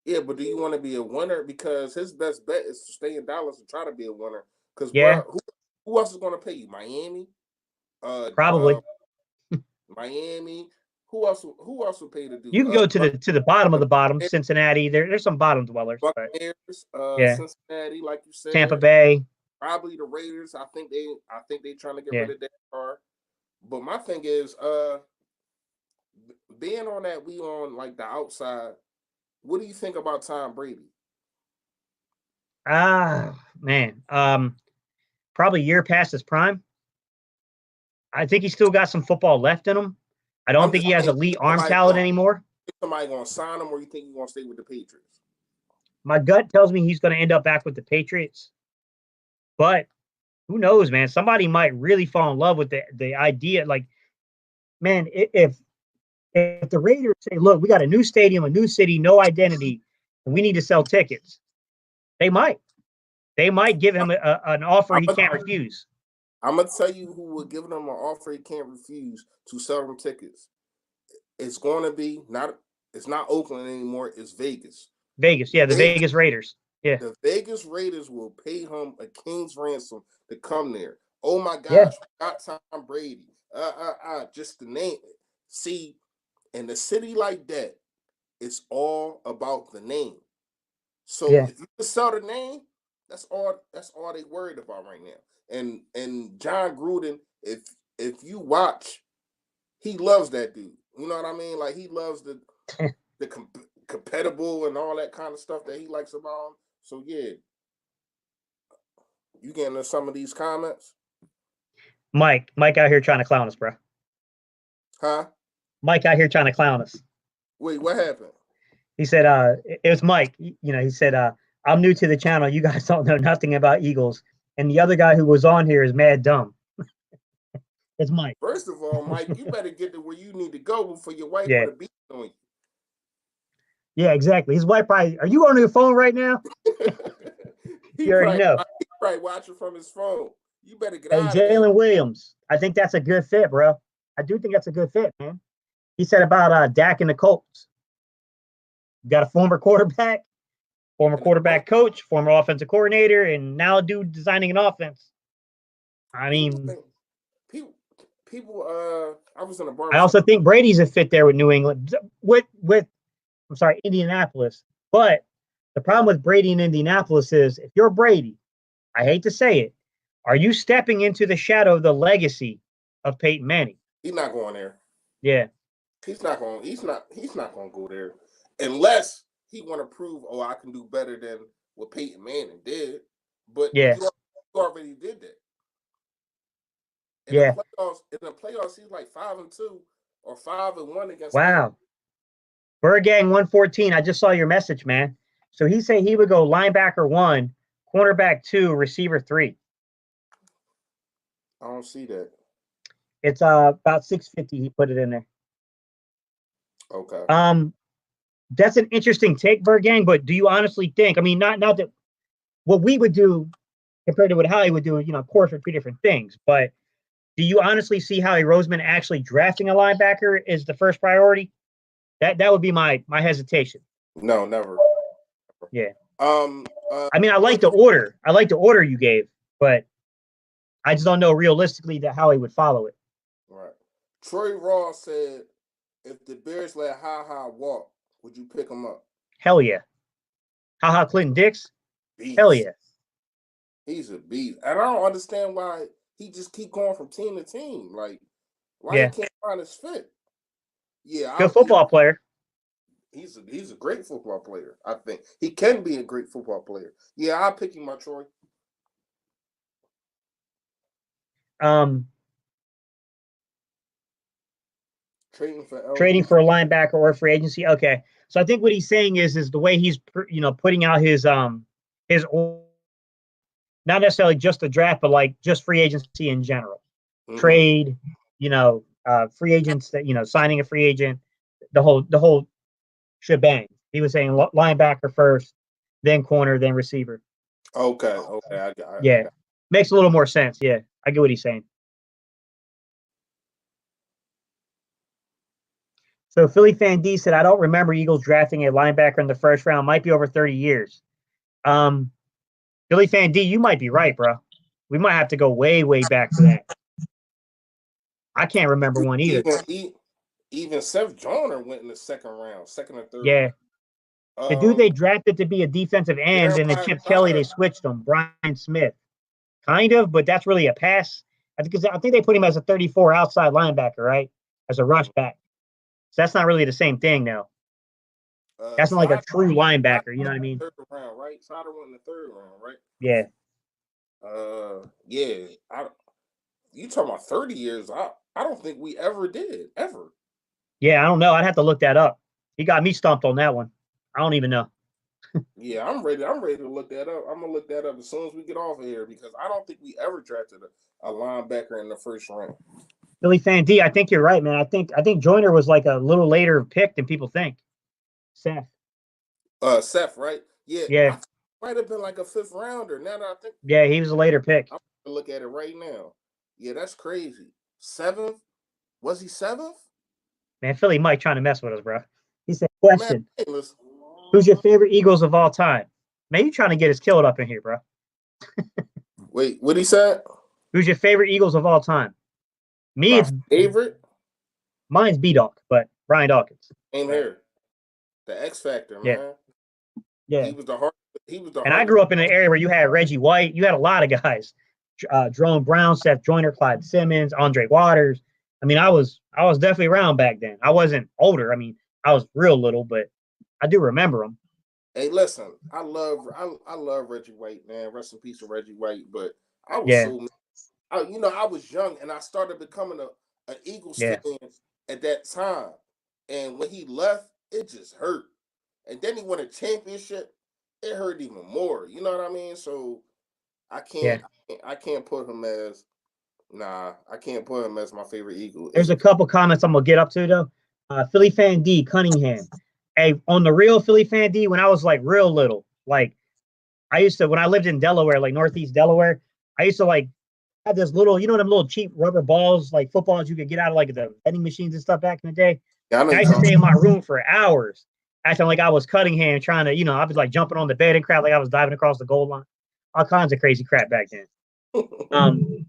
Yeah, but do you want to be a winner? Because his best bet is to stay in Dallas and try to be a winner. Because who else is going to pay you? Miami? Probably. Miami. Who else will pay to do? You can go to the bottom of the bottom. Cincinnati. There's some bottom dwellers. Buccaneers, Cincinnati, like you said. Tampa Bay. Probably the Raiders. I think they trying to get rid of that car. But my thing is, being on that, we on like the outside. What do you think about Tom Brady? Man. Probably a year past his prime. I think he's still got some football left in him. I don't think he has elite arm talent anymore. Somebody going to sign him, or you think he's going to stay with the Patriots? My gut tells me he's going to end up back with the Patriots. But who knows, man? Somebody might really fall in love with the idea. Like, man, if the Raiders say, look, we got a new stadium, a new city, no identity, and we need to sell tickets, they might give him an offer he can't refuse. I'm going to tell you who will give them an offer he can't refuse to sell them tickets. It's going to be it's not Oakland anymore. It's Vegas. Vegas, yeah, the Vegas Raiders. Yeah. The Vegas Raiders will pay him a king's ransom to come there. Oh my gosh, we got Tom Brady. Just the name. See, in a city like that, it's all about the name. So if you can sell the name, that's all they worried about right now. And John Gruden, if you watch, he loves that dude. You know what I mean? Like, he loves the compatible and all that kind of stuff that he likes about him. So yeah, you getting into some of these comments? Mike out here trying to clown us, bro. Huh? Mike out here trying to clown us. Wait, what happened? He said, it was Mike. He said, I'm new to the channel. You guys don't know nothing about Eagles. And the other guy who was on here is mad dumb. It's Mike. First of all, Mike, you better get to where you need to go before your wife put a beat on you. Yeah, exactly. His wife probably, are you on your phone right now? You already know. He's probably watching from his phone. You better get out of there. Jalen Williams. I think that's a good fit, bro. I do think that's a good fit, man. He said about Dak and the Colts. You got a former quarterback coach, former offensive coordinator, and now a dude designing an offense. I mean, people. I was in a bar. I also think Brady's a fit there with New England. Indianapolis. But the problem with Brady in Indianapolis is if you're Brady, I hate to say it, are you stepping into the shadow of the legacy of Peyton Manning? He's not going there. Yeah. He's not going. He's not going to go there unless he want to prove, oh, I can do better than what Peyton Manning did. But Yeah. you already did that. In Yeah. the playoffs, he's like 5-2 or 5-1 against. Wow. Burgang 114. I just saw your message, man. So he said he would go linebacker 1, cornerback 2, receiver 3. I don't see that. It's about 650. He put it in there. Okay. That's an interesting take, Burgang. But do you honestly think? I mean, not that what we would do compared to what Howie would do, of course, are two different things. But do you honestly see Howie Roseman actually drafting a linebacker is the first priority? That would be my hesitation. No, never. Yeah. I mean, I like the order. I like the order you gave, but I just don't know realistically that how he would follow it. Right. Troy Ross said, if the Bears let Ha walk, would you pick him up? Hell yeah. Ha Clinton Dix? Beast. Hell yeah. He's a beast. And I don't understand why he just keep going from team to team. Like, why he can't find his fit? Yeah. Good football player. He's a great football player, I think. He can be a great football player. Yeah, I'll pick him up, Troy. Trading for a linebacker or free agency. Okay. So I think what he's saying is the way he's putting out his not necessarily just the draft, but like just free agency in general. Mm-hmm. Trade, free agents that signing a free agent, the whole shebang. He was saying linebacker first, then corner, then receiver. Okay. Yeah. Makes a little more sense. Yeah. I get what he's saying. So Philly Fan D said, I don't remember Eagles drafting a linebacker in the first round. Might be over 30 years. Philly Fan D, you might be right, bro. We might have to go way, way back for that. I can't remember one either. Even Seth Joyner went in the second round, second or third. Yeah. The dude they drafted to be a defensive end, and then Chip Kelly, they switched him, Brian Smith. Kind of, but that's really a pass. I think they put him as a 34 outside linebacker, right? As a rush back. So that's not really the same thing now. That's not like a true linebacker, you know what I mean? Third round, right? Snyder went in the third round, right? Yeah. Yeah. You talking about 30 years? I don't think we ever did, ever. Yeah, I don't know. I'd have to look that up. He got me stumped on that one. I don't even know. Yeah, I'm ready to look that up. I'm gonna look that up as soon as we get off of here because I don't think we ever drafted a linebacker in the first round. Philly Fan D, I think you're right, man. I think Joyner was like a little later pick than people think. Seth, right? Yeah. Yeah. Might have been like a fifth rounder. Now that I think. Yeah, he was a later pick. I'm gonna look at it right now. Yeah, that's crazy. 7th? Was he 7th? Man, Philly Mike trying to mess with us, bro. He said, question. Man, hey, who's your favorite Eagles of all time? Man, you trying to get us killed up in here, bro. Wait, what he said? Who's your favorite Eagles of all time? Me, it's favorite? Mine's B-Dawk, but Brian Dawkins. Same here. The X Factor, man. Yeah. He was the hard. And I grew up in an area where you had Reggie White. You had a lot of guys. Jerome Brown, Seth Joyner, Clyde Simmons, Andre Waters. I mean, I was definitely around back then. I wasn't older. I mean, I was real little, but I do remember him. Hey, listen, I love Reggie White, man. Rest in peace to Reggie White. But I was I was young and I started becoming an Eagles fan at that time. And when he left, it just hurt. And then he won a championship. It hurt even more. You know what I mean? So I can't put him as I can't put him as my favorite Eagle. There's a couple comments I'm gonna get up to though. Philly Fan D, Cunningham. Hey, on the real Philly Fan D, when I was like real little, like I used to when I lived in Delaware, like Northeast Delaware, I used to like have this little, them little cheap rubber balls, like footballs you could get out of like the vending machines and stuff back in the day. Yeah, I used to stay in my room for hours, acting like I was Cunningham, trying to, I was like jumping on the bed and crap, like I was diving across the goal line. All kinds of crazy crap back then.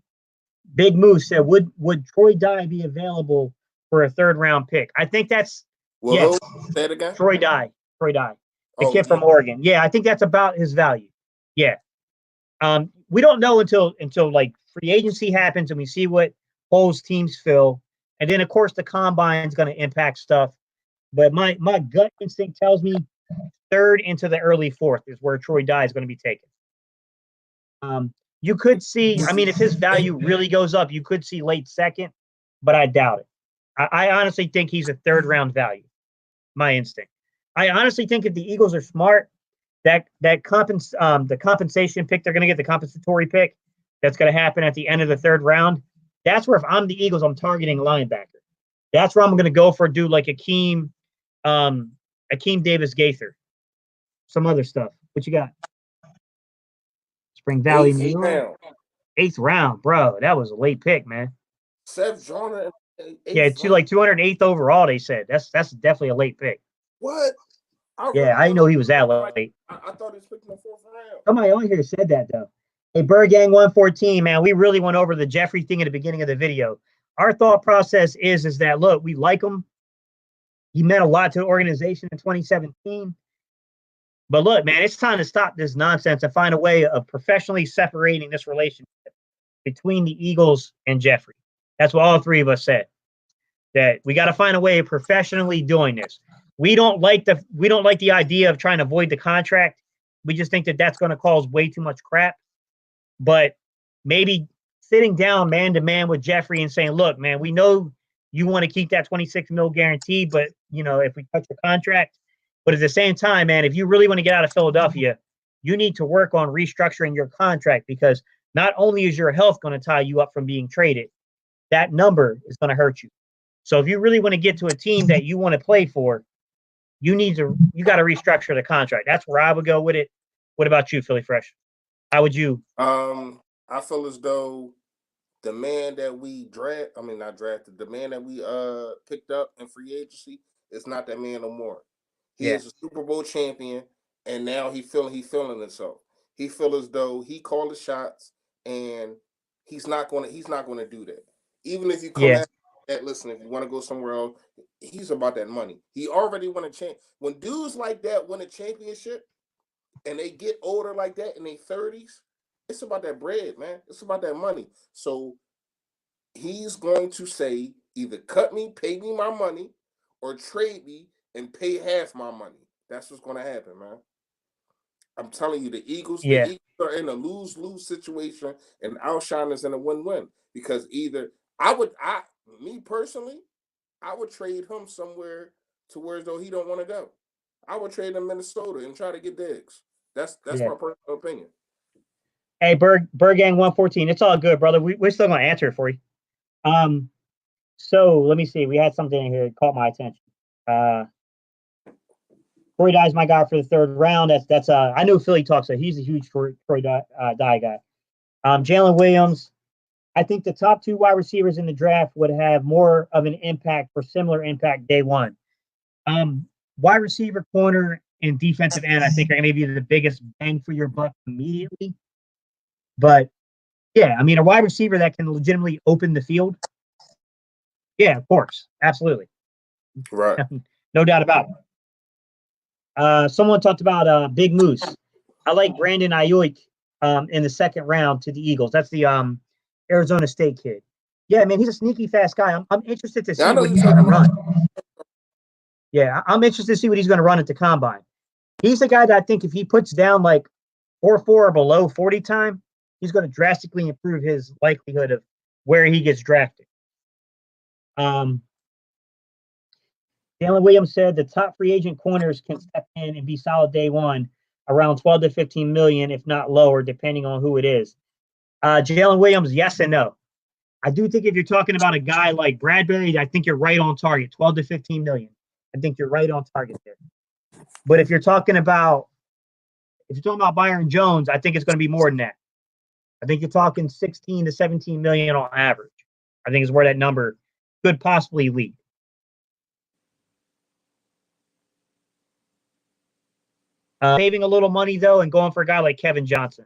Big Moose said, would Troy Dye be available for a third round pick? I think that's yes. Say it again. Troy Dye. The kid from Oregon. Yeah, I think that's about his value. Yeah. We don't know until like free agency happens and we see what holes teams fill, and then of course the combine is going to impact stuff. But my gut instinct tells me third into the early fourth is where Troy Dye is going to be taken. You could see, I mean, if his value really goes up, you could see late second, but I doubt it. I honestly think he's a third round value. My instinct. I honestly think if the Eagles are smart, the compensation pick they're going to get, the compensatory pick that's going to happen at the end of the third round. That's where if I'm the Eagles, I'm targeting linebacker. That's where I'm going to go for do like Akeem Davis Gaither, some other stuff. What you got? Spring Valley, New York. Eighth round, bro. That was a late pick, man. Seth Joyner. Yeah, to like 208th overall. They said that's definitely a late pick. What? I didn't know he was that late. I thought he was picking the fourth round. Somebody on here said that though. Hey, Bird Gang 114, man, we really went over the Jeffrey thing at the beginning of the video. Our thought process is that look, we like him. He meant a lot to the organization in 2017. But look, man, it's time to stop this nonsense and find a way of professionally separating this relationship between the Eagles and Jeffrey. That's what all three of us said. That we got to find a way of professionally doing this. We don't like the idea of trying to void the contract. We just think that that's going to cause way too much crap. But maybe sitting down man to man with Jeffrey and saying, look, man, we know you want to keep that 26 mil guarantee, but you know, if we touch the contract, but at the same time, man, if you really want to get out of Philadelphia, you need to work on restructuring your contract, because not only is your health going to tie you up from being traded, that number is going to hurt you. So if you really want to get to a team that you want to play for, you got to restructure the contract. That's where I would go with it. What about you, Philly Fresh? How would you? I feel as though the man that we the man that we picked up in free agency is not that man no more. He is a Super Bowl champion, and now he feeling himself. He feel as though he called the shots, and he's not gonna do that. Even if you come at that, listen, if you want to go somewhere else, he's about that money. He already won a champ. When dudes like that win a championship and they get older like that in their 30s, it's about that bread, man. It's about that money. So he's going to say either cut me, pay me my money, or trade me and pay half my money. That's what's going to happen, man. I'm telling you, the Eagles are in a lose-lose situation, and Alshon is in a win-win, because either me personally, I would trade him somewhere to where though he don't want to go. I would trade him Minnesota and try to get Diggs. That's my personal opinion. Hey, Berg Gang 114, it's all good, brother. We're still gonna answer it for you. So let me see. We had something in here that caught my attention. Troy Dye's my guy for the third round. That's I know Philly talks, so he's a huge Troy Dye guy. Jalen Williams. I think the top two wide receivers in the draft would have more of an impact or similar impact day one. Wide receiver, corner, and defensive end, I think, are going to be the biggest bang for your buck immediately. But, yeah, I mean, a wide receiver that can legitimately open the field. Yeah, of course. Absolutely. Right. No doubt about it. Someone talked about Big Moose. I like Brandon Ayuk in the second round to the Eagles. That's the Arizona State kid. Yeah, man, he's a sneaky fast guy. I'm interested to see what he's going to run. Yeah, I'm interested to see what he's going to run at the combine. He's the guy that I think if he puts down like 4.4 or below 40 time, he's going to drastically improve his likelihood of where he gets drafted. Jalen Williams said the top free agent corners can step in and be solid day one, around 12 to 15 million, if not lower, depending on who it is. Jalen Williams, yes and no. I do think if you're talking about a guy like Bradbury, I think you're right on target, 12 to 15 million. I think you're right on target there. But if you're talking about Byron Jones, I think it's going to be more than that. I think you're talking 16 to 17 million on average. I think is where that number could possibly lead. Saving a little money, though, and going for a guy like Kevin Johnson.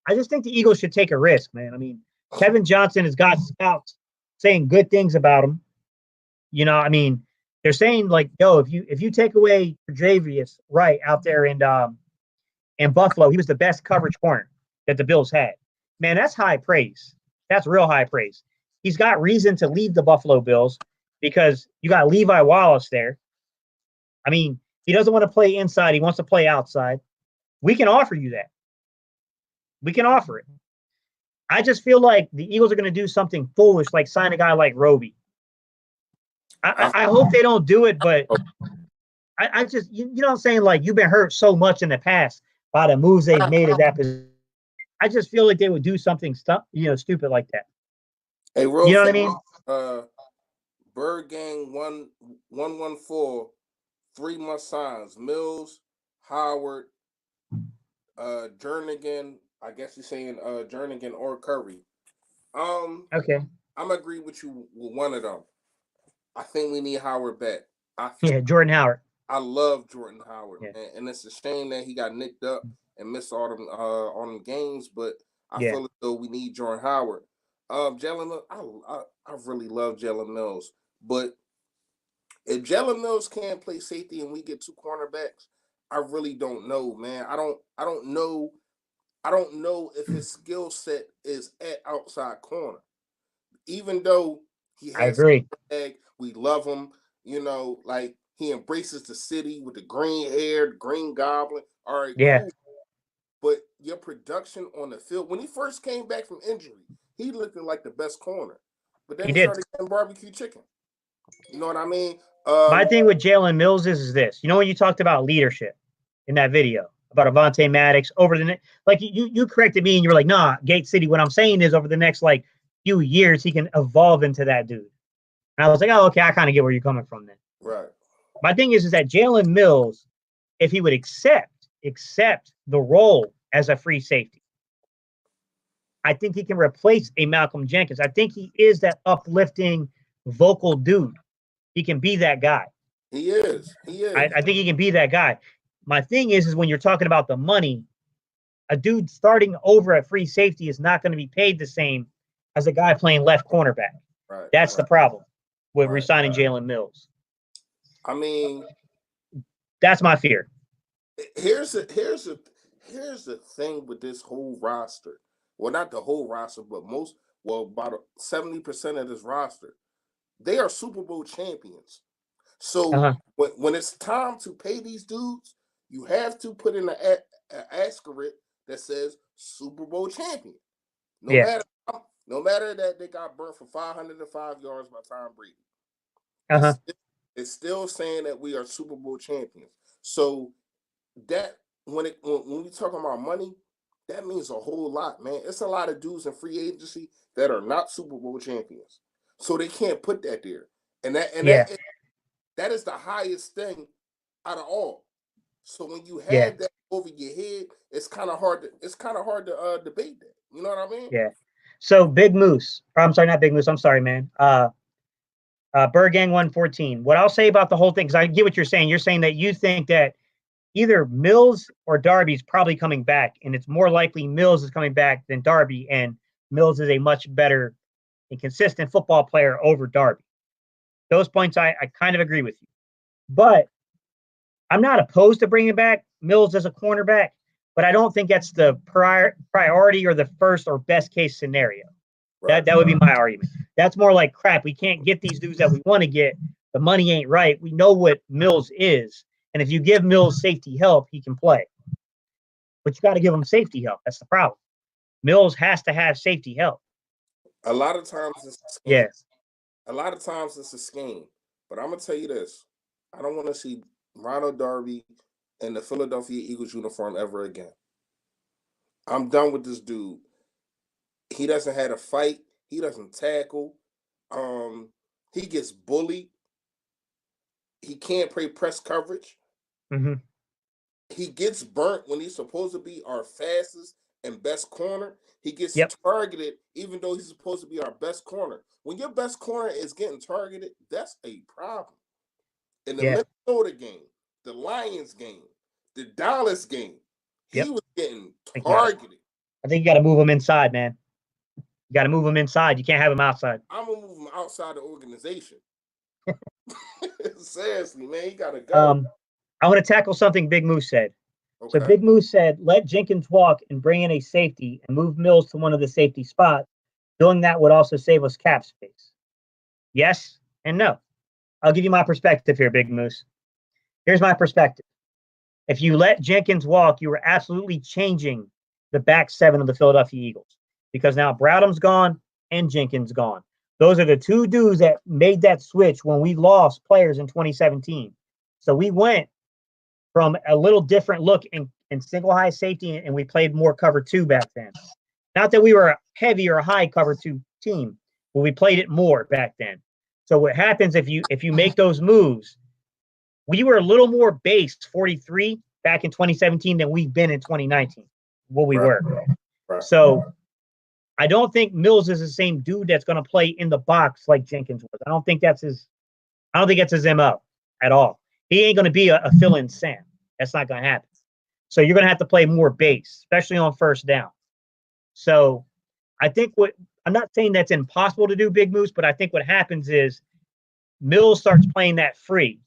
I just think the Eagles should take a risk, man. I mean, Kevin Johnson has got scouts saying good things about him. You know, I mean, they're saying like, yo, if you take away Tre'Davious Wright out there in Buffalo, he was the best coverage corner. that the Bills had. Man, that's high praise. That's real high praise. He's got reason to leave the Buffalo Bills because you got Levi Wallace there. I mean, he doesn't want to play inside. He wants to play outside. We can offer you that. We can offer it. I just feel like the Eagles are going to do something foolish, like sign a guy like Roby. I hope they don't do it, but I just, you know what I'm saying? Like, you've been hurt so much in the past by the moves they've made at that position. I just feel like they would do something stupid like that. Hey, you know what I mean? Bird Gang 114, 3 month signs. Mills, Howard, Jernigan. I guess you're saying Jernigan or Curry. Okay. I'm gonna agree with you with one of them. I think we need Howard back. Jordan Howard. I love Jordan Howard, Yeah. and it's a shame that he got nicked up and missed all them games. But I feel as though we need Jordan Howard. Jalen, I really love Jalen Mills, but if Jalen Mills can't play safety and we get 2 cornerbacks, I really don't know, man. I don't know if his skill set is at outside corner. Even though he has, I agree. We love him. You know, like he embraces the city with the green hair, the green goblin. All right, yeah. cool. But your production on the field, when he first came back from injury, he looked like the best corner. But then he started getting barbecue chicken. You know what I mean? My thing with Jalen Mills is this. You know when you talked about leadership in that video about Avonte Maddox over the like you corrected me and you were like, nah, Gate City. What I'm saying is over the next like few years he can evolve into that dude. And I was like, oh, okay, I kind of get where you're coming from then. Right. My thing is that Jalen Mills, if he would accept the role as a free safety, I think he can replace a Malcolm Jenkins. I think he is that uplifting vocal dude. He can be that guy. He is. I think he can be that guy. My thing is when you're talking about the money, a dude starting over at free safety is not going to be paid the same as a guy playing left cornerback. Right. That's the problem with re-signing Jalen Mills. I mean, that's my fear. Here's the thing with this whole roster. Well, not the whole roster, but about 70% of this roster. They are Super Bowl champions. So when it's time to pay these dudes, you have to put in an asterisk that says Super Bowl champion. No matter that they got burnt for 505 yards by Tom Brady. It's still saying that we are Super Bowl champions. So that when we talking about money, that means a whole lot, man. It's a lot of dudes in free agency that are not Super Bowl champions. So they can't put that there. And that is the highest thing out of all. So when you have that over your head, it's kind of hard to debate that. You know what I mean? Yeah. So Big Moose. I'm sorry, not Big Moose. I'm sorry, man. Bird Gang 114. What I'll say about the whole thing, because I get what you're saying. You're saying that you think that either Mills or Darby's probably coming back, and it's more likely Mills is coming back than Darby, and Mills is a much better and consistent football player over Darby. Those points I kind of agree with you. But I'm not opposed to bringing back Mills as a cornerback, but I don't think that's the priority or the first or best case scenario. Right. That would be my argument. That's more like crap. We can't get these dudes that we want to get. The money ain't right. We know what Mills is. And if you give Mills safety help, he can play. But you got to give him safety help. That's the problem. Mills has to have safety help. A lot of times it's a scheme. Yes. A lot of times it's a scheme. But I'm going to tell you this. I don't want to see Ronald Darby in the Philadelphia Eagles uniform ever again. I'm done with this dude. He doesn't have a fight. He doesn't tackle. He gets bullied. He can't play press coverage. Mm-hmm. He gets burnt when he's supposed to be our fastest and best corner. He gets targeted even though he's supposed to be our best corner. When your best corner is getting targeted, that's a problem. In the Minnesota game, the Lions game, the Dallas game, he was getting targeted. I think you got to move him inside, man. You got to move him inside. You can't have him outside. I'm going to move him outside the organization. Seriously, man, he got to go. I want to tackle something Big Moose said. So Okay. Big Moose said, let Jenkins walk and bring in a safety and move Mills to one of the safety spots. Doing that would also save us cap space. Yes and no. I'll give you my perspective here, Big Moose. Here's my perspective. If you let Jenkins walk, you are absolutely changing the back seven of the Philadelphia Eagles because now Bradham's gone and Jenkins gone. Those are the two dudes that made that switch when we lost players in 2017. So we went from a little different look in single high safety, and we played more cover two back then. Not that we were a heavy or high cover two team, but we played it more back then. So what happens if you make those moves? We were a little more based 43 back in 2017 than we've been in 2019. What we were. Right. So I don't think Mills is the same dude that's going to play in the box like Jenkins was. I don't think that's his MO at all. He ain't going to be a fill-in Sam. That's not going to happen. So you're going to have to play more base, especially on first down. So I think I'm not saying that's impossible to do, Big Moose, but I think what happens is Mills starts playing that free.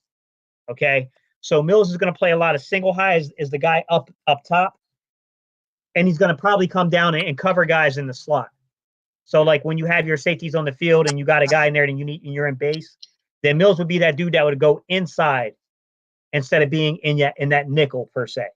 Okay. So Mills is going to play a lot of single high as the guy up top. And he's going to probably come down and cover guys in the slot. So like when you have your safeties on the field and you got a guy in there and you're in base, then Mills would be that dude that would go inside instead of being in that nickel per se.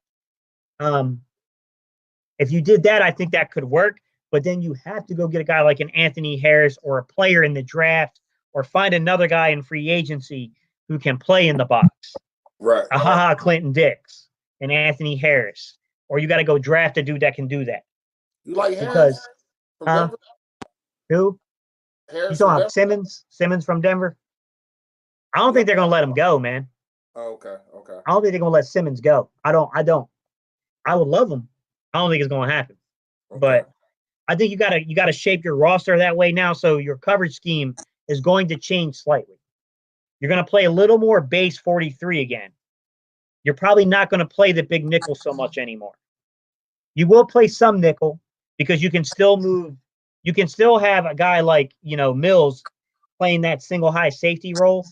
If you did that, I think that could work. But then you have to go get a guy like an Anthony Harris or a player in the draft or find another guy in free agency who can play in the box. Right. A Clinton Dix and Anthony Harris. Or you got to go draft a dude that can do that. You like Harris from Denver? Who? Harris You talking about Simmons? Simmons from Denver? I don't think they're going to let him go, man. Oh, okay. I don't think they're going to let Simmons go. I don't. I would love him. I don't think it's going to happen. Okay. But I think you gotta shape your roster that way now. So your coverage scheme is going to change slightly. You're going to play a little more base 43 again. You're probably not going to play the big nickel so much anymore. You will play some nickel because you can still move. You can still have a guy like, Mills playing that single high safety role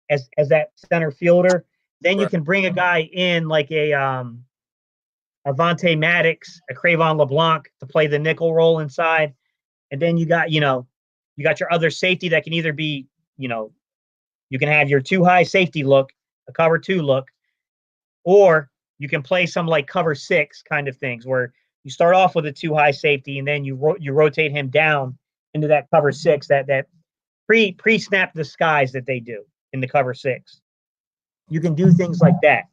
as that center fielder. Then you can bring a guy in like a Avonte Maddox, a Cravon LeBlanc to play the nickel role inside. And then you got your other safety that can either be, you can have your two high safety look, a cover two look, or you can play some like cover six kind of things where you start off with a two high safety and then you rotate him down into that cover six, that pre-snap disguise that they do in the cover six. You can do things like that,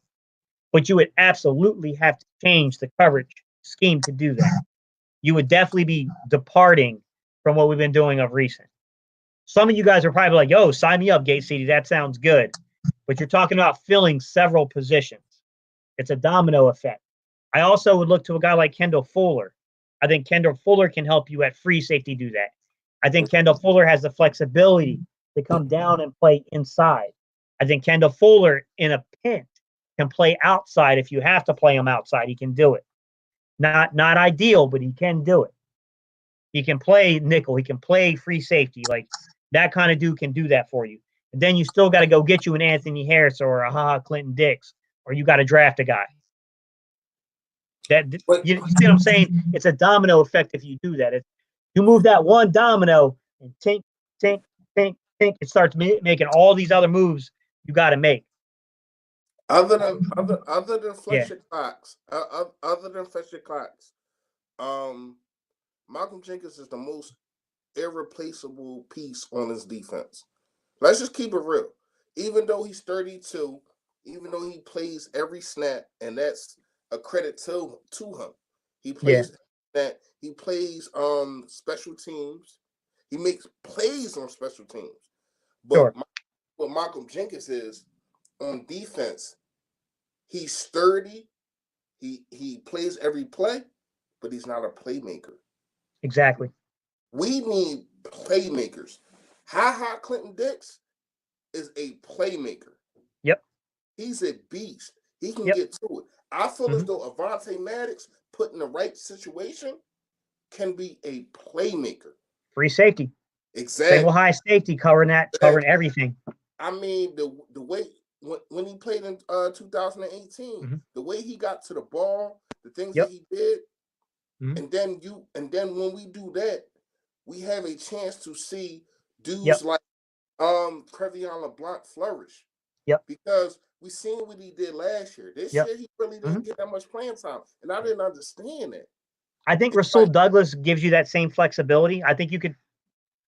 but you would absolutely have to change the coverage scheme to do that. You would definitely be departing from what we've been doing of recent. Some of you guys are probably like, yo, sign me up, Gate City. That sounds good. But you're talking about filling several positions. It's a domino effect. I also would look to a guy like Kendall Fuller. I think Kendall Fuller can help you at free safety do that. I think Kendall Fuller has the flexibility to come down and play inside. I think Kendall Fuller in a pinch can play outside. If you have to play him outside, he can do it. Not ideal, but he can do it. He can play nickel. He can play free safety. Like that kind of dude can do that for you. And then you still got to go get you an Anthony Harris or a Clinton Dix, or you got to draft a guy. You see what I'm saying? It's a domino effect if you do that. You move that one domino and tink, tink, tink, tink. It starts making all these other moves you got to make. Other than Fletcher Cox, Malcolm Jenkins is the most irreplaceable piece on his defense. Let's just keep it real. Even though he's 32, even though he plays every snap, and that's a credit to him. He plays that. He plays special teams. He makes plays on special teams. But what Malcolm Jenkins is on defense, he's sturdy. He plays every play, but he's not a playmaker. Exactly. We need playmakers. Ha Clinton Dix is a playmaker. Yep. He's a beast. He can get to it. I feel as though Avonte Maddox, put in the right situation, can be a playmaker. Free safety. Exactly. Single high safety covering everything. I mean, the way when he played in 2018. Mm-hmm. The way he got to the ball, the things Yep. that he did, mm-hmm. and then when we do that, we have a chance to see dudes Yep. like Crevion LeBlanc flourish. Yep. Because we seen what he did last year. This Yep. year he really didn't get that much playing time, and I didn't understand it. I think Rasul Douglas gives you that same flexibility. I think you could.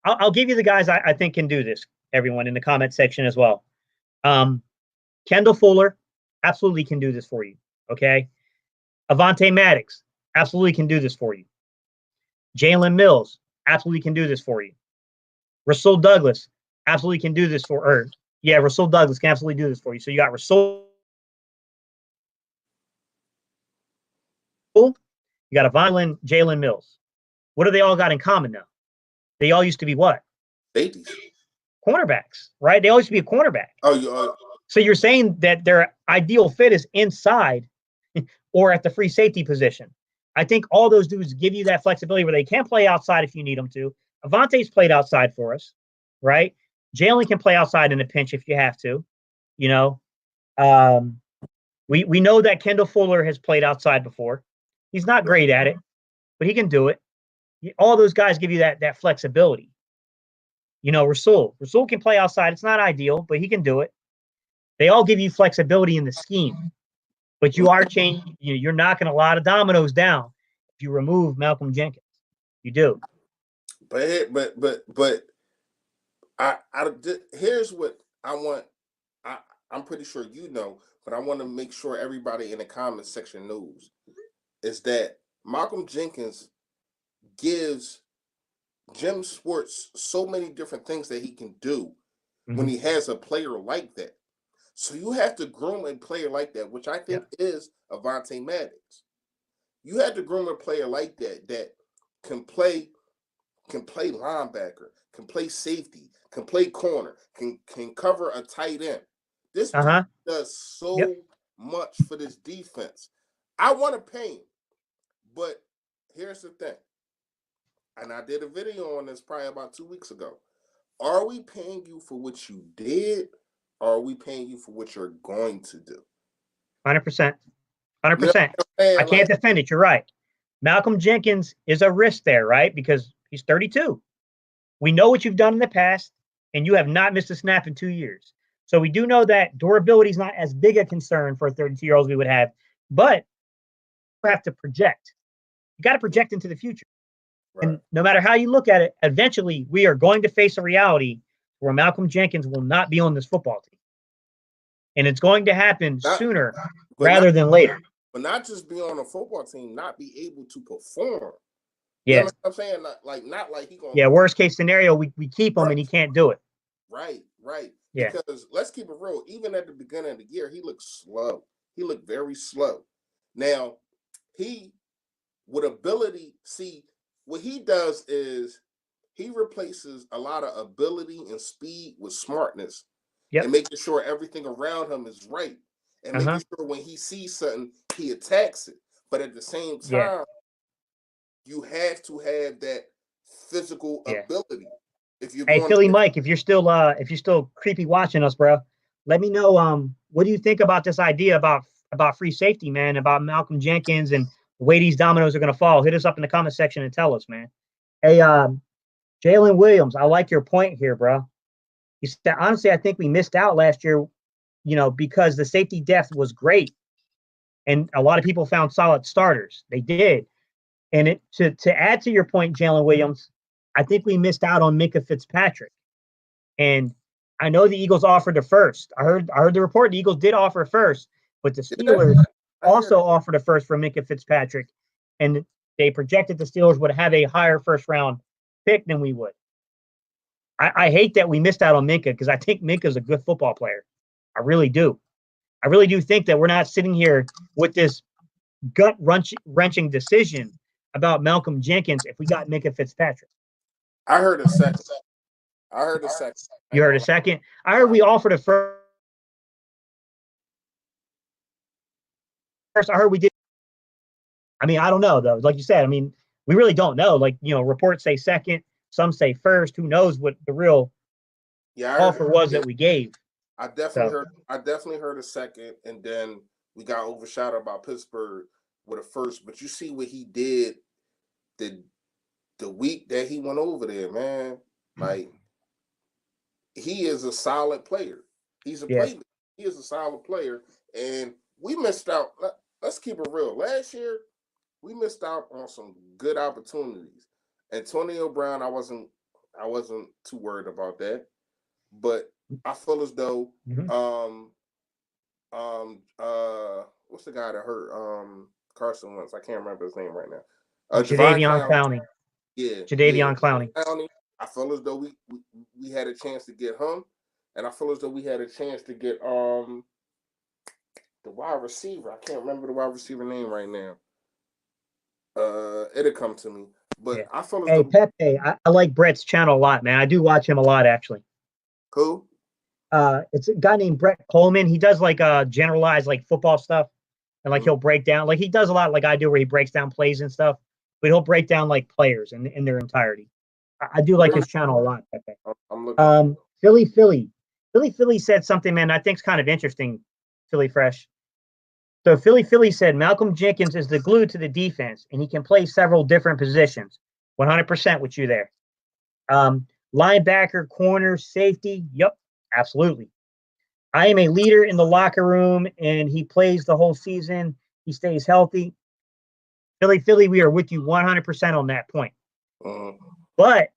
I'll give you the guys I think can do this. Everyone in the comment section as well. Kendall Fuller absolutely can do this for you. Okay. Avonte Maddox absolutely can do this for you. Jalen Mills absolutely can do this for you. Rasul Douglas absolutely can do this Rasul Douglas can absolutely do this for you. So you got Rasul. You got Avonte, Jalen Mills. What do they all got in common now? They all used to be what? Safeties. Cornerbacks, right? They all used to be a cornerback. So you're saying that their ideal fit is inside or at the free safety position. I think all those dudes give you that flexibility where they can play outside if you need them to. Avonte's played outside for us, right? Jalen can play outside in a pinch if you have to. You know, we know that Kendall Fuller has played outside before. He's not great at it, but he can do it. All those guys give you that flexibility. You know, Rasul can play outside. It's not ideal, but he can do it. They all give you flexibility in the scheme, but you are changing. You're knocking a lot of dominoes down if you remove Malcolm Jenkins. You do. But here's what I want. I'm pretty sure you know, but I want to make sure everybody in the comment section knows is that Malcolm Jenkins gives Jim Schwartz so many different things that he can do when he has a player like that. So you have to groom a player like that, which I think is Avonte Maddox. You have to groom a player like that can play linebacker, can play safety, can play corner, can cover a tight end. This does so much for this defense. I want to pay him, but here's the thing. And I did a video on this probably about 2 weeks ago. Are we paying you for what you did, or are we paying you for what you're going to do? 100%. 100%. I can't defend it. You're right. Malcolm Jenkins is a risk there, right? Because he's 32. We know what you've done in the past, and you have not missed a snap in 2 years. So we do know that durability is not as big a concern for a 32-year-old as we would have, but you have to project. You got to project into the future. Right. And no matter how you look at it, eventually we are going to face a reality where Malcolm Jenkins will not be on this football team. And it's going to happen sooner rather than later. But not just be on a football team, not be able to perform. Yeah. You know what I'm saying? Not like he going. Yeah, worst case scenario, we keep him and he can't do it. Right. Yeah. Because let's keep it real. Even at the beginning of the year, he looked slow. He looked very slow. Now, he, with ability, see, what he does is he replaces a lot of ability and speed with smartness and making sure everything around him is right and making sure when he sees something, he attacks it. But at the same time, you have to have that physical ability. If you Philly Mike, if you're still creepy watching us, bro, let me know what do you think about this idea about free safety, man, about Malcolm Jenkins and the way these dominoes are going to fall. Hit us up in the comment section and tell us, man. Hey, Jalen Williams, I like your point here, bro. You said, honestly, I think we missed out last year, because the safety depth was great. And a lot of people found solid starters. They did. And to add to your point, Jalen Williams, I think we missed out on Minkah Fitzpatrick. And I know the Eagles offered a first. I heard the report the Eagles did offer a first, but the Steelers also offered a first for Minkah Fitzpatrick. And they projected the Steelers would have a higher first-round pick than we would. I hate that we missed out on Minkah because I think Minka's a good football player. I really do. I really do think that we're not sitting here with this gut-wrenching decision about Malcolm Jenkins if we got Minkah Fitzpatrick. I heard a second. You heard a second? I heard we offered a first. I heard we did. I mean, I don't know, though. Like you said, I mean, we really don't know. Like, reports say second. Some say first. Who knows what the real offer was that we gave. I definitely heard a second, and then we got overshadowed by Pittsburgh with a first. But you see what he did the week that he went over there, man. Like, he is a solid player. He's a playmaker. He is a solid player, and we missed out. Let's keep it real. Last year, we missed out on some good opportunities. Antonio Brown, I wasn't too worried about that, but I feel as though what's the guy that hurt Carson Wentz? I can't remember his name right now. Jadeveon Clowney. Yeah, Jadeveon Clowney. I feel as though we had a chance to get him, and I feel as though we had a chance to get the wide receiver. I can't remember the wide receiver name right now. It'll come to me. But I feel as though Pepe, I like Brett's channel a lot, man. I do watch him a lot, actually. Who? It's a guy named Brett Coleman. He does like generalized like football stuff, and like he'll break down, like he does a lot like I do, where he breaks down plays and stuff. But he'll break down like players in their entirety. I do like his channel a lot, Pepe. I'm looking. Philly said something, man, I think is kind of interesting. Philly Fresh. So Philly said Malcolm Jenkins is the glue to the defense, and he can play several different positions. 100% with you there. Linebacker, corner, safety. Yep, absolutely. I am a leader in the locker room, and he plays the whole season. He stays healthy. Philly, we are with you 100% on that point. But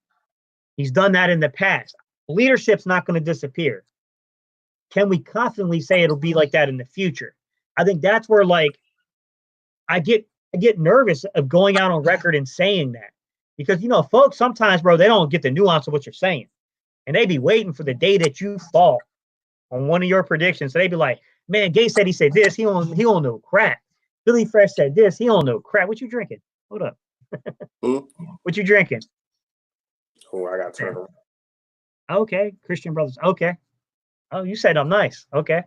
he's done that in the past. Leadership's not going to disappear. Can we confidently say it'll be like that in the future? I think that's where, like, I get nervous of going out on record and saying that, because, you know, folks sometimes, bro, they don't get the nuance of what you're saying, and they be waiting for the day that you fall on one of your predictions. So they be like, man, Gay said he said this, he don't know crap. Billy Fresh said this, he don't know crap. What you drinking? Hold up. What you drinking? Oh, I got turned around. Okay, Christian Brothers. Okay. Oh, you said I'm nice. Okay.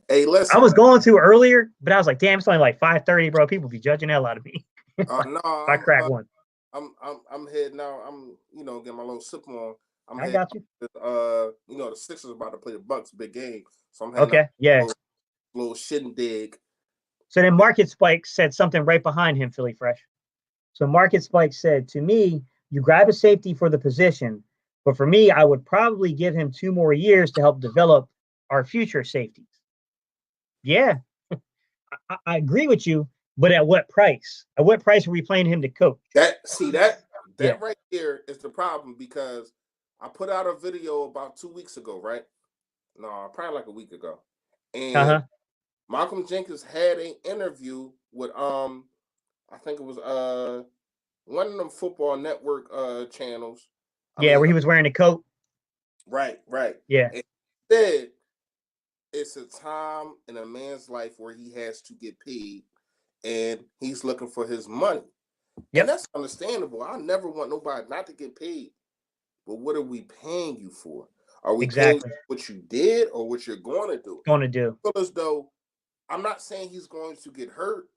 Hey, listen. I was going to earlier, but I was like, damn, it's only like 5:30, bro. People be judging the hell out of me. No, I crack one. I'm heading out. I'm getting my little sip on. I got you. The Sixers about to play the Bucks, big game. So I'm heading okay, yeah. Little shindig. So then Market Spike said something right behind him, Philly Fresh. So Market Spike said, to me, you grab a safety for the position, but for me, I would probably give him 2 more years to help develop our future safeties. Yeah, I agree with you, but at what price? At what price are we playing him to coach? That right there is the problem, because I put out a video about 2 weeks ago, right? No, probably like a week ago. And Malcolm Jenkins had an interview with I think it was one of them football network channels. Where he was wearing a coat. Right. Yeah. And he said it's a time in a man's life where he has to get paid, and he's looking for his money. Yep. And that's understandable. I never want nobody not to get paid. But what are we paying you for? Are we paying you for what you did or what you're going to do? Going to do. I feel as though, I'm not saying he's going to get hurt.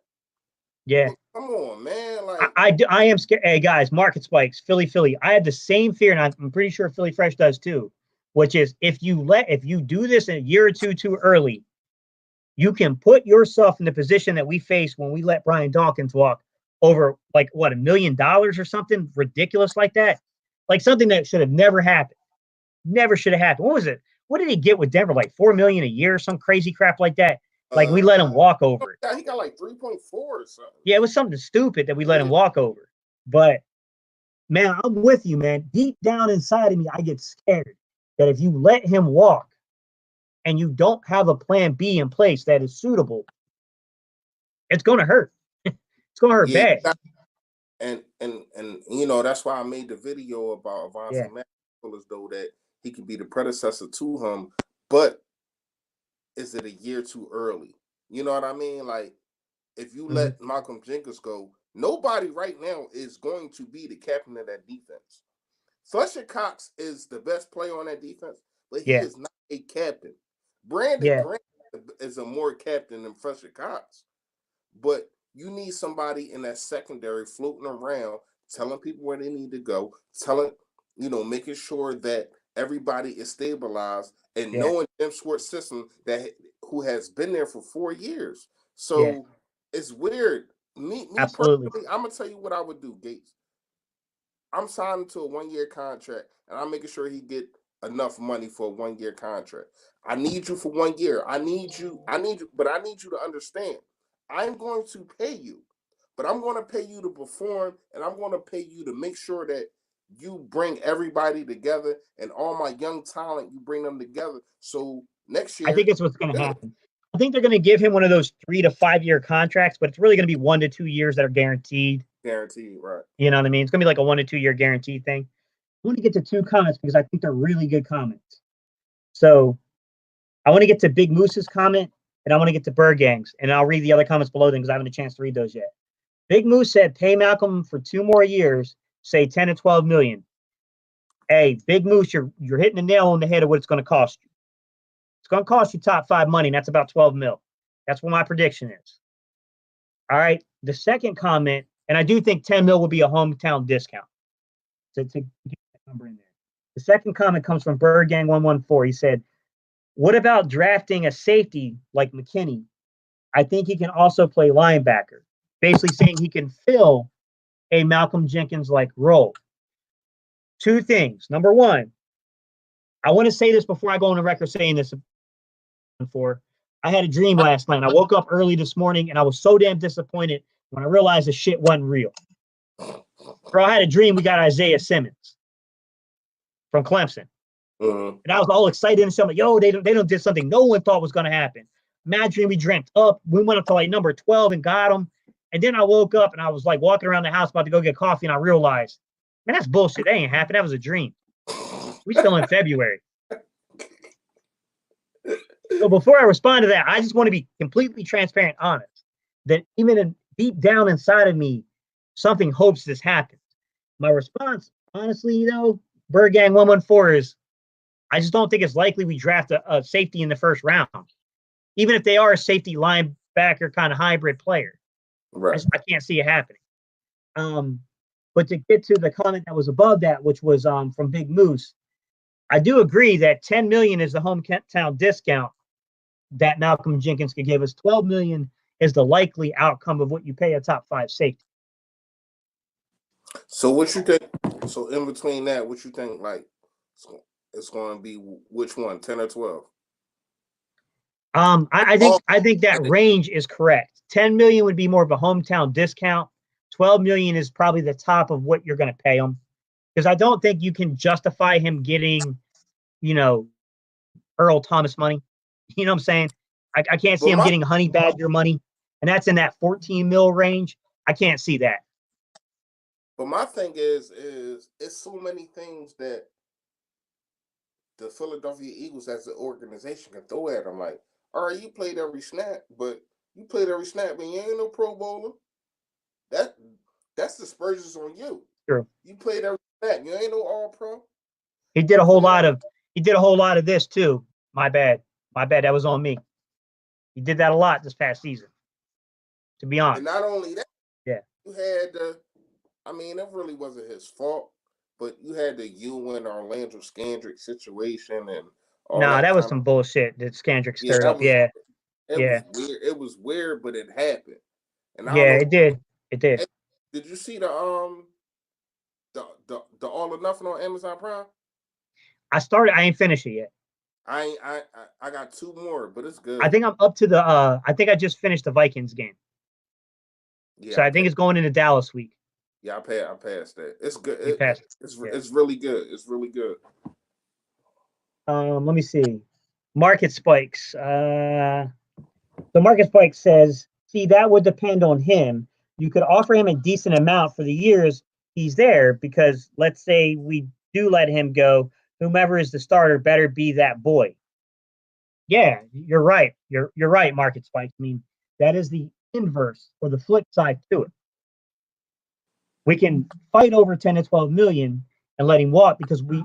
Yeah. Come on, man. Like, I am scared. Hey, guys, Market Spikes, Philly. I had the same fear, and I'm pretty sure Philly Fresh does too, which is if you do this in a year or two too early, you can put yourself in the position that we faced when we let Brian Dawkins walk over, like, what, $1 million or something ridiculous like that? Like something that should have never happened. Never should have happened. What was it? What did he get with Denver? Like $4 million a year or some crazy crap like that? Like we let him walk over it. Yeah, he got like 3.4 or something. Yeah, it was something stupid that we let him walk over. But man, I'm with you, man. Deep down inside of me, I get scared that if you let him walk and you don't have a plan B in place that is suitable, it's going to hurt. It's going to hurt bad. And that's why I made the video about Avonte Maddox, as though that he could be the predecessor to him, but is it a year too early? You know what I mean? Like, if you let Malcolm Jenkins go, nobody right now is going to be the captain of that defense. Fletcher Cox is the best player on that defense, but he is not a captain. Brandon Grant is a more captain than Fletcher Cox. But you need somebody in that secondary floating around, telling people where they need to go, making sure that everybody is stabilized and Yeah. knowing Jim Schwartz's system who has been there for 4 years. So Yeah. it's weird. Me Absolutely. personally, I'm gonna tell you what I would do, Gates. I'm signing to a 1-year contract, and I'm making sure he get enough money for a 1-year contract. I need you for 1 year. I need you, but I need you to understand. I'm going to pay you, but I'm going to pay you to perform, and I'm going to pay you to make sure that you bring everybody together and all my young talent, you bring them together. So next year, I think it's what's going to happen. I think they're going to give him one of those 3 to 5 year contracts, but it's really going to be 1 to 2 years that are guaranteed. Guaranteed, right? You know what I mean? It's going to be like a 1 to 2 year guaranteed thing. I want to get to 2 comments because I think they're really good comments. So I want to get to Big Moose's comment and I want to get to Bird Gang's, and I'll read the other comments below them because I haven't had a chance to read those yet. Big Moose said, pay Malcolm for 2 more years, say 10 to 12 million. Hey, Big Moose, you're hitting the nail on the head of what it's going to cost you. It's going to cost you top 5 money, and that's about 12 mil. That's what my prediction is. All right. The second comment, and I do think 10 mil will be a hometown discount to get that number in there. The second comment comes from Bird Gang 114. He said, what about drafting a safety like McKinney? I think he can also play linebacker. Basically saying he can fill a Malcolm Jenkins-like role. 2 things. Number 1, I want to say this before I go on the record saying this before. I had a dream last night. I woke up early this morning and I was so damn disappointed when I realized the shit wasn't real. Bro, I had a dream we got Isaiah Simmons from Clemson. And I was all excited and something, yo, they don't did something no one thought was going to happen. Imagine we dreamt up. We went up to like number 12 and got him. And then I woke up and I was like walking around the house about to go get coffee and I realized, man, that's bullshit. That ain't happened. That was a dream. We still in February. So before I respond to that, I just want to be completely transparent, honest, that even deep down inside of me, something hopes this happens. My response, honestly, though, Bird Gang 114 is, I just don't think it's likely we draft a safety in the first round, even if they are a safety linebacker kind of hybrid player. Right. I can't see it happening. But to get to the comment that was above that, which was from Big Moose, I do agree that 10 million is the hometown discount that Malcolm Jenkins could give us. 12 million is the likely outcome of what you pay a top 5 safety. So what you think? So in between that, what you think? Like it's going to be which one, 10 or 12? I think that range is correct. 10 million would be more of a hometown discount. 12 million is probably the top of what you're going to pay him, because I don't think you can justify him getting, Earl Thomas money. You know what I'm saying? I can't see him getting Honey Badger money, and that's in that 14 mil range. I can't see that. But my thing is it's so many things that the Philadelphia Eagles as an organization can throw at him. Like, all right, you played every snap, but you ain't no Pro Bowler. That's dispersions on you. True. You played every snap. You ain't no All Pro. He did a whole lot of this too. My bad. That was on me. He did that a lot this past season, to be honest. And not only that, yeah, you had it really wasn't his fault, but you had the Ewan Orlando Scandrick situation and all that. That was some bullshit that Scandrick stirred up. It was weird. It was weird, but it happened. And it did. It did. Hey, did you see the All or Nothing on Amazon Prime? I started. I ain't finished it yet. I got 2 more, but it's good. I think I'm up to the. I think I just finished the Vikings game. Yeah, so I think it's going into Dallas week. Yeah, I passed that. It's good. It's really good. It's really good. Let me see. Market Spikes. So Market Spikes says, see, that would depend on him. You could offer him a decent amount for the years he's there, because let's say we do let him go, whomever is the starter better be that boy. Yeah, you're right. You're right, Market Spikes. I mean, that is the inverse or the flip side to it. We can fight over 10 to 12 million and let him walk, because we,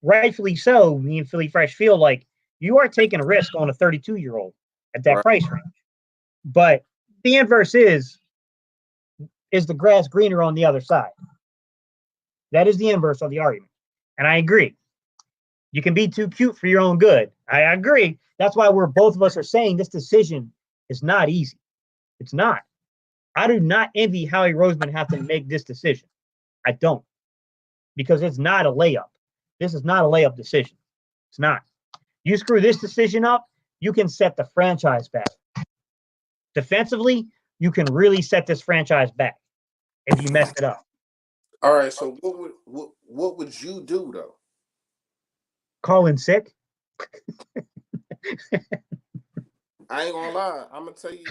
rightfully so, me and Philly Fresh feel like you are taking a risk on a 32-year-old at that price range. But the inverse is the grass greener on the other side? That is the inverse of the argument. And I agree. You can be too cute for your own good. I agree. That's why both of us are saying this decision is not easy. It's not. I do not envy Howie Roseman having to make this decision. I don't, because it's not a layup. This is not a layup decision. It's not. You screw this decision up, you can set the franchise back. Defensively, you can really set this franchise back if you messed it up. All right. So what would you do though? Call in sick. I ain't gonna lie. I'm gonna tell you.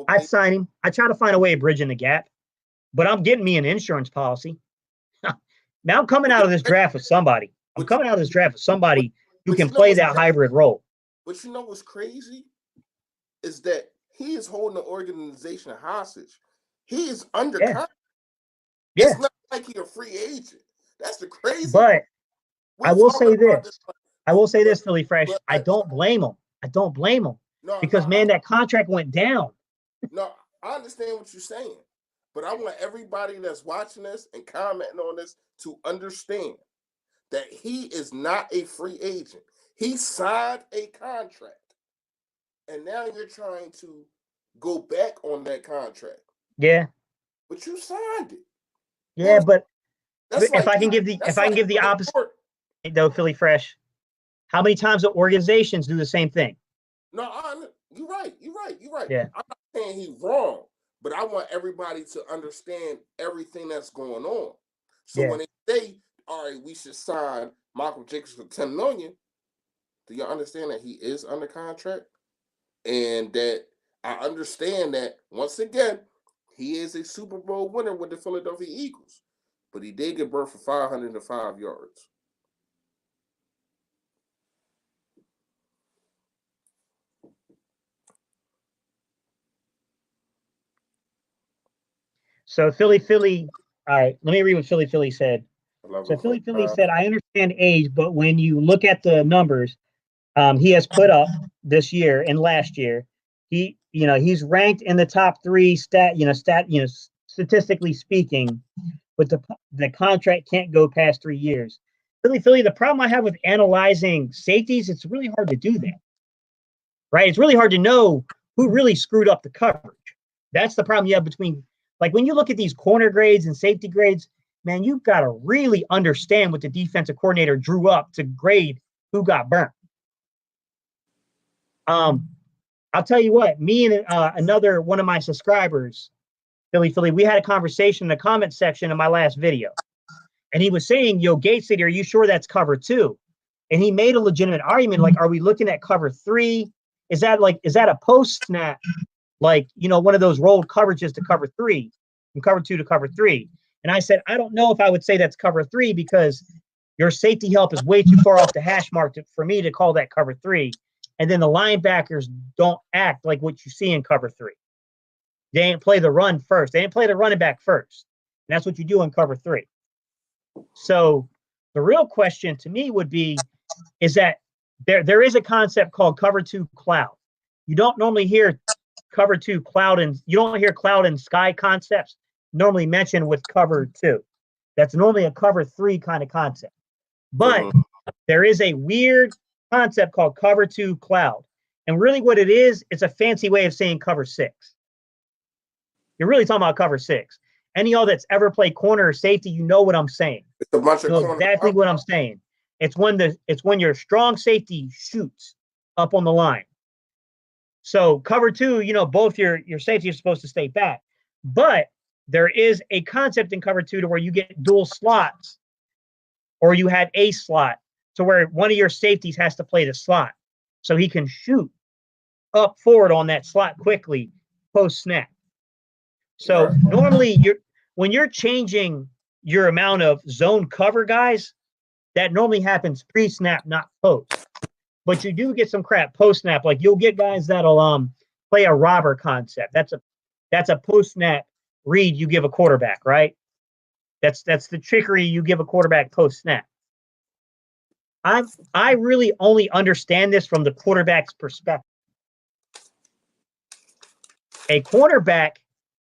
I'd sign him. I try to find a way of bridging the gap, but I'm getting me an insurance policy. Now I'm coming out of this draft with somebody. I'm coming out of this draft with somebody who can play that hybrid role. But you know what's crazy is that he is holding the organization hostage. He is under contract. Yeah. It's not like he's a free agent. That's the crazy. But I will say this. I will say this, Philly Fresh. I don't blame him. I don't blame him. Because that contract went down. No, I understand what you're saying. But I want everybody that's watching this and commenting on this to understand that he is not a free agent. He signed a contract. And now you're trying to go back on that contract. Yeah. But you signed it. Yeah, but if I can give the opposite though, Philly Fresh, how many times do organizations do the same thing? No, you're right. Yeah. I'm not saying he's wrong, but I want everybody to understand everything that's going on. So when they say, all right, we should sign Michael Jenkins for $10 million, do you understand that he is under contract? And that I understand that, once again, he is a Super Bowl winner with the Philadelphia Eagles, but he did give birth for 505 yards. So Philly, all right, let me read what Philly said. So Philly said, I understand age, but when you look at the numbers he has put up this year and last year, he's ranked in the top 3 statistically speaking, but the contract can't go past 3 years. Philly, the problem I have with analyzing safeties, it's really hard to do that. Right? It's really hard to know who really screwed up the coverage. That's the problem you have between, like when you look at these corner grades and safety grades, man, you've got to really understand what the defensive coordinator drew up to grade who got burnt. I'll tell you what, me and another one of my subscribers, Philly, we had a conversation in the comment section of my last video. And he was saying, yo, Gates City, are you sure that's cover 2? And he made a legitimate argument, like, are we looking at cover 3? Is that a post snap? Like, one of those rolled coverages to cover 3, from cover 2 to cover 3. And I said, I don't know if I would say that's cover 3 because your safety help is way too far off the hash mark for me to call that cover 3. And then the linebackers don't act like what you see in cover 3. They didn't play the run first. They didn't play the running back first. And that's what you do in cover 3. So the real question to me would be, is that there is a concept called cover 2 cloud. You don't normally hear cover 2 cloud, and you don't hear cloud and sky concepts normally mentioned with cover 2. That's normally a cover 3 kind of concept. But there is a weird concept called cover 2 cloud. And really what it is, it's a fancy way of saying cover 6. You're really talking about cover 6. Any of y'all that's ever played corner or safety, you know what I'm saying. It's a bunch of corner. Exactly what I'm saying. It's when your strong safety shoots up on the line. So cover 2, both your safety is supposed to stay back. But there is a concept in cover 2 to where you get dual slots, or you have a slot to where one of your safeties has to play the slot so he can shoot up forward on that slot quickly post snap. So normally when you're changing your amount of zone cover guys, that normally happens pre-snap, not post. But you do get some crap post-snap. Like you'll get guys that'll play a robber concept. That's a post-snap read you give a quarterback, right? That's the trickery you give a quarterback post-snap. I really only understand this from the quarterback's perspective. A quarterback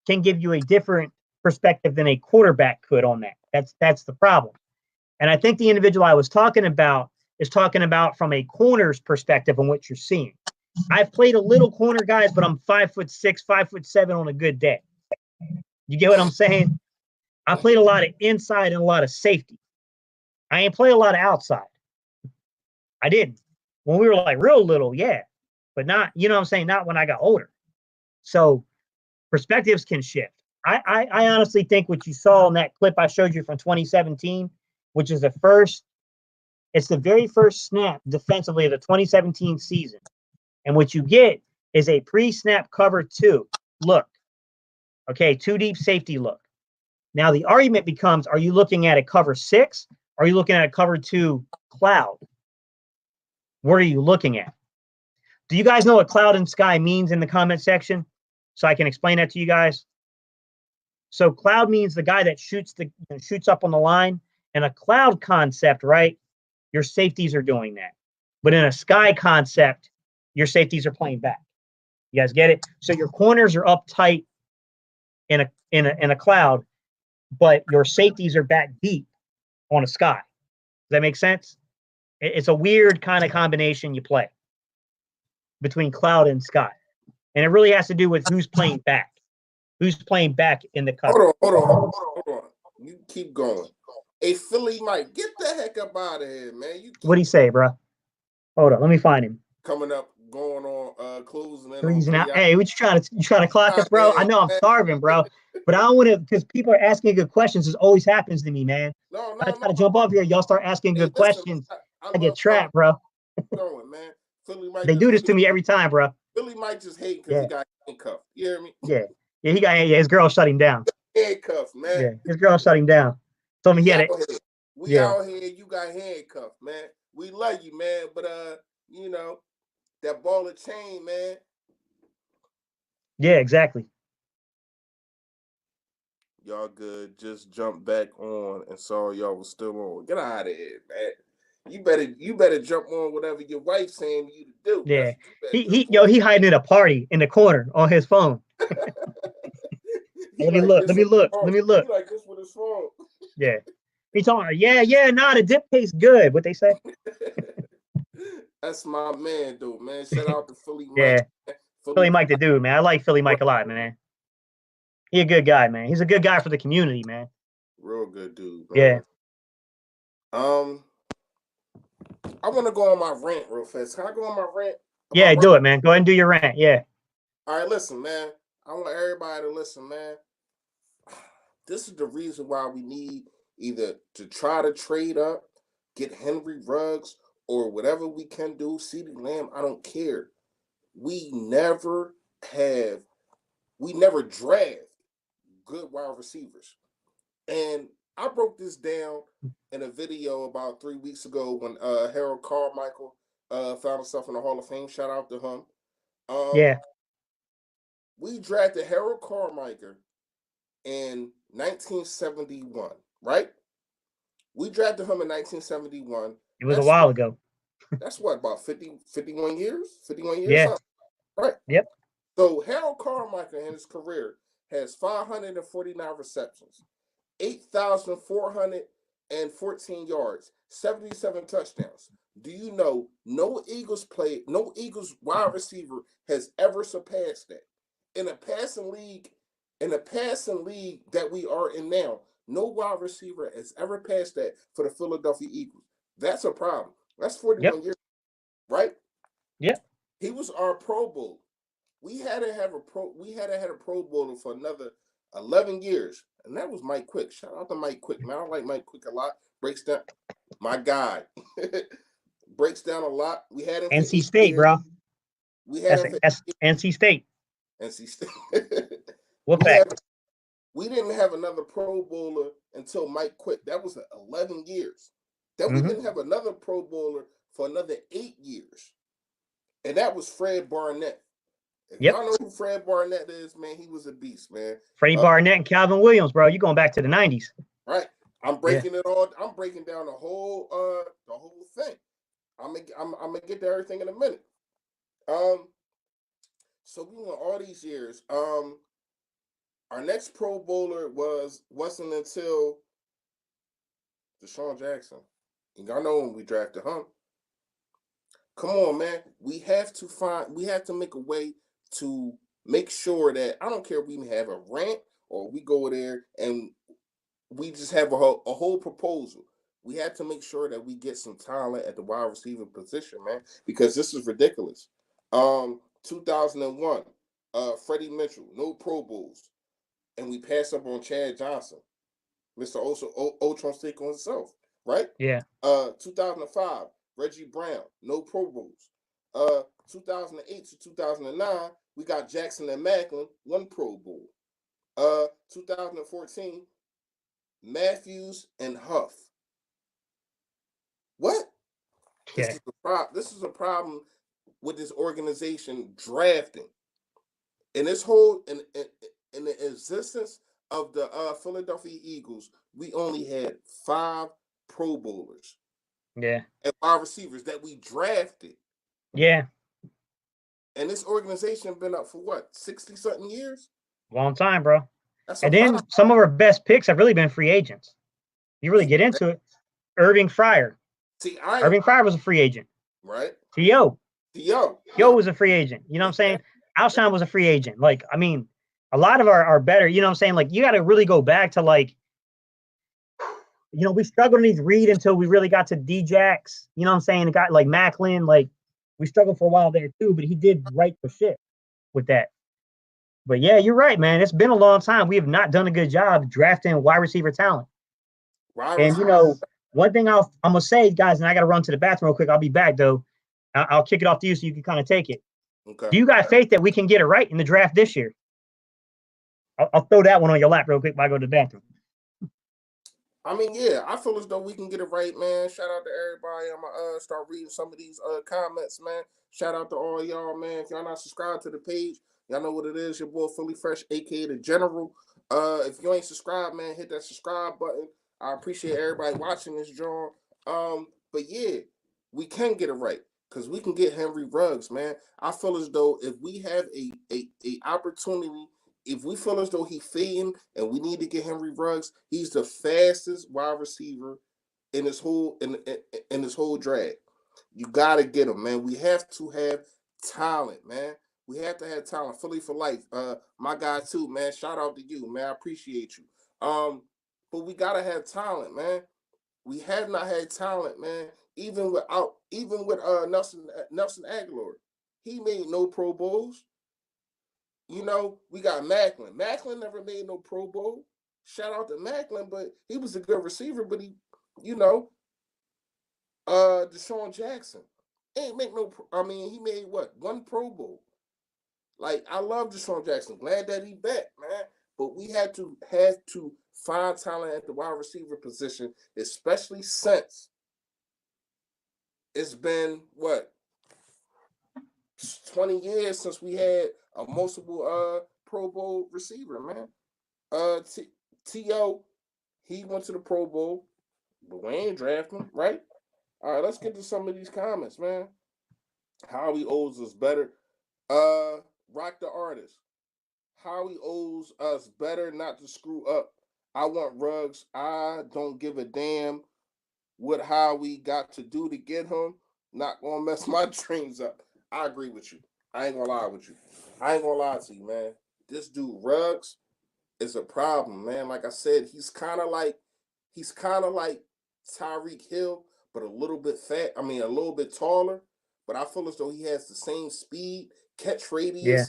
can give you a different perspective than a quarterback could on that. That's the problem. And I think the individual I was talking about is talking about from a corner's perspective on what you're seeing. I've played a little corner, guys, but I'm 5'6", 5'7" on a good day. You get what I'm saying? I played a lot of inside and a lot of safety. I ain't play a lot of outside. I didn't. When we were like real little, yeah. But not, you know what I'm saying? Not when I got older. So perspectives can shift. I honestly think what you saw in that clip I showed you from 2017, which is it's the very first snap defensively of the 2017 season. And what you get is a pre-snap cover 2 look. Okay, 2 deep safety look. Now the argument becomes, are you looking at a cover 6? Or are you looking at a cover 2 cloud? What are you looking at? Do you guys know what cloud and sky means in the comment section? So I can explain that to you guys. So cloud means the guy that shoots up on the line. And a cloud concept, right? Your safeties are doing that. But in a sky concept, your safeties are playing back. You guys get it? So your corners are up tight in a cloud, but your safeties are back deep on a sky. Does that make sense? It's a weird kind of combination you play between cloud and sky. And it really has to do with who's playing back. Who's playing back in the cover. Hold on. You keep going. Hey, Philly Mike, get the heck up out of here, man. What'd he say, bro? Hold on, let me find him. Coming up, going on, closing in. Threes now. Hey, what you trying to clock us, bro? I know I'm starving, bro. But I don't want to, because people are asking good questions. This always happens to me, man. I try to jump off here. Y'all start asking good questions. I get trapped, bro. Going, man. Philly Mike they do this to me every time, bro. Philly Mike just hate because he got handcuffed. You hear me? Yeah, his girl shut him down. Handcuffed, man. Yeah, his girl shut him down. Told me he had it. We out here, you got handcuffed, man. We love you, man. But you know, that ball of chain, man. Yeah, exactly. Y'all good. Just jumped back on and saw y'all was still on. Get out of here, man. You better jump on whatever your wife's saying you to do. Yeah. He hiding at a party in the corner on his phone. Let me look. He like this with his phone. Yeah. He telling her, the dip tastes good. What they say? That's my man, dude, man. Shout out to Philly Mike. Yeah. Philly Mike the dude, man. I like Philly Mike a lot, man. He a good guy, man. He's a good guy for the community, man. Real good dude, man. Yeah. I want to go on my rant real fast. Can I go on my rant? Yeah, do it, man. Go ahead and do your rant. Yeah. All right, listen, man. I want everybody to listen, man. This is the reason why we need either to try to trade up, get Henry Ruggs, or whatever we can do. CeeDee Lamb, I don't care. We never draft good wide receivers. And I broke this down in a video about 3 weeks ago when Harold Carmichael found himself in the Hall of Fame. Shout out to him. We drafted Harold Carmichael in 1971, right? We drafted him in 1971. It was a while ago. That's what, about 51 years? 51 years? Yeah. Something? Right. Yep. So Harold Carmichael in his career has 549 receptions, 8,414 yards, 77 touchdowns. Do you know no Eagles wide receiver has ever surpassed that? In a passing league that we are in now, no wide receiver has ever passed that for the Philadelphia Eagles. That's a problem. That's 41 years, right? Yep. He was our Pro Bowl. We had to have a Pro Bowler for another 11 years, and that was Mike Quick. Shout out to Mike Quick, man. I like Mike Quick a lot. Breaks down, my guy. Breaks down a lot. We had him NC State, bro. We had him NC State. NC State. We didn't have another Pro Bowler until Mike Quick. That was 11 years. Then we didn't have another Pro Bowler for another 8 years. And that was Fred Barnett. If y'all know who Fred Barnett is, man, he was a beast, man. Freddie Barnett and Calvin Williams, bro. You going back to the 90s. Right. I'm breaking it all. I'm breaking down the whole thing. I'm gonna get to everything in a minute. So we went all these years. Our next Pro Bowler wasn't until Deshaun Jackson. And y'all know when we drafted him. Come on, man. We have to make a way to make sure that I don't care if we have a rant or we go there and we just have a whole proposal. We have to make sure that we get some talent at the wide receiver position, man, because this is ridiculous. 2001, Freddie Mitchell, no Pro Bowls, and we pass up on Chad Johnson, Mr. Ultron stick on himself, right? Yeah. 2005, Reggie Brown, no Pro Bowls. 2008 to 2009, we got Jackson and Macklin, one Pro Bowl. 2014, Matthews and Huff. What? Yeah. This is a problem with this organization drafting. In this whole in the existence of the Philadelphia Eagles, we only had 5 Pro Bowlers. Yeah. And wide receivers that we drafted. Yeah. And this organization been up for what, 60-something years? Long time, bro. That's And then some of our best picks have really been free agents. You really get into it. Irving Fryer. Irving Fryer was a free agent. Right. T.O. T.O. was a free agent. You know what I'm saying? Alshon was a free agent. Like, I mean, a lot of our better, you know what I'm saying? Like, you got to really go back to, like, you know, we struggled to read until we really got to D-Jax. You know what I'm saying? A guy like Macklin, like, we struggled for a while there too, but he did right for shit with that. But yeah, you're right, man. It's been a long time. We have not done a good job drafting wide receiver talent. And, you know, one thing I'm going to say, guys, and I got to run to the bathroom real quick. I'll be back, though. I'll kick it off to you so you can kind of take it. Okay. Do you got faith that we can get it right in the draft this year? I'll throw that one on your lap real quick while I go to the bathroom. I mean, yeah, I feel as though we can get it right, man. Shout out to everybody. I'm going to start reading some of these comments, man. Shout out to all y'all, man. If y'all not subscribed to the page, y'all know what it is. Your boy, Philly Fresh, A.K.A. the General. If you ain't subscribed, man, hit that subscribe button. I appreciate everybody watching this, John. But yeah, we can get it right because we can get Henry Ruggs, man. I feel as though if we have a opportunity, if we feel as though he's fading and we need to get Henry Ruggs, he's the fastest wide receiver in this whole in this whole draft. You gotta get him, man. We have to have talent, man. We have to have talent. Philly for life. My guy too, man. Shout out to you, man. I appreciate you. But we gotta have talent, man. We have not had talent, man. Even with Nelson Aguilar, he made no Pro Bowls. You know, we got Macklin. Macklin never made no Pro Bowl. Shout out to Macklin, but he was a good receiver. But he, you know, Deshaun Jackson ain't make no. I mean, he made what, 1 Pro Bowl. Like, I love Deshaun Jackson. Glad that he back, man. But we had to find talent at the wide receiver position, especially since it's been what, 20 years since we had a multiple Pro Bowl receiver, man. T.O., he went to the Pro Bowl, but we ain't draft him, right? All right, let's get to some of these comments, man. Howie owes us better. Rock the Artist. Howie owes us better not to screw up. I want Ruggs. I don't give a damn what Howie got to do to get him. Not gonna mess my dreams up. I agree with you. I ain't gonna lie with you. I ain't gonna lie to you, man. This dude Ruggs is a problem, man. Like I said, he's kind of like Tyreek Hill, but a little bit fat. I mean, a little bit taller. But I feel as though he has the same speed, catch radius. Yeah.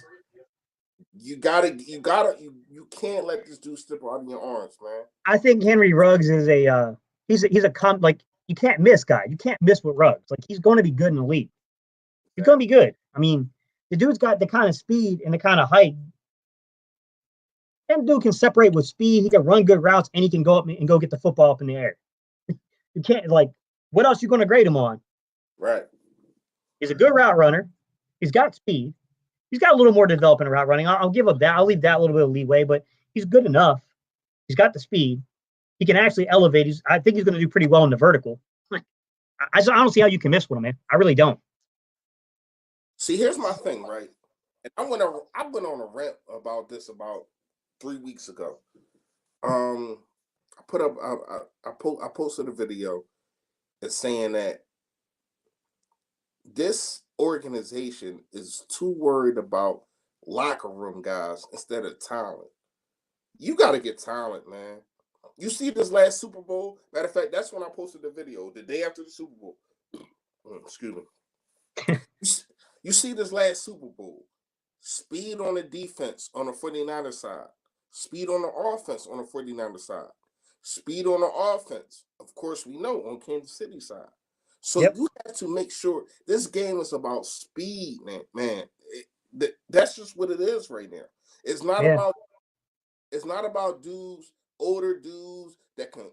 You can't let this dude slip out of your arms, man. I think Henry Ruggs is like, you can't miss guy. You can't miss with Ruggs. Like, he's going to be good in the league. He's going to be good. I mean, the dude's got the kind of speed and the kind of height. That dude can separate with speed. He can run good routes, and he can go up and go get the football up in the air. You can't, like, what else you going to grade him on? Right. He's a good route runner. He's got speed. He's got a little more to develop in route running. I'll give up that. I'll leave that a little bit of leeway, but he's good enough. He's got the speed. He can actually elevate. I think he's going to do pretty well in the vertical. I don't see how you can miss with him, man. I really don't. See, here's my thing, right? And I went on a rant about this about 3 weeks ago. I posted a video that's saying that this organization is too worried about locker room guys instead of talent. You got to get talent, man. You see this last Super Bowl? Matter of fact, that's when I posted the video, the day after the Super Bowl. Excuse me. You see this last Super Bowl. Speed on the defense on the 49ers side. Speed on the offense on the 49ers side. Speed on the offense, of course, we know, on Kansas City side. So you have to make sure this game is about speed, man. That's just what it is right now. It's not about dudes, older dudes that can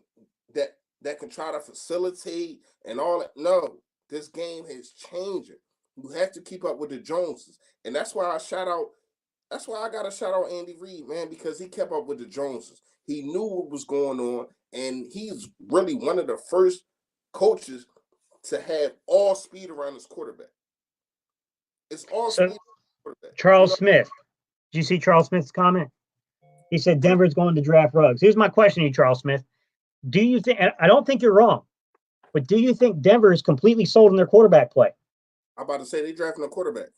try to facilitate and all that. No, this game is changing. You have to keep up with the Joneses. And that's why I gotta shout out Andy Reid, man, because he kept up with the Joneses. He knew what was going on, and he's really one of the first coaches to have all speed around his quarterback. It's all speed. Charles Smith. Did you see Charles Smith's comment? He said Denver's going to draft Ruggs. Here's my question to you, Charles Smith. Do you think, I don't think you're wrong, but do you think Denver is completely sold on their quarterback play? I'm about to say they drafting a quarterback.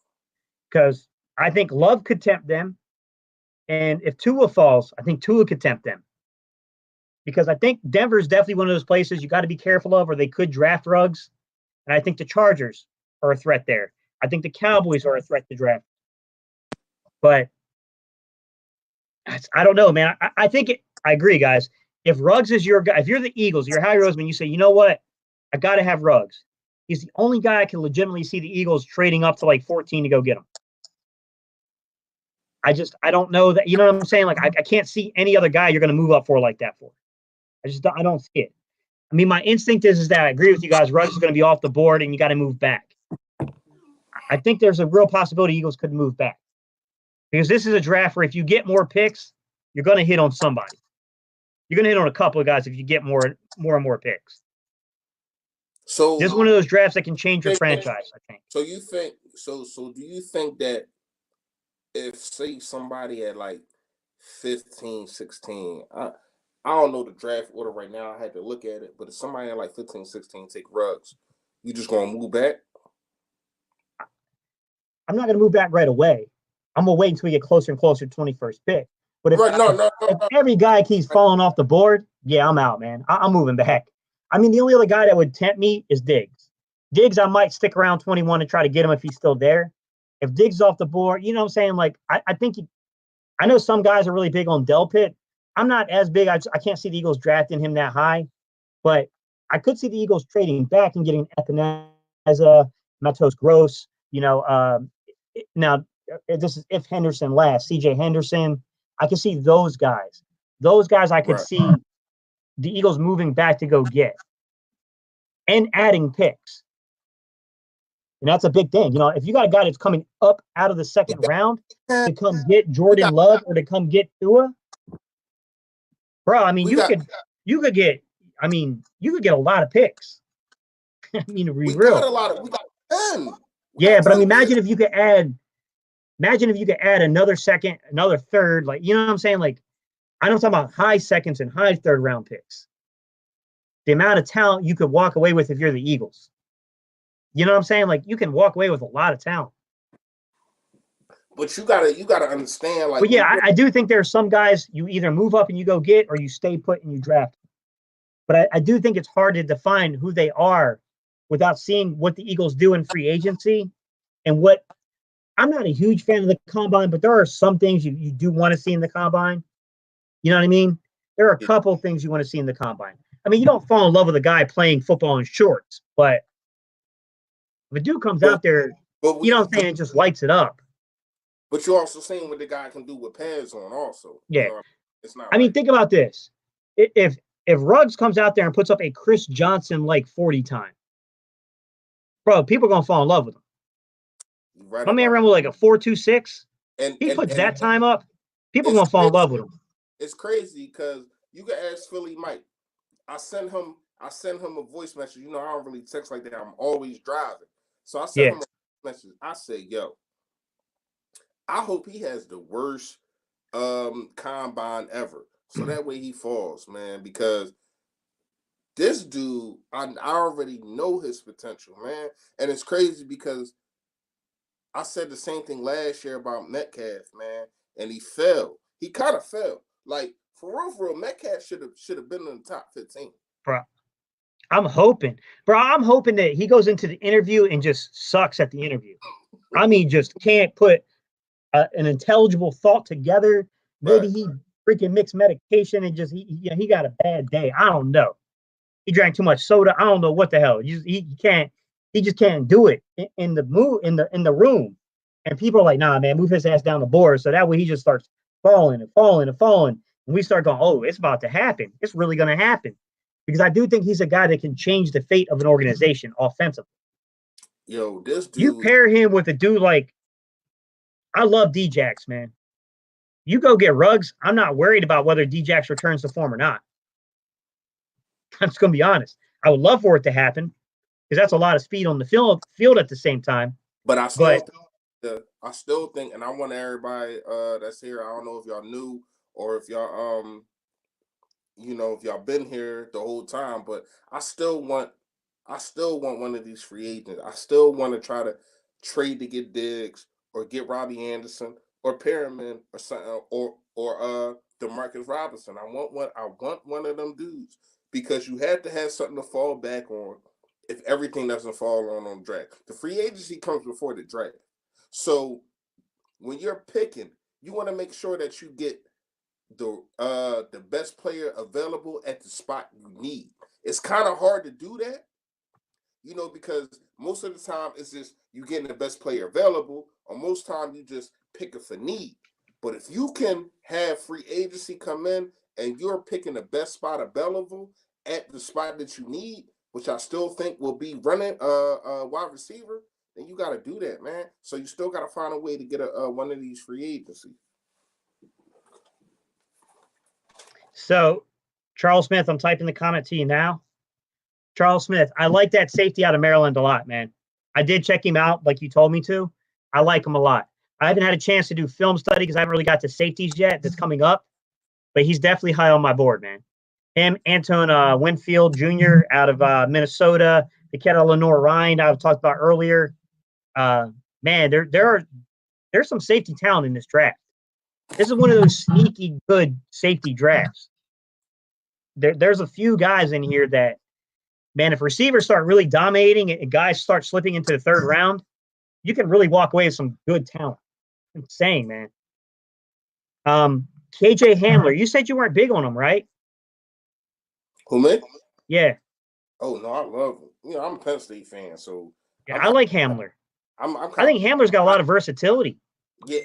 Because I think Love could tempt them. And if Tua falls, I think Tua could tempt them. Because I think Denver is definitely one of those places you got to be careful of, or they could draft Ruggs. And I think the Chargers are a threat there. I think the Cowboys are a threat to draft. But I don't know, man. I agree, guys. If Ruggs is your guy, if you're the Eagles, you're Howie Roseman, you say, you know what? I got to have Ruggs. He's the only guy I can legitimately see the Eagles trading up to like 14 to go get him. I don't know that, you know what I'm saying? Like, I can't see any other guy you're going to move up for like that for. I don't see it. I mean, my instinct is that I agree with you guys. Ruggs is going to be off the board and you got to move back. I think there's a real possibility Eagles could move back. Because this is a draft where if you get more picks, you're going to hit on somebody. You're going to hit on a couple of guys if you get more and more picks. So this is one of those drafts that can change your franchise, I think. So you think so do you think that if, say, somebody at like 15, 16, I don't know the draft order right now, I had to look at it, but if somebody at like 15, 16 take Ruggs, you just going to move back? I'm not going to move back right away. I'm going to wait until we get closer and closer to 21st pick. But if every guy keeps falling off the board, yeah, I'm out, man. I'm moving back. I mean, the only other guy that would tempt me is Diggs. Diggs, I might stick around 21 and try to get him if he's still there. If Diggs is off the board, you know what I'm saying? Like, I think I know some guys are really big on Delpit. I'm not as big. I can't see the Eagles drafting him that high. But I could see the Eagles trading back and getting Echinacea, Matos Gross, now this is if Henderson lasts, CJ Henderson. I can see those guys. Those guys I could see the Eagles moving back to go get and adding picks. And that's a big thing. You know, if you got a guy that's coming up out of the second round to come get Jordan Love or to come get Tua, bro, I mean, you could get a lot of picks. I mean, to be real. We got 10. Yeah, but I mean, imagine if you could add another second, another third, like, you know what I'm saying? Like, I don't talk about high seconds and high third round picks. The amount of talent you could walk away with if you're the Eagles. You know what I'm saying? Like, you can walk away with a lot of talent. But you gotta understand, like. But yeah, I do think there are some guys you either move up and you go get, or you stay put and you draft. But I do think it's hard to define who they are without seeing what the Eagles do in free agency and what. I'm not a huge fan of the combine, but there are some things you do want to see in the combine. You know what I mean? There are a couple things you want to see in the combine. I mean, you don't fall in love with a guy playing football in shorts, but if a dude comes out there, you know what I'm saying, it just lights it up. But you're also seeing what the guy can do with pads on also. Yeah. You know, it's not. I mean, think about this. If Ruggs comes out there and puts up a Chris Johnson like 40 time, bro, people are going to fall in love with him. Right. My man ran with like a 4.26. He puts that time up. People are going to fall in love with him. It's crazy because you can ask Philly Mike. I send him a voice message. You know, I don't really text like that. I'm always driving. So I sent him a message. I say, yo, I hope he has the worst combine ever. So that way he falls, man, because this dude, I already know his potential, man. And it's crazy because I said the same thing last year about Metcalf, man, and he fell. He kind of fell. Like for real, Metcalf should have been in the top 15. Bro, I'm hoping that he goes into the interview and just sucks at the interview. I mean, just can't put an intelligible thought together. Maybe Right. he freaking mixed medication and just he got a bad day. I don't know. He drank too much soda. I don't know what the hell. He just can't do it in the room. And people are like, nah, man, move his ass down the board. So that way he just starts falling and falling and falling. And we start going, oh, it's about to happen. It's really going to happen. Because I do think he's a guy that can change the fate of an organization offensively. Yo, this dude. You pair him with a dude like, I love D-Jax, man. You go get Ruggs. I'm not worried about whether D-Jax returns to form or not. I'm just going to be honest. I would love for it to happen because that's a lot of speed on the field at the same time. But I still think, and I want everybody that's here. I don't know if y'all knew or if y'all if y'all been here the whole time, but I still want one of these free agents. I still want to try to trade to get Diggs or get Robbie Anderson or Perriman or something or DeMarcus Robinson. I want one of them dudes because you have to have something to fall back on if everything doesn't fall on the draft. The free agency comes before the draft. So when you're picking, you want to make sure that you get the best player available at the spot you need. It's kind of hard to do that, because most of the time it's just you getting the best player available, or most time you just pick it for need. But if you can have free agency come in and you're picking the best spot available at the spot that you need, which I still think will be running wide receiver, then you got to do that, man. So you still got to find a way to get one of these free agencies. So, Charles Smith, I'm typing the comment to you now. Charles Smith, I like that safety out of Maryland a lot, man. I did check him out like you told me to. I like him a lot. I haven't had a chance to do film study because I haven't really got to safeties yet. That's coming up, but he's definitely high on my board, man. Him, Anton Winfield Jr. out of Minnesota, the kid Lenore Ryan I talked about earlier. Man, there's some safety talent in this draft. This is one of those sneaky good safety drafts. There's a few guys in here that, man, if receivers start really dominating and guys start slipping into the third round, you can really walk away with some good talent. I'm saying, man. KJ Hamler, you said you weren't big on him, right? Who, me? Yeah. Oh, no, I love him. I'm a Penn State fan, so. Yeah, I like Hamler. I think Hamler's got a lot of versatility. Yeah,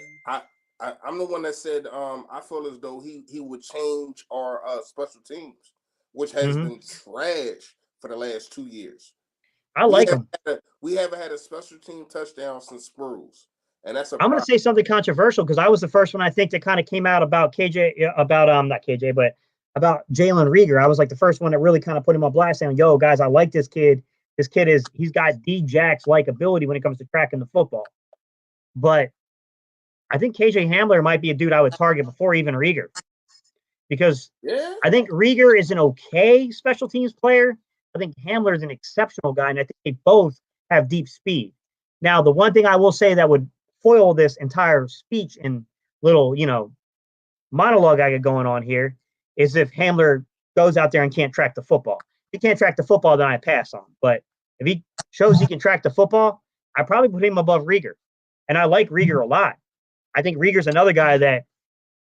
I'm the one that said I feel as though he would change our special teams, which has been trash for the last 2 years. I like him. We haven't had a special team touchdown since Sproles, and that's I'm going to say something controversial because I was the first one I think that kind of came out about not KJ, but about Jalen Reagor. I was like the first one that really kind of put him on blast, saying, "Yo, guys, I like this kid. This kid he's got D-Jax like ability when it comes to tracking the football." But I think KJ Hamler might be a dude I would target before even Reagor, because I think Reagor is an okay special teams player. I think Hamler is an exceptional guy, and I think they both have deep speed. Now, the one thing I will say that would foil this entire speech and little, monologue I got going on here is if Hamler goes out there and can't track the football. If he can't track the football, then I pass on him. But if he shows he can track the football, I probably put him above Reagor. And I like Reagor a lot. I think Rieger's another guy that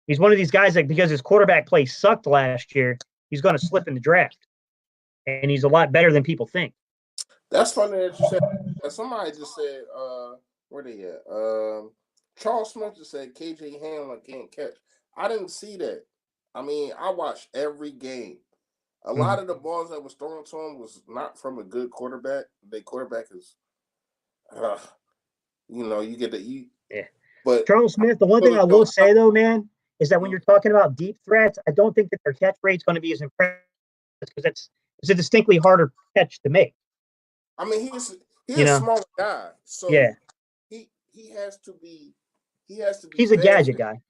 he's one of these guys that because his quarterback play sucked last year, he's going to slip in the draft. And he's a lot better than people think. That's funny that you said. Somebody just said, where they at? Charles Smith just said KJ Hamler can't catch. I didn't see that. I mean, I watched every game. A lot of the balls that was thrown to him was not from a good quarterback. The quarterback is, you get the Yeah. But Charles Smith, the one thing I will say though, man, is that when you're talking about deep threats, I don't think that their catch rate's going to be as impressive because it's a distinctly harder catch to make. I mean, he's a small guy, so yeah, he has to be. He's a gadget guy.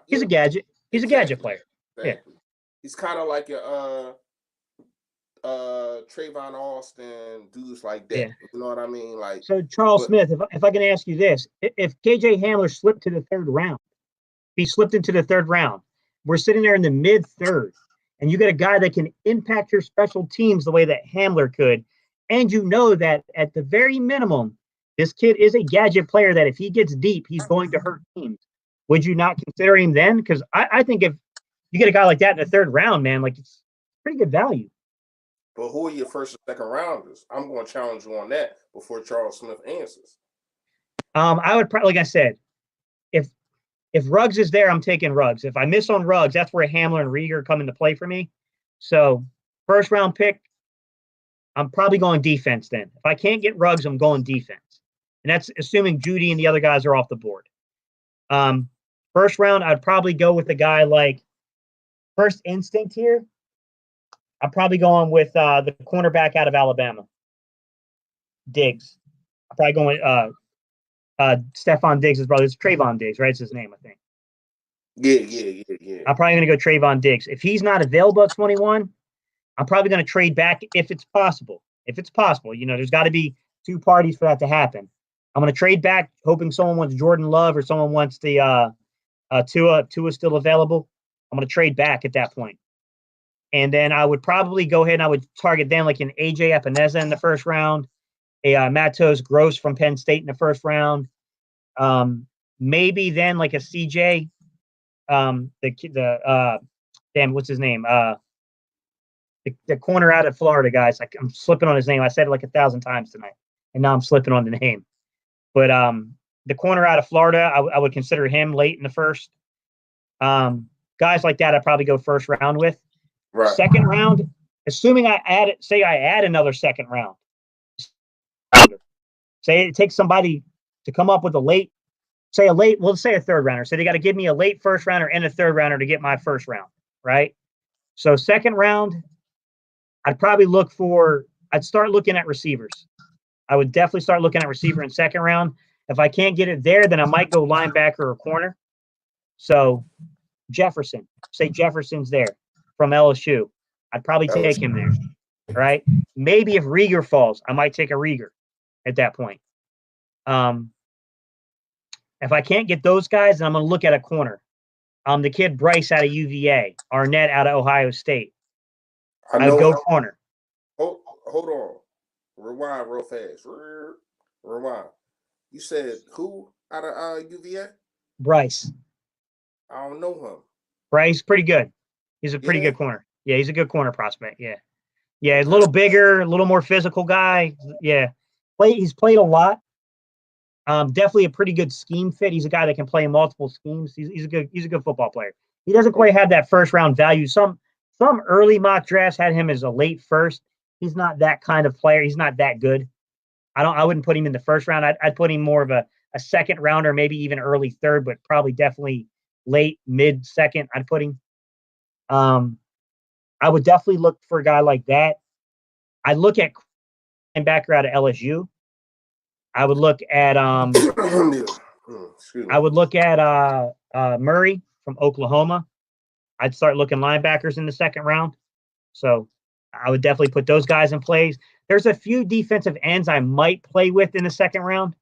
He's a gadget. He's a gadget player. Exactly. Yeah. He's kind of like Trayvon Austin, dudes like that. Yeah. You know what I mean? Like, So Charles but Smith, if I can ask you this, if KJ Hamler slipped to the third round, he slipped into the third round, we're sitting there in the mid third, and you get a guy that can impact your special teams the way that Hamler could, and you know that at the very minimum, this kid is a gadget player that if he gets deep, he's going to hurt teams. Would you not consider him then? Because I think if you get a guy like that in the third round, man, like it's pretty good value. but who are your first and second rounders? I'm going to challenge you on that before Charles Smith answers. I would probably, like I said, if Ruggs is there, I'm taking Ruggs. If I miss on Ruggs, that's where Hamler and Rieger come into play for me. So first round pick, I'm probably going defense then. If I can't get Ruggs, I'm going defense. And that's assuming Judy and the other guys are off the board. First round, I'd probably go with a guy like first instinct here. I'm probably going with the cornerback out of Alabama, Diggs. I'm probably going Stephon Diggs' brother. It's Trayvon Diggs, right? It's his name, I think. Yeah. I'm probably going to go Trayvon Diggs. If he's not available at 21, I'm probably going to trade back if it's possible. If it's possible, there's got to be two parties for that to happen. I'm going to trade back, hoping someone wants Jordan Love or someone wants the Tua. Tua's still available. I'm going to trade back at that point. And then I would probably go ahead and I would target them like an A.J. Epineza in the first round, a Matos Gross from Penn State in the first round. Maybe then like a CJ, what's his name? The corner out of Florida, guys. I'm slipping on his name. I said it like 1,000 times tonight, and now I'm slipping on the name. But the corner out of Florida, I would consider him late in the first. Guys like that, I'd probably go first round with. Right. Second round, assuming I add another second round. Say it takes somebody to come up with let's say a third rounder. So they got to give me a late first rounder and a third rounder to get my first round, right? So second round, I'd start looking at receivers. I would definitely start looking at receiver in second round. If I can't get it there, then I might go linebacker or corner. So Jefferson, say Jefferson's there from LSU. I'd probably take him there, right? Maybe if Rieger falls, I might take a Rieger at that point. If I can't get those guys, then I'm going to look at a corner. The kid Bryce out of UVA, Arnett out of Ohio State. I would go corner. Hold on. Rewind real fast. Rewind. You said who out of UVA? Bryce. I don't know him. Bryce, pretty good. He's a pretty good corner. Yeah, he's a good corner prospect. Yeah. Yeah, a little bigger, a little more physical guy. Yeah. He's played a lot. Definitely a pretty good scheme fit. He's a guy that can play in multiple schemes. He's a good football player. He doesn't quite have that first round value. Some early mock drafts had him as a late first. He's not that kind of player. He's not that good. I wouldn't put him in the first round. I'd put him more of a second rounder, maybe even early third, but probably definitely late, mid second. I'd put him. I would definitely look for a guy like that. I'd look at linebacker out of LSU. I would look at Murray from Oklahoma. I'd start looking linebackers in the second round. So I would definitely put those guys in plays. There's a few defensive ends I might play with in the second round.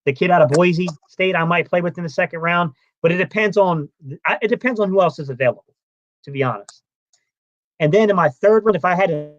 The kid out of Boise State I might play with in the second round, but it depends on who else is available, to be honest. And then in my third round, if I had to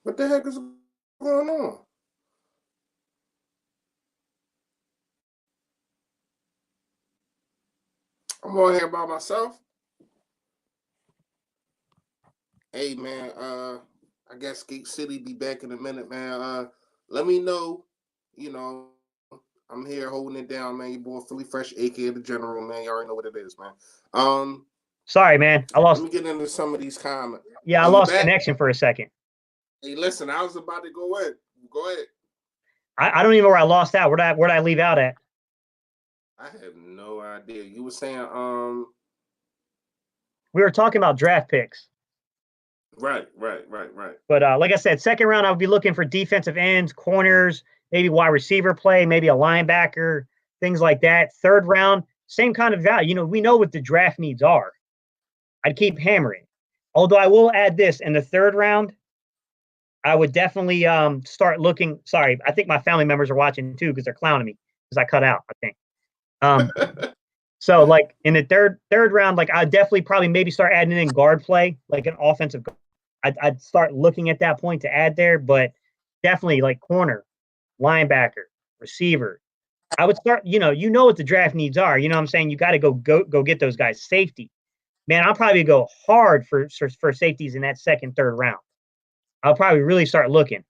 What the heck is going on? I'm on here by myself. Hey man, I guess Geek City be back in a minute, man. Let me know. You know, I'm here holding it down, man. Your boy Philly Fresh, A.K.A. the General, man. You already know what it is, man. Sorry, man. I lost. Let me get into some of these comments. Yeah, I lost connection for a second. Hey, listen, I was about to go in. Go ahead. I don't even know where I lost out. Where'd I leave out at? I have no idea. You were saying, we were talking about draft picks. Right. But like I said, second round, I would be looking for defensive ends, corners, maybe wide receiver play, maybe a linebacker, things like that. Third round, same kind of value. You know, we know what the draft needs are. I'd keep hammering. Although I will add this in the third round, I would definitely start looking. Sorry, I think my family members are watching too because they're clowning me because I cut out, I think. So like in the third round, like I'd definitely probably maybe start adding in guard play, like an offensive. I'd start looking at that point to add there, but definitely like corner, linebacker, receiver. I would start, you know what the draft needs are. You know what I'm saying? You got to go get those guys. Safety. Man, I'll probably go hard for safeties in that second, third round. I'll probably really start looking.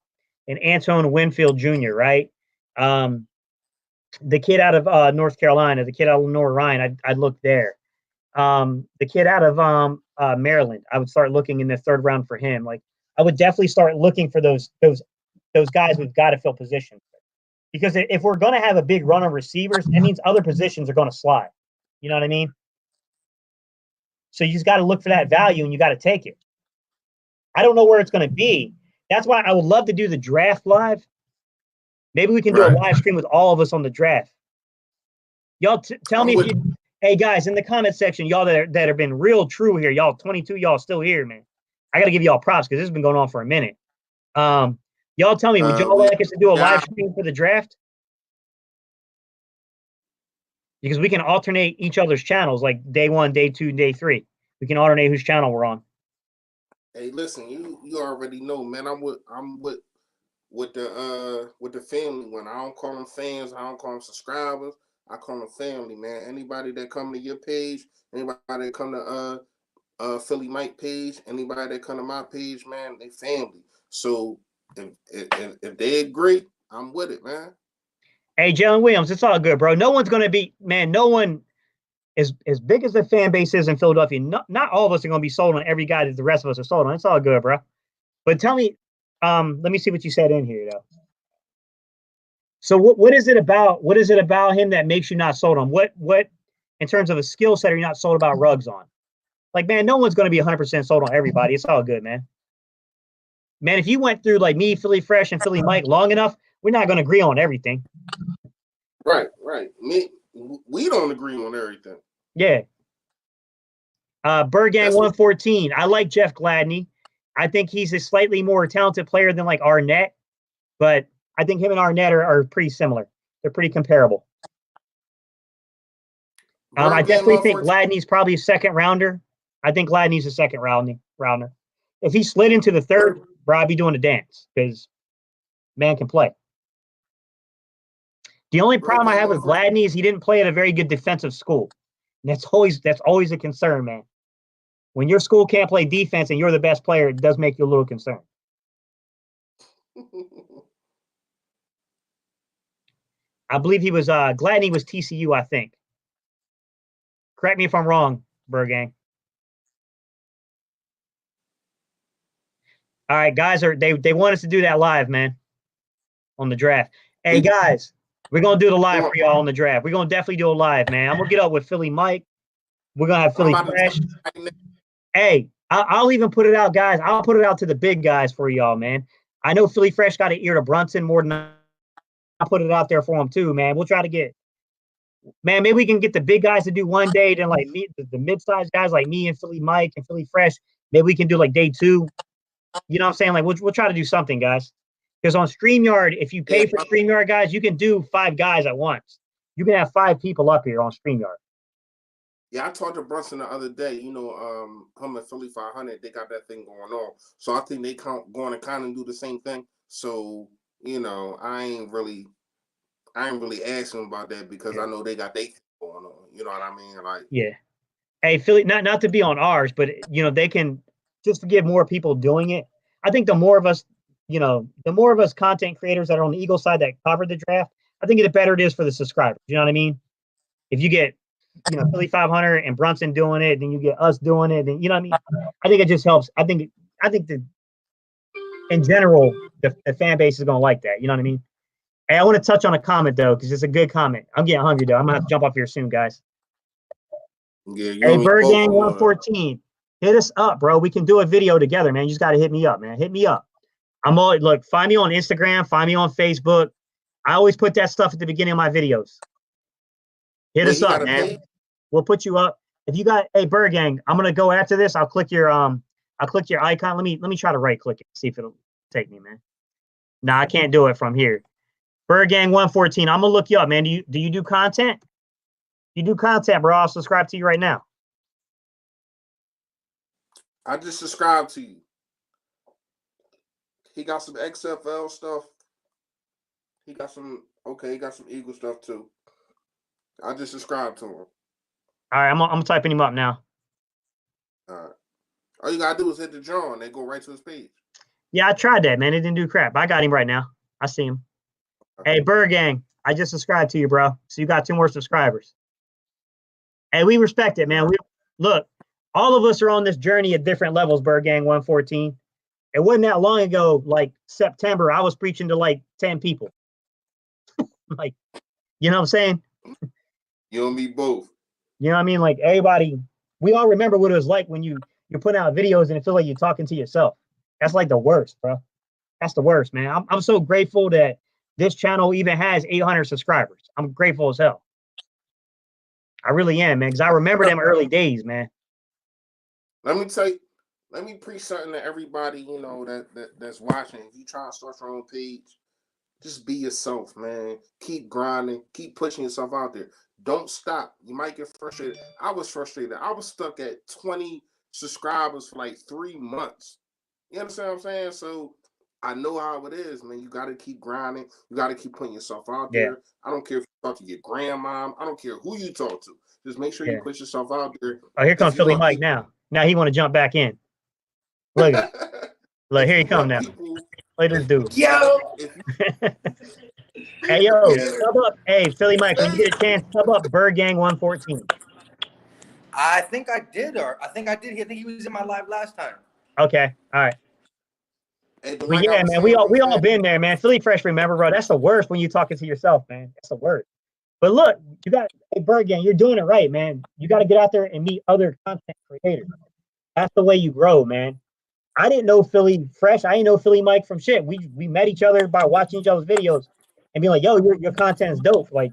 And Antoine Winfield Jr., right? The kid out of North Carolina, the kid out of Lenore Ryan, I'd look there. The kid out of Maryland, I would start looking in the third round for him. Like I would definitely start looking for those guys we've got to fill positions. Because if we're going to have a big run on receivers, that means other positions are going to slide. You know what I mean? So you just got to look for that value and you got to take it. I don't know where it's going to be. That's why I would love to do the draft live. Maybe we can do a live stream with all of us on the draft. Y'all tell me if you, hey guys, in the comment section, y'all that have been real true here, y'all 22, y'all still here, man. I got to give y'all props because this has been going on for a minute. Y'all tell me, would y'all like us to do a live stream for the draft? Because we can alternate each other's channels, like day 1, day 2, day 3. We can alternate whose channel we're on. Hey, listen, you already know, man. I'm with the family one. I don't call them fans. I don't call them subscribers. I call them family, man. Anybody that come to your page, anybody that come to Philly Mike page, anybody that come to my page, man, they family. So if they agree, I'm with it, man. Hey, Jalen Williams, it's all good, bro. No one's gonna be, man. No one as big as the fan base is in Philadelphia. Not all of us are gonna be sold on every guy that the rest of us are sold on. It's all good, bro. But tell me, let me see what you said in here, though. So what is it about? What is it about him that makes you not sold on? What in terms of a skill set are you not sold about Ruggs on? Like, man, no one's going to be 100% sold on everybody. It's all good, man. Man, if you went through like me, Philly Fresh, and Philly Mike long enough, we're not going to agree on everything. Right. We don't agree on everything. Yeah. Bergang 114. I like Jeff Gladney. I think he's a slightly more talented player than like Arnett, but I think him and Arnett are pretty similar. They're pretty comparable. I definitely think Gladney's probably a second rounder. I think Gladney's a second rounder. If he slid into the third, bro, I'd be doing a dance because man can play. The only problem I have with Gladney is he didn't play at a very good defensive school. And that's always a concern, man. When your school can't play defense and you're the best player, it does make you a little concerned. I believe he was Gladney was TCU, I think. Correct me if I'm wrong, Bergang. All right, guys, they want us to do that live, man, on the draft. Hey, guys, we're going to do the live for y'all on the draft. We're going to definitely do a live, man. I'm going to get up with Philly Mike. We're going to have Philly Fresh. Hey, I'll even put it out, guys. I'll put it out to the big guys for y'all, man. I know Philly Fresh got an ear to Brunson more than I'll put it out there for him, too, man. We'll try to get man, maybe we can get the big guys to do one day, then like me, the mid-sized guys like me and Philly Mike and Philly Fresh, maybe we can do like day 2. You know what I'm saying? Like we'll try to do something, guys. Because on StreamYard, if you pay for StreamYard, guys, you can do 5 guys at once. You can have 5 people up here on StreamYard. Yeah, I talked to Brunson the other day. You know, him and Philly 500, they got that thing going on. So I think they going to kind of do the same thing. So, you know, I ain't really asking about that because I know they got their thing going on. You know what I mean? Like, Yeah. Hey, Philly, not to be on ours, but you know, they can just to get more people doing it. I think the more of us, you know, the more of us content creators that are on the Eagle side that cover the draft, I think the better it is for the subscribers. You know what I mean? If you get, you know, Philly 500 and Brunson doing it, then you get us doing it, and you know what I mean? I think it just helps. I think that in general, the fan base is gonna like that. You know what I mean? Hey, I want to touch on a comment though, because it's a good comment. I'm getting hungry though. I'm gonna have to jump off here soon, guys. yeah, you Hey, and me Bird both. Gang 114, hit us up, bro. We can do a video together, man. You just gotta hit me up, man. Hit me up. I'm all look. Find me on Instagram. Find me on Facebook. I always put that stuff at the beginning of my videos. Hit Wait, us he got up, a man. page? We'll put you up. If you got hey Bird Gang, I'm gonna go after this. I'll click your icon. Let me try to right click it. See if it'll take me, man. Nah, I can't do it from here. Bird Gang 114. I'm gonna look you up, man. Do you do content? You do content, bro. I'll subscribe to you right now. I just subscribed to you. He got some XFL stuff. He got some Eagle stuff too. I just subscribed to him. All right, I'm typing him up now. All right. All you gotta do is hit the draw and they go right to his page. Yeah, I tried that, man. It didn't do crap. I got him right now. I see him. Hey, Bird Gang, I just subscribed to you, bro. So you got 2 more subscribers. Hey, we respect it, man. We look, all of us are on this journey at different levels, Bird Gang 114. It wasn't that long ago, like September, I was preaching to like 10 people. Like, you know what I'm saying? You and me both. You know what I mean? Like everybody, we all remember what it was like when you're putting out videos and it feels like you're talking to yourself. That's like the worst, bro. That's the worst, man. I'm so grateful that this channel even has 800 subscribers. I'm grateful as hell. I really am, man, because I remember them early days, man. Let me preach something to everybody, you know, that's watching. If you try to start your own page, just be yourself, man. Keep grinding, keep pushing yourself out there. Don't stop. You might get frustrated. I was frustrated. I was stuck at 20 subscribers for like 3 months. You understand what I'm saying? So I know how it is, man. You got to keep grinding. You got to keep putting yourself out there. I don't care if you talk to your grandmom. I don't care who you talk to. Just make sure you put yourself out there. Oh, here comes Philly Mike now. Now he want to jump back in. Look at look, here he come now. Look at this dude. Yo. Hey, yo, sub up. Hey, Philly Mike, when you get a chance, sub up Bird Gang 114. I think I did. I think I think he was in my live last time. Okay, all right. Hey, But yeah, man, we all been there, man. Philly Fresh, remember, bro? That's the worst when you're talking to yourself, man. That's the worst. But look, you got hey, Bird Gang, you're doing it right, man. You got to get out there and meet other content creators. That's the way you grow, man. I didn't know Philly Fresh. I didn't know Philly Mike from shit. We met each other by watching each other's videos and being like, yo, your content is dope. Like,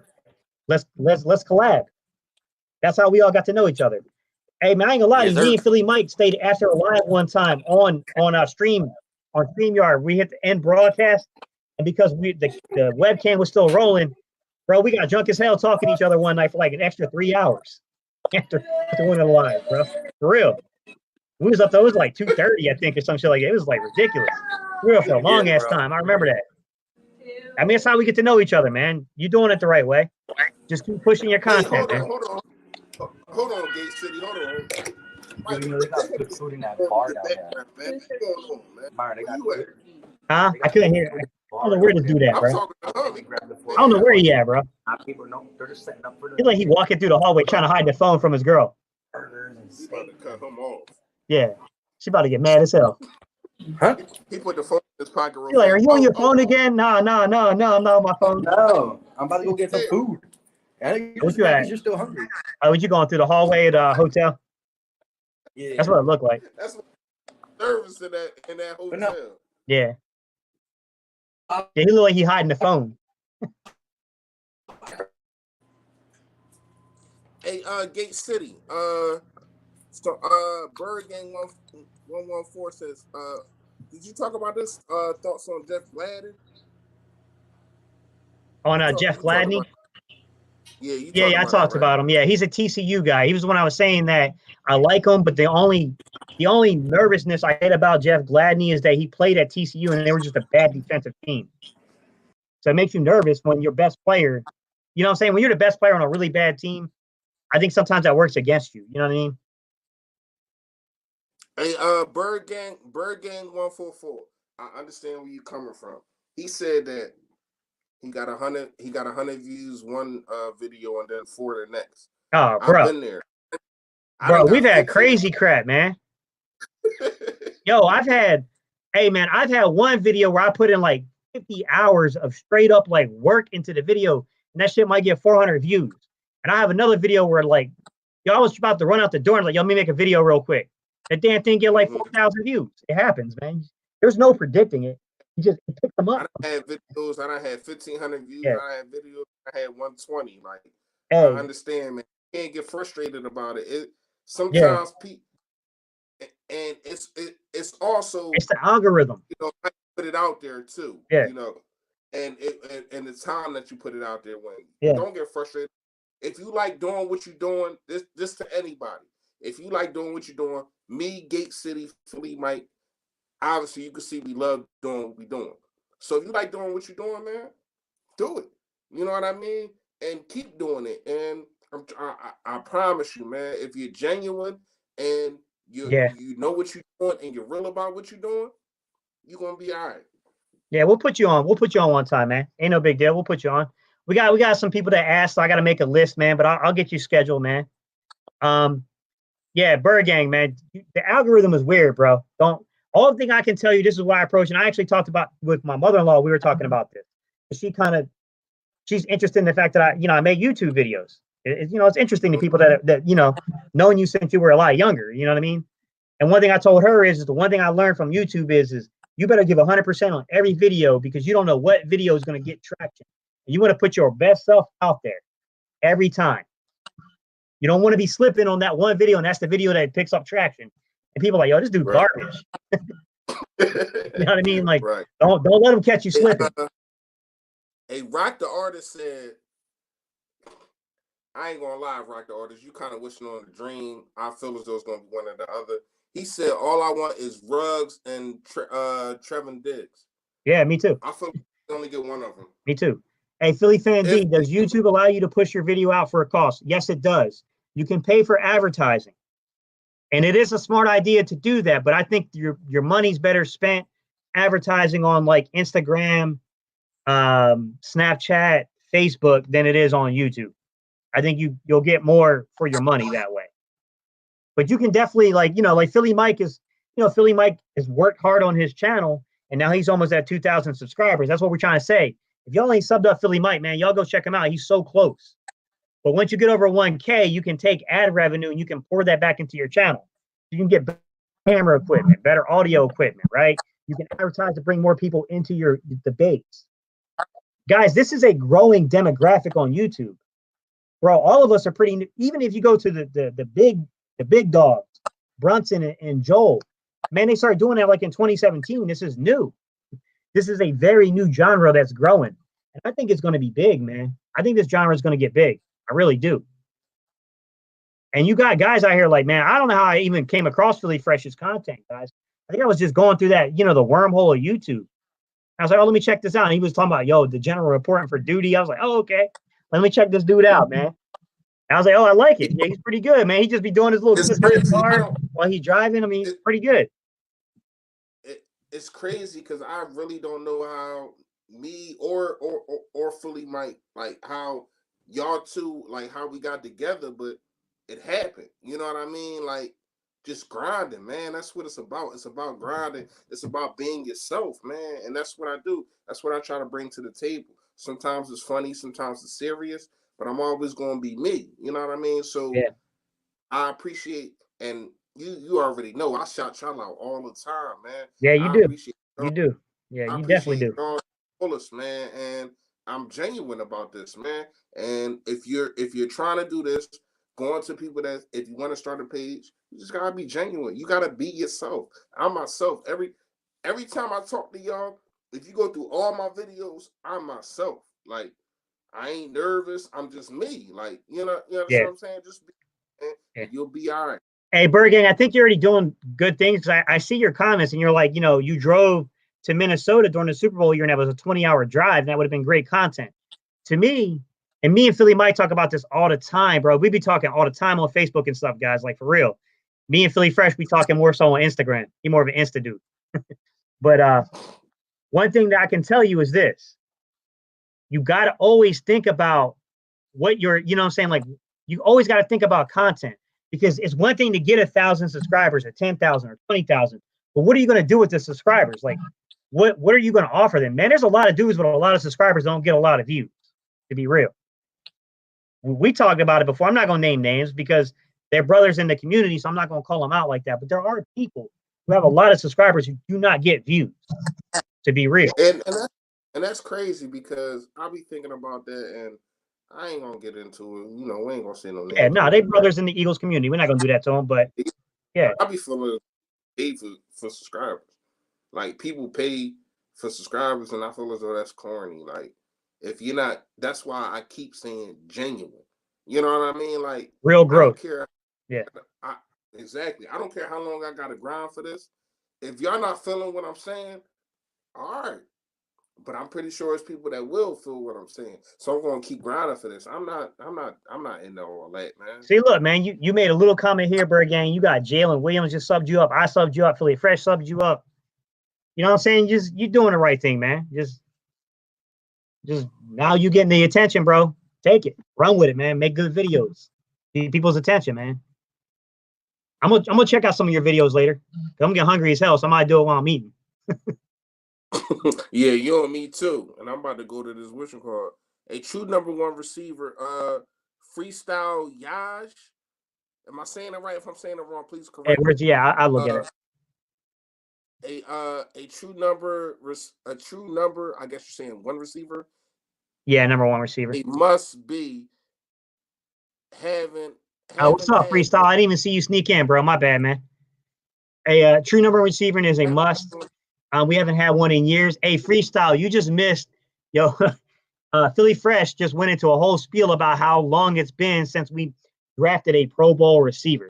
let's collab. That's how we all got to know each other. Hey, man, I ain't gonna lie to you. Me and Philly Mike stayed after a live one time on our stream on StreamYard. We hit the end broadcast, and because the webcam was still rolling, bro, we got drunk as hell talking to each other one night for like an extra 3 hours after one of the live, bro. For real. We was up there, it was like 2:30, I think, or some shit like that. It was like ridiculous. For real, for a long ass time. I remember that. I mean, that's how we get to know each other, man. You're doing it the right way. Just keep pushing your content, man. Hold on, Gate City. Hold on. You know, they got good food in that bar down there. What's going on, man? Byron, they got good. Huh? I couldn't hear it. I don't know where to do that, bro. I'm talking to I don't know where he at, bro. People know they're just setting up for the. He's like he walking through the hallway trying to hide the phone from his girl. Burgers and He about to cut him off. Yeah. She about to get mad as hell. Huh? He put the phone in his pocket. She's like, are you on your phone again? No, I'm not on my phone. No, I'm about to go get some food. What you at? You're still hungry. Oh, you going through the hallway at the hotel? Yeah. That's what it looked like. That's what service in that hotel. No. Yeah. Yeah, he looked like he hiding the phone. Hey, Gate City. So Bird Gang 114 says, did you talk about this? Thoughts on Jeff Gladden? On Jeff Gladney? Yeah, you Yeah, talked I about that, talked right? about him. Yeah, he's a TCU guy. He was the one I was saying that I like him, but the only nervousness I had about Jeff Gladney is that he played at TCU and they were just a bad defensive team. So it makes you nervous when your best player, you know what I'm saying? When you're the best player on a really bad team, I think sometimes that works against you. You know what I mean? Hey, Bird Gang 144. I understand where you're coming from. He said that he got 100 views one video and then 4 the next. Oh, I've been there. I bro, done we've got had 15. crazy crap, man. Yo, I've had one video where I put in like 50 hours of straight up like work into the video, and that shit might get 400 views. And I have another video where like, yo, I was about to run out the door and like, yo, let me make a video real quick. That damn thing get like 4,000 views. It happens, man. There's no predicting it. You just pick them up. I had videos. I had 1,500 views. Yeah. I had videos. I had 120. Like, Hey. I understand, man. You can't get frustrated about it. Sometimes people, and it's also it's the algorithm. You know, I put it out there too. Yeah. You know, and the time that you put it out there when. Yeah. Don't get frustrated. If you like doing what you're doing, this to anybody. If you like doing what you're doing, me, Gate City, Philly, Mike, obviously you can see we love doing what we're doing. So if you like doing what you're doing, man, do it. You know what I mean? And keep doing it. And I promise you, man, if you're genuine and you know what you're doing and you're real about what you're doing, you're gonna be all right. Yeah, we'll put you on. We'll put you on one time, man. Ain't no big deal. We'll put you on. We got some people that asked, so I got to make a list, man. But I'll get you scheduled, man. Yeah, Bird Gang, man. The algorithm is weird, bro. All thing I can tell you, this is why I approach. And I actually talked about with my mother-in-law. We were talking about this. She's interested in the fact that I make YouTube videos. It's interesting to people that knowing you since you were a lot younger. You know what I mean? And one thing I told her is the one thing I learned from YouTube is you better give 100% on every video because you don't know what video is going to get traction. And you want to put your best self out there every time. You don't want to be slipping on that one video, and that's the video that picks up traction. And people are like, yo, this dude garbage. You know what I mean? Like, don't let them catch you slipping. Hey, Rock the Artist said, I ain't gonna lie, Rock the Artist, you kind of wishing on a dream. I feel as though it's gonna be one or the other. He said, all I want is Ruggs and Trevin Diggs. Yeah, me too. I feel like you only get one of them. Me too. Hey, Philly Fan D, does YouTube allow you to push your video out for a cost? Yes, it does. You can pay for advertising. And it is a smart idea to do that, but I think your money's better spent advertising on like Instagram, Snapchat, Facebook than it is on YouTube. I think you'll get more for your money that way. But you can definitely like Philly Mike has worked hard on his channel and now he's almost at 2,000 subscribers. That's what we're trying to say. If y'all ain't subbed up Philly Mike, man, y'all go check him out. He's so close. But once you get over 1K, you can take ad revenue and you can pour that back into your channel. You can get camera equipment, better audio equipment, right? You can advertise to bring more people into your debates. Guys, this is a growing demographic on YouTube. Bro, all of us are pretty new. Even if you go to the big dogs, Brunson and Joel, man, they started doing that like in 2017. This is new. This is a very new genre that's growing. And I think it's going to be big, man. I think this genre is going to get big. I really do. And you got guys out here like, man, I don't know how I even came across Philly Fresh's content, guys. I think I was just going through that, the wormhole of YouTube. I was like, oh, let me check this out. And he was talking about, yo, the general reporting for duty. I was like, oh, okay. Let me check this dude out, man. And I was like, oh, I like it. Yeah, he's pretty good, man. He just be doing his little car while he's driving. I mean, he's pretty good. It's crazy because I really don't know how me or Philly Mike, like how y'all two, like how we got together, but it happened. You know what I mean? Like just grinding, man. That's what it's about. It's about grinding. It's about being yourself, man. And that's what I do. That's what I try to bring to the table. Sometimes it's funny, sometimes it's serious, but I'm always going to be me. You know what I mean? So yeah. I appreciate, and you already know I shout y'all out all the time, man. Yeah, you do. You do. Yeah, you definitely do. Fullest, man, and I'm genuine about this, man. And if you're trying to do this, going to people that if you want to start a page, you just gotta be genuine. You gotta be yourself. I'm myself. Every time I talk to y'all, if you go through all my videos, I'm myself. Like I ain't nervous. I'm just me. Like, you know what I'm saying? Just be, and you'll be all right. Hey, Bergang, I think you're already doing good things. I see your comments, and you're like, you drove to Minnesota during the Super Bowl year, and that was a 20-hour drive, and that would have been great content. To me, and me and Philly might talk about this all the time, bro. We be talking all the time on Facebook and stuff, guys, like for real. Me and Philly Fresh, we talking more so on Instagram. He more of an Insta dude. But one thing that I can tell you is this. You got to always think about what you're, you know what I'm saying? Like, you always got to think about content, because it's one thing to get 1,000 subscribers or 10,000 or 20,000, but what are you going to do with the subscribers? Like, what are you going to offer them? Man, there's a lot of dudes with a lot of subscribers don't get a lot of views, to be real. We talked about it before. I'm not going to name names because they're brothers in the community, so I'm not going to call them out like that. But there are people who have a lot of subscribers who do not get views, to be real. And that's crazy, because I'll be thinking about that, and I ain't gonna get into it. You know, we ain't gonna say no names. Yeah, no, they brothers in the Eagles community. We're not gonna do that to them, but yeah, I'll be feeling paid for subscribers. Like, people pay for subscribers, and I feel as though that's corny. Like, if you're not, that's why I keep saying genuine. You know what I mean? Like, real growth. I don't care. Yeah, exactly. I don't care how long I got to grind for this. If y'all not feeling what I'm saying, all right. But I'm pretty sure it's people that will feel what I'm saying. So I'm gonna keep grinding for this. I'm not into all that, man. See, look, man, you made a little comment here, Bergang. You got Jalen Williams just subbed you up. I subbed you up. Philly Fresh subbed you up. You know what I'm saying? You doing the right thing, man. Just now you getting the attention, bro. Take it, run with it, man. Make good videos, get people's attention, man. I'm gonna check out some of your videos later. I'm getting hungry as hell, so I might do it while I'm eating. Yeah, you and me too. And I'm about to go to this wishing card. A true #1 receiver, Freestyle Yaj. Am I saying it right? If I'm saying it wrong, please correct me. Yeah, I look at it. A true number. I guess you're saying one receiver. Yeah, #1 receiver. It must be having. What's up, Freestyle? I didn't even see you sneak in, bro. My bad, man. A true #1 receiver is a must. We haven't had one in years. Hey, Freestyle, you just missed, yo. Philly Fresh just went into a whole spiel about how long it's been since we drafted a Pro Bowl receiver.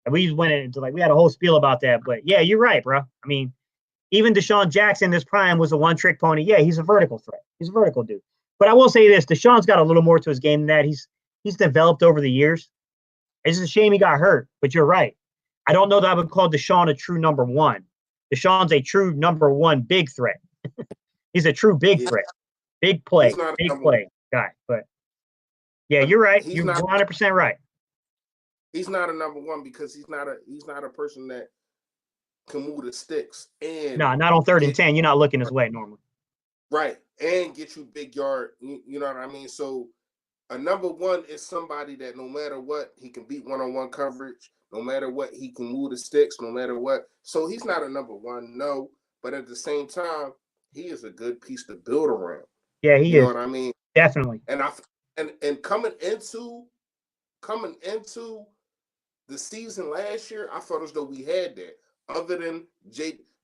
And we just went into we had a whole spiel about that. But yeah, you're right, bro. I mean, even Deshaun Jackson, this prime, was a one-trick pony. Yeah, he's a vertical threat. He's a vertical dude. But I will say this: Deshaun's got a little more to his game than that. He's developed over the years. It's just a shame he got hurt. But you're right. I don't know that I would call Deshaun a true #1. Deshaun's a true #1 big threat. He's a true big threat. Big play guy. But yeah, you're right. You're 100% right. He's not a #1 because he's not a person that can move the sticks. And no, not on 3rd and 10. You're not looking his way normally. Right. And get you big yard. You know what I mean? So a #1 is somebody that no matter what, he can beat one-on-one coverage. No matter what, he can move the sticks, no matter what. So he's not a #1, no. But at the same time, he is a good piece to build around. Yeah, he is. You know what I mean? Definitely. And coming into the season last year, I felt as though we had that. Other than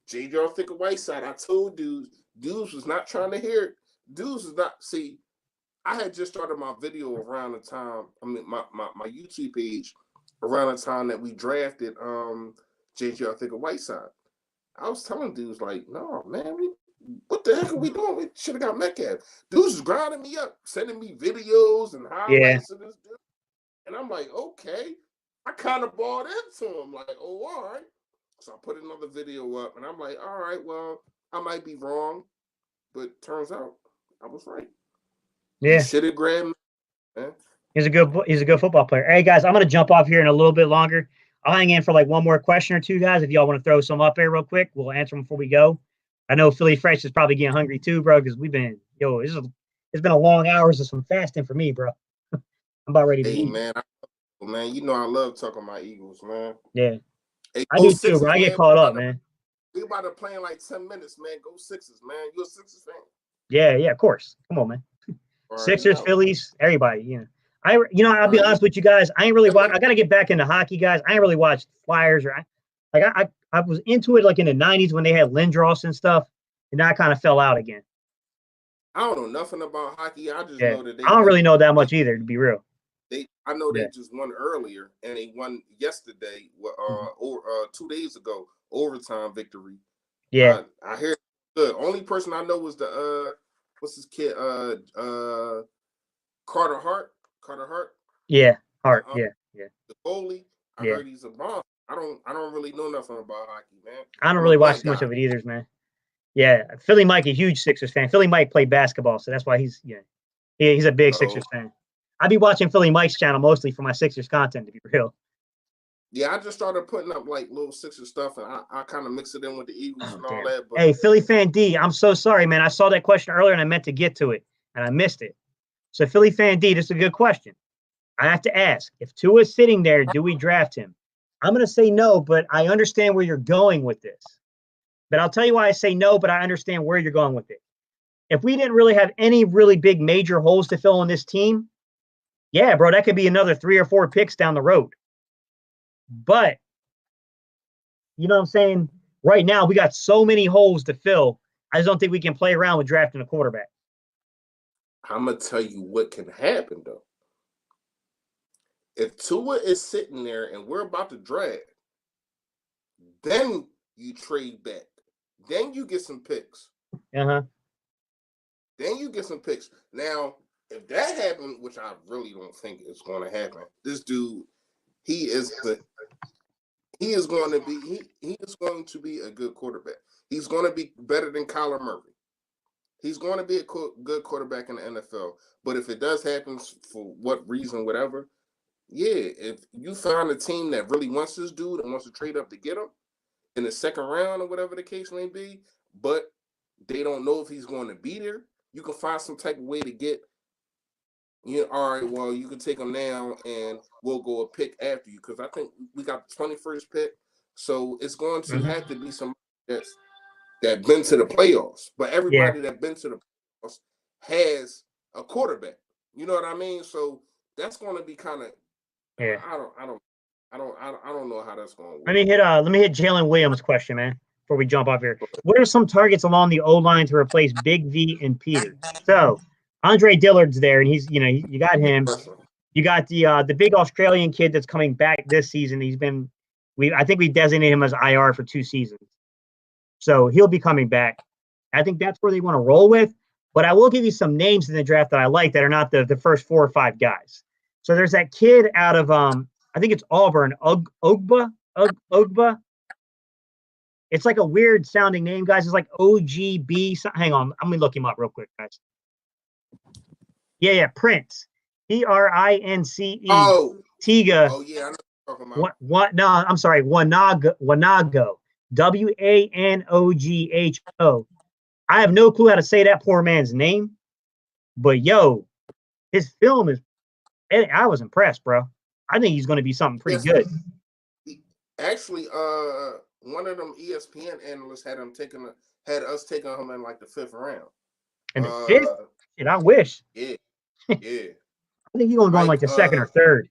Arcega-Whiteside, I told dudes was not trying to hear it. Dudes was not, see, I had just started my video around the time, my YouTube page, around the time that we drafted Arcega-Whiteside. I was telling dudes like, no, man, what the heck are we doing? We should have got Metcalf. Dudes was grinding me up, sending me videos and highlights of this dude. And I'm like, okay. I kind of bought into him, like, oh, all right. So I put another video up, and I'm like, all right, well, I might be wrong, but turns out I was right. Yeah. Should have grabbed me, man. He's a good football player. Hey guys, I'm gonna jump off here in a little bit longer. I'll hang in for one more question or two, guys. If y'all want to throw some up there real quick, we'll answer them before we go. I know Philly Fresh is probably getting hungry too, bro, because it's been a long hours of some fasting for me, bro. I'm about ready to eat. Man, you know I love talking about Eagles, man. Yeah, hey, I do too, bro. I get caught up, man. We about to play in 10 minutes, man. Go Sixers, man. You a Sixers fan? Yeah, of course. Come on, man. Sixers, Phillies, everybody. I'll be honest with you guys. I ain't really watch. I got to get back into hockey, guys. I ain't really watched Flyers I was into it in the 90s when they had Lindros and stuff, and then I kind of fell out again. I don't know nothing about hockey. I just Yeah. know that I don't really know that much either, to be real. I know Yeah. they just won earlier, and they won yesterday, or 2 days ago, overtime victory. Yeah. I hear the only person I know was the what's his kid Carter Hart. Carter Hart. Yeah. Hart. Yeah. Yeah. The goalie. I Yeah. heard he's a bomb. I don't really know nothing about hockey, man. I don't I'm really a watch blank too much guy. of it either, man. Yeah. Philly Mike, a huge Sixers fan. Philly Mike played basketball, so that's why he's he's a big So Sixers fan. I be watching Philly Mike's channel mostly for my Sixers content, to be real. yeah, I just started putting up like little Sixers stuff, and I kind of mix it in with the Eagles Oh, and all damn. that. But Hey, Philly fan D, I'm so sorry, man. I saw that question earlier and I meant to get to it and I missed it. So, Philly fan D, this is a good question. I have to ask, if Tua is sitting there, do we draft him? I'm going to say no, but I understand where you're going with this. But I'll tell you why I say no, but I understand where you're going with it. If we didn't really have any really big major holes to fill in this team, yeah, bro, that could be another 3 or 4 picks down the road. But, you know what I'm saying? Right now, we got so many holes to fill. I just don't think we can play around with drafting a quarterback. I'm gonna tell you what can happen though. If Tua is sitting there and we're about to draft, then you trade back. Then you get some picks. Uh-huh. Then you get some picks. Now, if that happened, which I really don't think is going to happen, this dude, he is going to be a good quarterback. He's going to be better than Kyler Murray. He's going to be a good quarterback in the NFL. But if it does happen for what reason, whatever, yeah, if you find a team that really wants this dude and wants to trade up to get him in the second round or whatever the case may be, but they don't know if he's going to be there, you can find some type of way to get, all right, well, you can take him now and we'll go a pick after you, because I think we got the 21st pick. So it's going to have to be somebody that been to the playoffs. But everybody that been to the playoffs has a quarterback. You know what I mean? So that's going to be kind of, I don't know how that's going to work. Let me hit Jalen Williams' question, man, before we jump off here. What are some targets along the O line to replace Big V and Peter? So Andre Dillard's there, and he's you got him. You got the big Australian kid that's coming back this season. I think we designated him as IR for 2 seasons. So he'll be coming back. I think that's where they want to roll with. But I will give you some names in the draft that I like that are not the first 4 or 5 guys. So there's that kid out of I think it's Auburn, Ogba. It's like a weird sounding name, guys. It's like OGB. Hang on, I'm gonna look him up real quick, guys. Yeah, Prince. Prince. Oh, Tiga. oh yeah, I know what you're talking about. What? No, I'm sorry. Wanago. Wanogho. I have no clue how to say that poor man's name, but yo, his film is. I was impressed, bro. I think he's going to be something pretty good. Actually, one of them ESPN analysts had us taking him in like the 5th round. In the 5th? Shit, I wish. Yeah. I think he's going to go in like the 2nd or 3rd.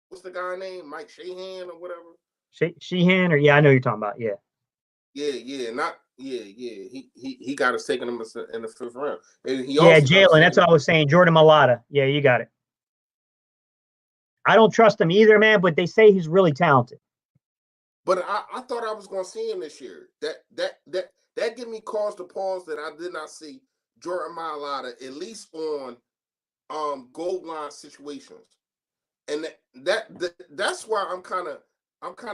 What's the guy name? Mike Sheehan or whatever? Sheehan, or I know you're talking about. Yeah. He got us taking him in the 5th round. And Jalen. That's what I was saying. Jordan Mailata. Yeah, you got it. I don't trust him either, man. But they say he's really talented. But I thought I was going to see him this year. That gave me cause to pause that I did not see Jordan Mailata at least on goal line situations, and that's why I'm kind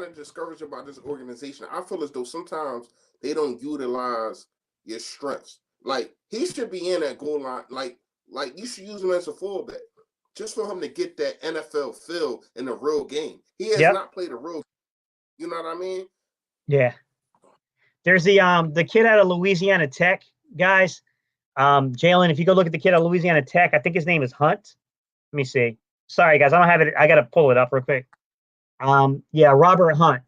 of discouraged about this organization. I feel as though sometimes they don't utilize your strengths. Like he should be in that goal line. Like you should use him as a fullback, just for him to get that NFL feel in the real game. He has not played a real game. You know what I mean? Yeah. There's the kid out of Louisiana Tech, guys. Jalen, if you go look at the kid out of Louisiana Tech, I think his name is Hunt. Let me see. Sorry, guys, I don't have it. I got to pull it up real quick. Robert Hunt.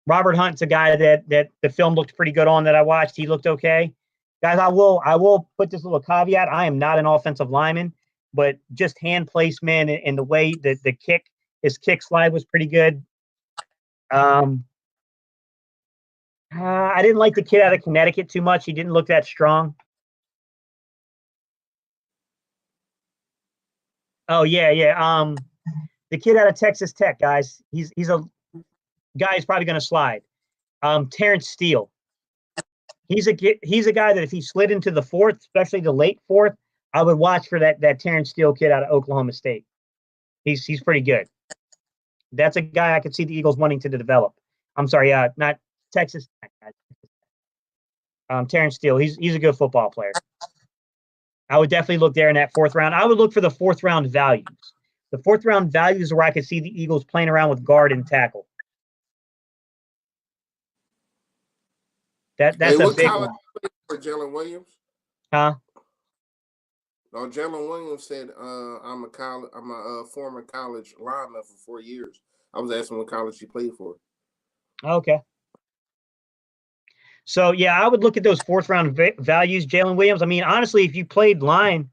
Robert Hunt's a guy that the film looked pretty good on that I watched. He looked okay. Guys, I will put this little caveat. I am not an offensive lineman, but just hand placement and the way that his kick slide was pretty good. I didn't like the kid out of Connecticut too much. He didn't look that strong. Oh yeah, yeah. The kid out of Texas Tech, guys. He's a guy who's probably going to slide. Terrence Steele. He's a guy that if he slid into the fourth, especially the late fourth, I would watch for that Terrence Steele kid out of Oklahoma State. He's pretty good. That's a guy I could see the Eagles wanting to develop. I'm sorry, not Texas Tech. Terrence Steele. He's a good football player. I would definitely look there in that fourth round. I would look for the fourth round values. The fourth round values are where I could see the Eagles playing around with guard and tackle. That's Hey, a what big college one. for Jalen Williams? Huh? No, Jalen Williams said, I'm a former college lineman for 4 years. I was asking what college he played for. Okay. So yeah, I would look at those fourth round values. Jalen Williams. I mean, honestly, if you played line,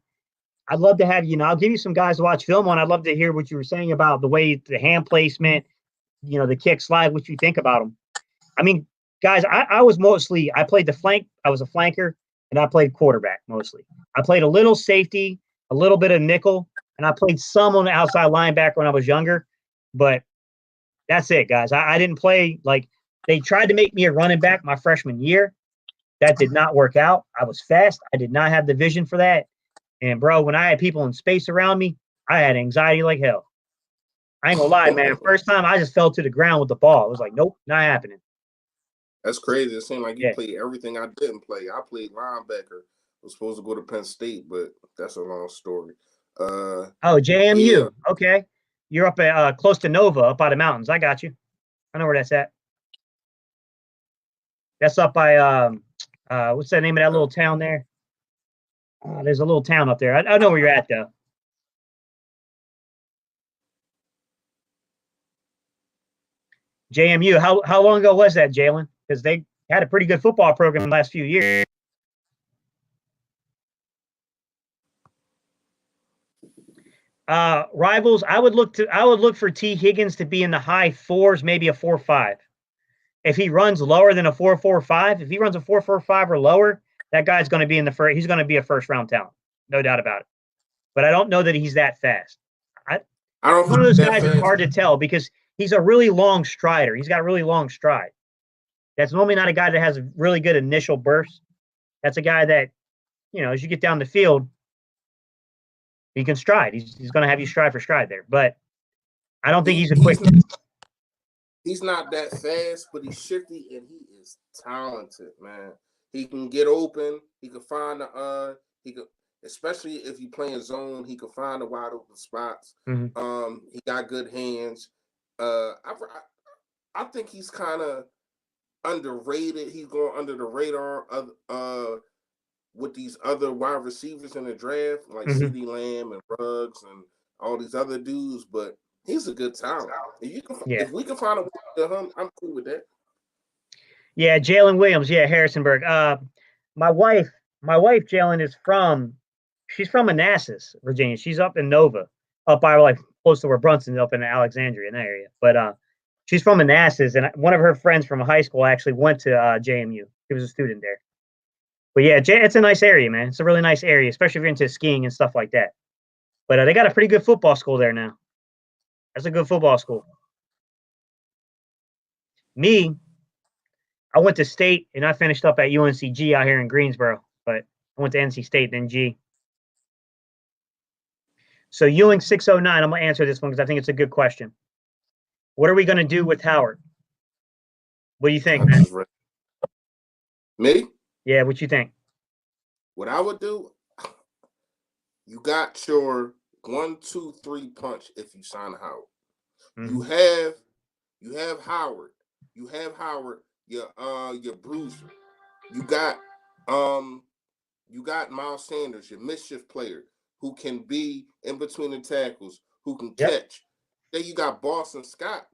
I'd love to have you. I'll give you some guys to watch film on. I'd love to hear what you were saying about the way the hand placement, the kick slide. What you think about them? I mean, guys, I played the flank. I was a flanker, and I played quarterback mostly. I played a little safety, a little bit of nickel, and I played some on the outside linebacker when I was younger. But that's it, guys. I didn't play like they tried to make me a running back my freshman year. That did not work out. I was fast. I did not have the vision for that. And bro, when I had people in space around me, I had anxiety like hell. I ain't gonna lie, man. First time I just fell to the ground with the ball. It was like, nope, not happening. That's crazy. It seemed like you Yeah. played everything I didn't play. I played linebacker. I was supposed to go to Penn State, but that's a long story. Oh, JMU. Yeah. Okay. You're up at close to Nova, up by the mountains. I got you. I know where that's at. That's up by what's the name of that little town there? There's a little town up there. I know where you're at though. JMU. How long ago was that, Jalen? Because they had a pretty good football program in the last few years. Rivals. I would look for T. Higgins to be in the high fours, maybe a 4.5. If he runs lower than a 4.45, if he runs a 4.45 or lower, that guy's going to be in the first. He's going to be a first round talent, no doubt about it. But I don't know that he's that fast. I don't. One of those guys is hard to tell because he's a really long strider. He's got a really long stride. That's normally not a guy that has a really good initial burst. That's a guy that, as you get down the field, he can stride. He's going to have you stride for stride there. But I don't think he's a quick. He's not that fast, but he's shifty and he is talented, man. He can get open. He can find especially if you play in zone, he can find the wide open spots. Mm-hmm. He got good hands. I think he's kind of underrated. He's going under the radar of with these other wide receivers in the draft, like CeeDee Lamb and Ruggs and all these other dudes, but he's a good talent. If we can find a way to him, I'm cool with that. Yeah, Jalen Williams. Yeah, Harrisonburg. My wife, Jalen, she's from Manassas, Virginia. She's up in Nova, up by like close to where Brunson's up in Alexandria in that area. But she's from Manassas, and one of her friends from high school actually went to JMU. He was a student there. But yeah, it's a nice area, man. It's a really nice area, especially if you're into skiing and stuff like that. But they got a pretty good football school there now. That's a good football school. Me, I went to state and I finished up at UNCG out here in Greensboro, but I went to NC State, then G. So Ewing 609, I'm going to answer this one because I think it's a good question. What are we going to do with Howard? What do you think, man? Me? Yeah, what you think? What I would do, you got your 1, 2, 3 punch if you sign Howard. Mm-hmm. You have Howard. You have Howard, your bruiser. You got Miles Sanders, your mischief player, who can be in between the tackles, who can catch. Then you got Boston Scott,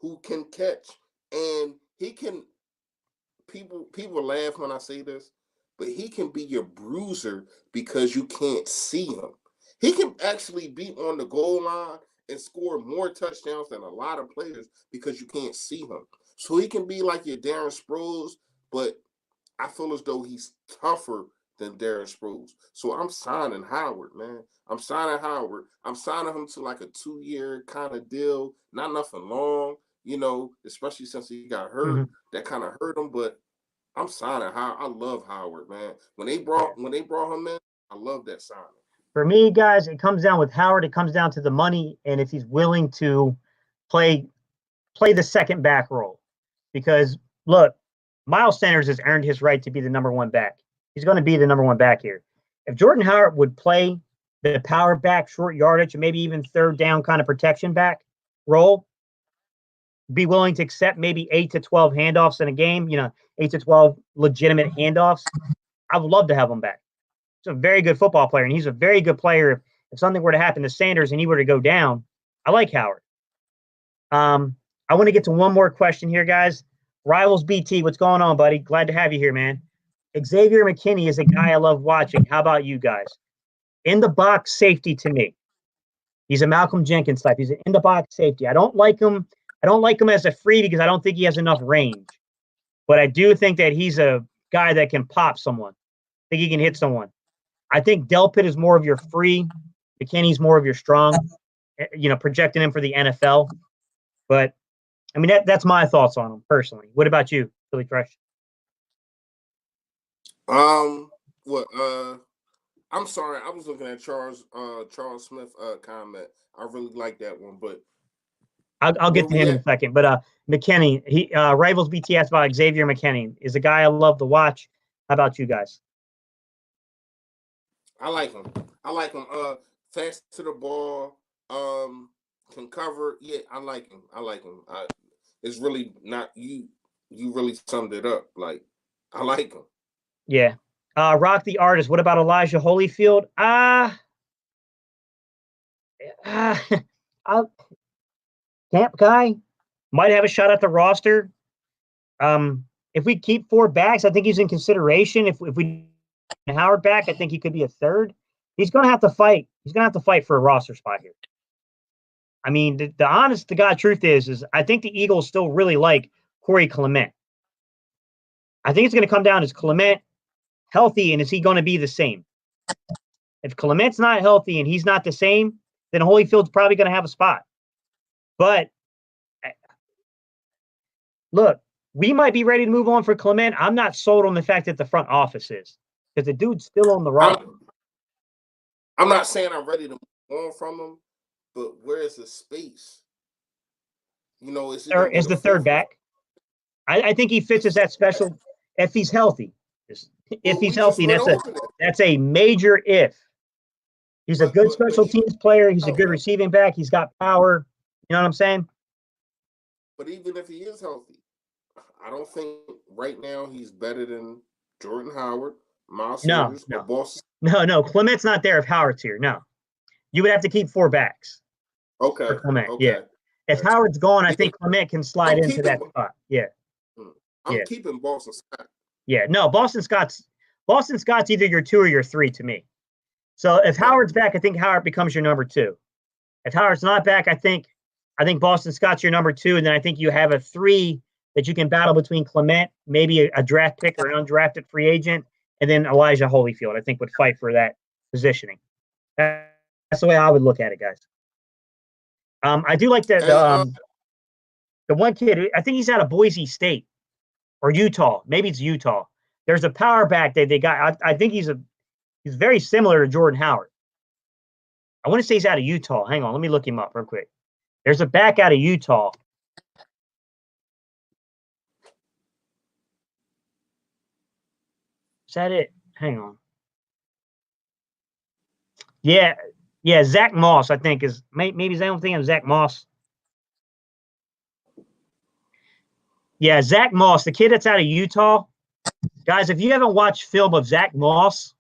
who can catch, and he can. People laugh when I say this, but he can be your bruiser because you can't see him. He can actually be on the goal line and score more touchdowns than a lot of players because you can't see him. So he can be like your Darren Sproles, but I feel as though he's tougher than Darren Sproles. So I'm signing Howard, man. I'm signing Howard. I'm signing him to like a 2-year kind of deal, not nothing long, especially since he got hurt. Mhm. That kind of hurt him, but I'm signing Howard. I love Howard, man. When they brought him in, I love that signing. For me, guys, it comes down with Howard. It comes down to the money and if he's willing to play the second back role. Because look, Miles Sanders has earned his right to be the number one back. He's going to be the number one back here. If Jordan Howard would play the power back, short yardage, and maybe even third down kind of protection back role, be willing to accept maybe 8 to 12 handoffs in a game, 8 to 12 legitimate handoffs, I would love to have him back. He's a very good football player, and he's a very good player. If something were to happen to Sanders and he were to go down, I like Howard. I want to get to one more question here, guys. Rivals BT, what's going on, buddy? Glad to have you here, man. Xavier McKinney is a guy I love watching. How about you guys? In the box safety to me. He's a Malcolm Jenkins type. He's an in the box safety. I don't like him. I don't like him as a free because I don't think he has enough range. But I do think that he's a guy that can pop someone. I think he can hit someone. I think Delpit is more of your free. McKinney's more of your strong, projecting him for the NFL. But, I mean, that's my thoughts on him personally. What about you, Philly Fresh? I'm sorry. I was looking at Charles Smith comment. I really like that one, but I'll get to him in a second. But McKinney, Rivals BT asked about Xavier McKinney. Is a guy I love to watch. How about you guys? I like him. Fast to the ball. Can cover. Yeah, I like him. It's really not you. You really summed it up. Like, I like him. Yeah. Rock the Artist. What about Elijah Holyfield? Camp guy might have a shot at the roster. If we keep 4 backs, I think he's in consideration. If we Howard back, I think he could be a third. He's going to have to fight. He's going to have to fight for a roster spot here. I mean, the honest to God truth is I think the Eagles still really like Corey Clement. I think it's going to come down, is Clement healthy, and is he going to be the same? If Clement's not healthy and he's not the same, then Holyfield's probably going to have a spot. But look, we might be ready to move on for Clement. I'm not sold on the fact that the front office is, because the dude's still on the roster. I'm not saying I'm ready to move on from him, but where is the space? Is the third back. I think he fits as that special if he's healthy. If he's healthy, that's a major if. He's a good special teams player. He's a good receiving back. He's got power. You know what I'm saying? But even if he is healthy, I don't think right now he's better than Jordan Howard, Miles Sanders, or Boston. No. Clement's not there if Howard's here. No. You would have to keep 4 backs. Okay. For Clement. Okay. Yeah. If Howard's gone, I think Clement can slide into that spot. Yeah. I'm keeping Boston Scott. Yeah. No, Boston Scott's either your 2 or your 3 to me. So if Howard's back, I think Howard becomes your number 2. If Howard's not back, I think Boston Scott's your number 2, and then I think you have a 3 that you can battle between Clement, maybe a draft pick or an undrafted free agent, and then Elijah Holyfield, I think, would fight for that positioning. That's the way I would look at it, guys. I do like the one kid. I think he's out of Boise State or Utah. Maybe it's Utah. There's a power back that they got. I think he's very similar to Jordan Howard. I want to say he's out of Utah. Hang on, let me look him up real quick. There's a back out of Utah. Is that it? Hang on. Yeah, Zach Moss, I think, is maybe is that one thing of Zach Moss. Yeah, Zach Moss, the kid that's out of Utah. Guys, if you haven't watched film of Zach Moss,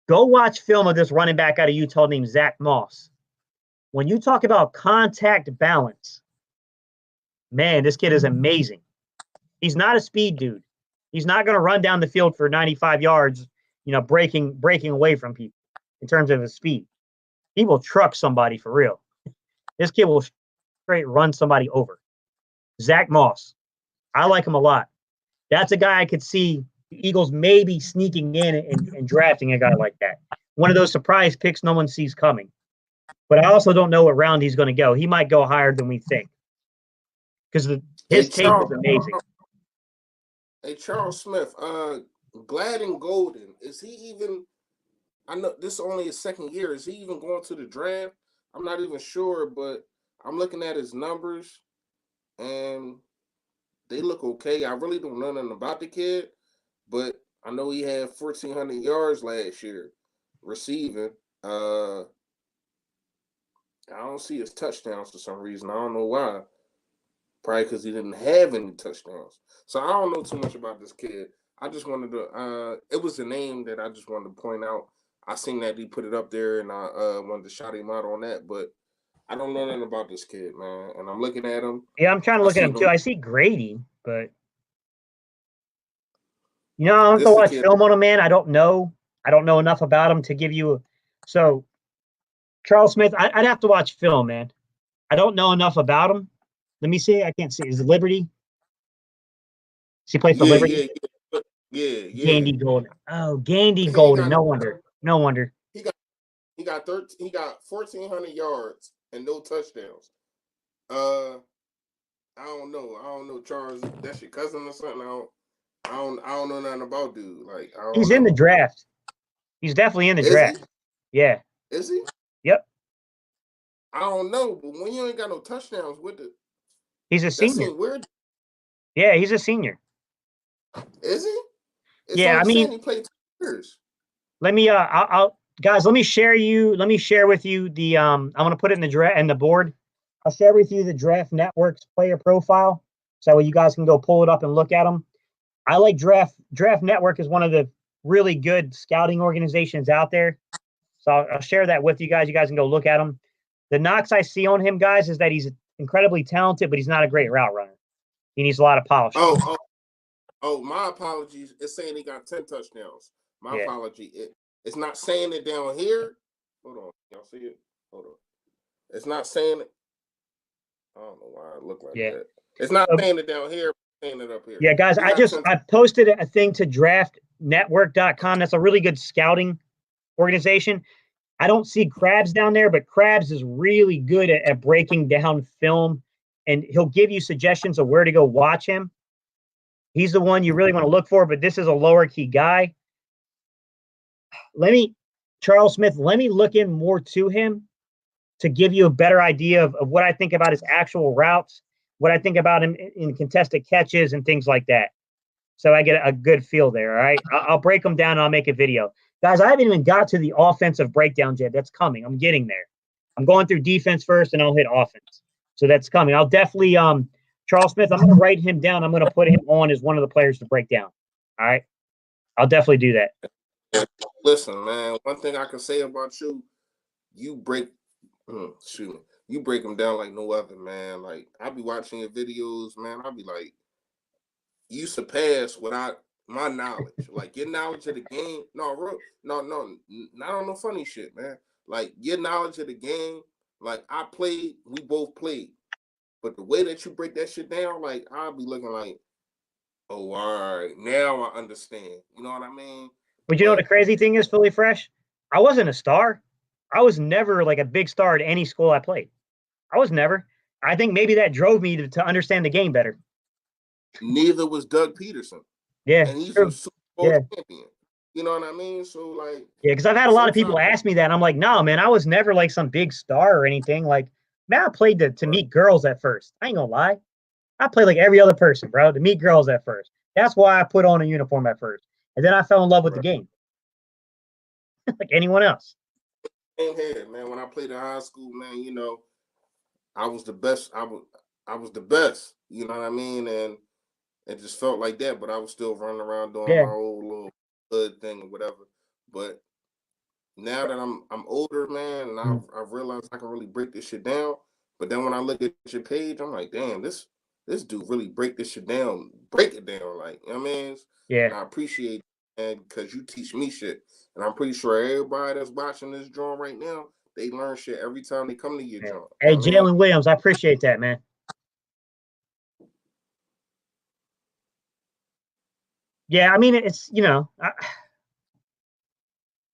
go watch film of this running back out of Utah named Zach Moss. When you talk about contact balance, man, this kid is amazing. He's not a speed dude. He's not going to run down the field for 95 yards, breaking away from people in terms of his speed. He will truck somebody for real. This kid will straight run somebody over. Zach Moss. I like him a lot. That's a guy I could see the Eagles may be sneaking in and drafting a guy like that. One of those surprise picks no one sees coming. But I also don't know what round he's going to go. He might go higher than we think because his tape is amazing. Hey, Charles Smith, Glad and Golden, is he even? I know this is only his second year. Is he even going to the draft? I'm not even sure, but I'm looking at his numbers, and they look okay. I really don't know nothing about the kid, but I know he had 1,400 yards last year receiving. I don't see his touchdowns for some reason. I don't know why. Probably because he didn't have any touchdowns. So I don't know too much about this kid. I just wanted to it was a name that I just wanted to point out. I seen that he put it up there, and I wanted to shout him out on that, but I don't know nothing about this kid, man. And I'm looking at him. Yeah, I'm trying to look at him too. I see Grady, but I don't have to watch film on him, man. I don't know enough about him to give you. So, Charles Smith, I'd have to watch film, man. I don't know enough about him. Let me see. I can't see. Is it Liberty? Does he play for Liberty? Yeah. Gandy Golden. Oh, Gandy Golden. No wonder. He got 1,400 yards and no touchdowns. I don't know, Charles. That's your cousin or something. I don't know nothing about dude. Like he's in the draft. He's definitely in the draft. Yeah. Is he? Yep. I don't know, but when you ain't got no touchdowns with it, he's a senior. That weird. Yeah, he's a senior. Is he? Yeah, I mean, he played 2 years. Let me I'll guys, let me share with you the I'm gonna put it in the draft and the board. I'll share with you the Draft Network's player profile, so that way you guys can go pull it up and look at them. I like Draft Network is one of the really good scouting organizations out there. So I'll share that with you guys. You guys can go look at him. The knocks I see on him, guys, is that he's incredibly talented, but he's not a great route runner. He needs a lot of polish. Oh, my apologies. It's saying he got 10 touchdowns. My apology. It's not saying it down here. Hold on. Y'all see it? Hold on. It's not saying it. I don't know why it looked like that. It's not saying it down here, it's saying it up here. Yeah, guys, I posted a thing to draftnetwork.com. That's a really good scouting organization. I don't see Krabs down there, but Krabs is really good at breaking down film, and he'll give you suggestions of where to go watch him. He's the one you really want to look for, but this is a lower key guy. Charles Smith, let me look in more to him to give you a better idea of what I think about his actual routes, what I think about him in contested catches and things like that. So I get a good feel there, all right? I'll break them down and I'll make a video. Guys, I haven't even got to the offensive breakdown yet. That's coming. I'm getting there. I'm going through defense first, and I'll hit offense. So that's coming. I'll definitely Charles Smith, I'm going to write him down. I'm going to put him on as one of the players to break down. All right? I'll definitely do that. Listen, man, one thing I can say about you, you break them down like no other, man. Like, I be watching your videos, man. I be like, you surpass my knowledge. Like, your knowledge of the game. No, not on no funny shit, man. Like, your knowledge of the game, like, we both played. But the way that you break that shit down, like, I'll be looking like, oh, all right, now I understand. You know what I mean? But you know what the crazy thing is, Philly Fresh? I wasn't a star. I was never like a big star at any school I played. I was never. I think maybe that drove me to understand the game better. Neither was Doug Peterson. Yeah. And he's a Super Bowl champion. You know what I mean? So, like. Yeah, because I've had a lot of people ask me that. And I'm like, no, man, I was never like some big star or anything. Like, man, I played to meet girls at first. I ain't gonna lie. I played like every other person, bro, to meet girls at first. That's why I put on a uniform at first. And then I fell in love with the game. Like anyone else. Same here, man. When I played in high school, man, you know, I was the best. I was the best. You know what I mean? And it just felt like that. But I was still running around doing my old little hood thing or whatever. But now that I'm older, man, and I've realized I can really break this shit down. But then when I look at your page, I'm like, damn, this dude really break this shit down. Break it down, like, you know what I mean? Yeah. And I appreciate it, because you teach me shit. And I'm pretty sure everybody that's watching this drawing right now, they learn shit every time they come to your drawing. Hey, Jalen Williams, I appreciate that, man. Yeah, I mean, it's,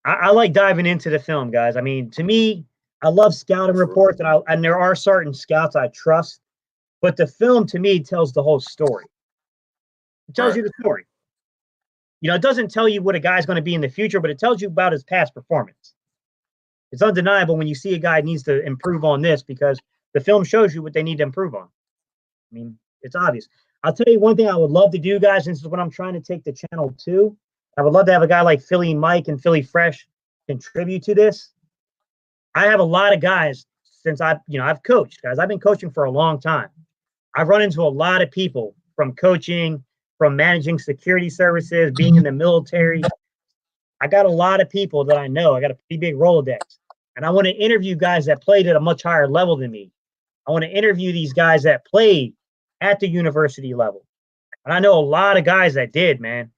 I like diving into the film, guys. I mean, to me, I love scouting reports, and there are certain scouts I trust, but the film to me tells the whole story. It tells you the story. It doesn't tell you what a guy's going to be in the future, but it tells you about his past performance. It's undeniable when you see a guy needs to improve on this because the film shows you what they need to improve on. I mean, it's obvious. I'll tell you one thing I would love to do, guys, and this is what I'm trying to take the channel to. I would love to have a guy like Philly Mike and Philly Fresh contribute to this. I have a lot of guys since I've coached, guys. I've been coaching for a long time. I've run into a lot of people from coaching, from managing security services, being in the military. I got a lot of people that I know. I got a pretty big Rolodex. And I want to interview guys that played at a much higher level than me. I want to interview these guys that played at the university level. And I know a lot of guys that did, man.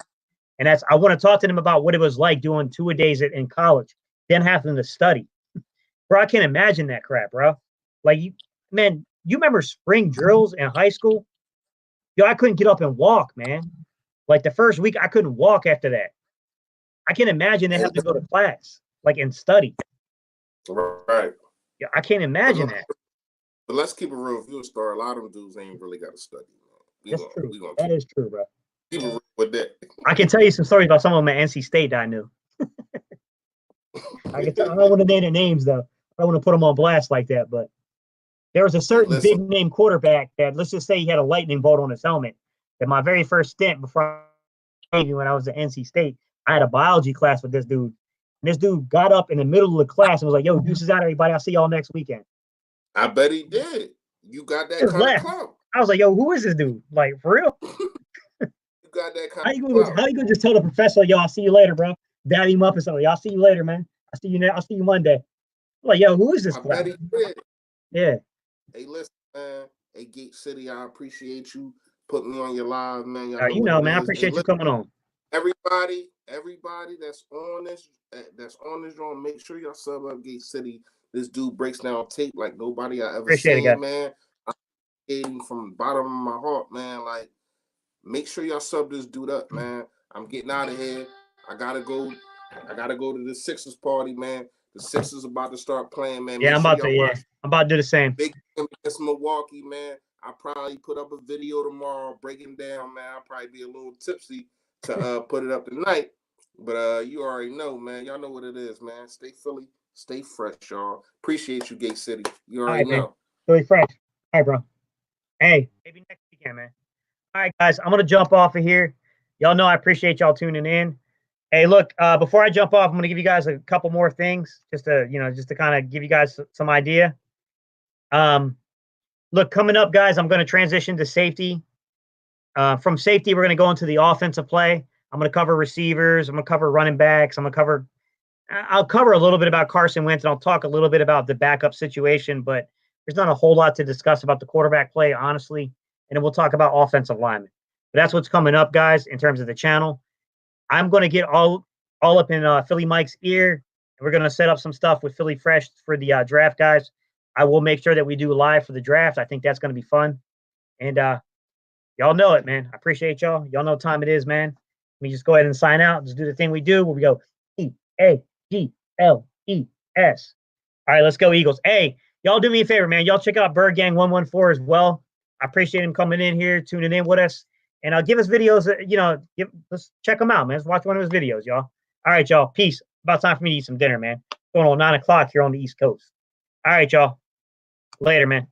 And I want to talk to them about what it was like doing 2-a-days in college, then having to study. Bro, I can't imagine that crap, bro. Like, you remember spring drills in high school? Yo, I couldn't get up and walk, man. Like the first week, I couldn't walk after that. I can't imagine they have to go to class, like, and study. Right. Yeah, I can't imagine that. But let's keep it real. If you're a star, a lot of them dudes ain't really got to study. That's true. That is true, bro. Keep it real with that. I can tell you some stories about some of them at NC State that I knew. I don't want to name their names, though. I don't want to put them on blast like that, but there was a certain big name quarterback that, let's just say, he had a lightning bolt on his helmet. At my very first stint before when I was at NC State, I had a biology class with this dude. And this dude got up in the middle of the class and was like, "Yo, deuces out, everybody. I'll see y'all next weekend." I bet he did. You got that kind of clout. I was like, "Yo, who is this dude? Like, for real?" You got that kind of clout. How you gonna just tell the professor, "Yo, I'll see you later, bro"? Dab him up and something. "Y'all see you later, man. I'll see you Monday." I'm like, yo, who is this guy? Bet he did. Yeah. Hey, listen, man. Hey, Gate City, I appreciate you putting me on your live, man. Man, I appreciate you coming on. Everybody that's on this drawing, make sure y'all sub up Gate City. This dude breaks down tape like nobody I ever seen, man. I'm hating from the bottom of my heart, man. Like, make sure y'all sub this dude up, man. I'm getting out of here. I gotta go to the Sixers party, man. The Sixers about to start playing, man. Yeah, I'm about to do the same. Big against Milwaukee, man. I'll probably put up a video tomorrow breaking down, man. I'll probably be a little tipsy to put it up tonight. But you already know, man. Y'all know what it is, man. Stay Philly, stay fresh, y'all. Appreciate you, Gate City. You already know. Man. Philly fresh. All right, bro. Hey, maybe next weekend, man. All right, guys. I'm gonna jump off of here. Y'all know I appreciate y'all tuning in. Hey, look, before I jump off, I'm going to give you guys a couple more things just to kind of give you guys some idea. Look, coming up, guys, I'm going to transition to safety. From safety, we're going to go into the offensive play. I'm going to cover receivers. I'm going to cover running backs. I'll cover a little bit about Carson Wentz, and I'll talk a little bit about the backup situation, but there's not a whole lot to discuss about the quarterback play, honestly. And then we'll talk about offensive linemen. But that's what's coming up, guys, in terms of the channel. I'm going to get all up in Philly Mike's ear, and we're going to set up some stuff with Philly Fresh for the draft, guys. I will make sure that we do live for the draft. I think that's going to be fun. And y'all know it, man. I appreciate y'all. Y'all know what time it is, man. Let me just go ahead and sign out. Just do the thing we do where we go EAGLES. All right, let's go, Eagles. Hey, y'all do me a favor, man. Y'all check out Bird Gang 114 as well. I appreciate him coming in here, tuning in with us. And give us videos, let's check them out, man. Let's watch one of his videos, y'all. All right, y'all. Peace. About time for me to eat some dinner, man. Going on 9 o'clock here on the East Coast. All right, y'all. Later, man.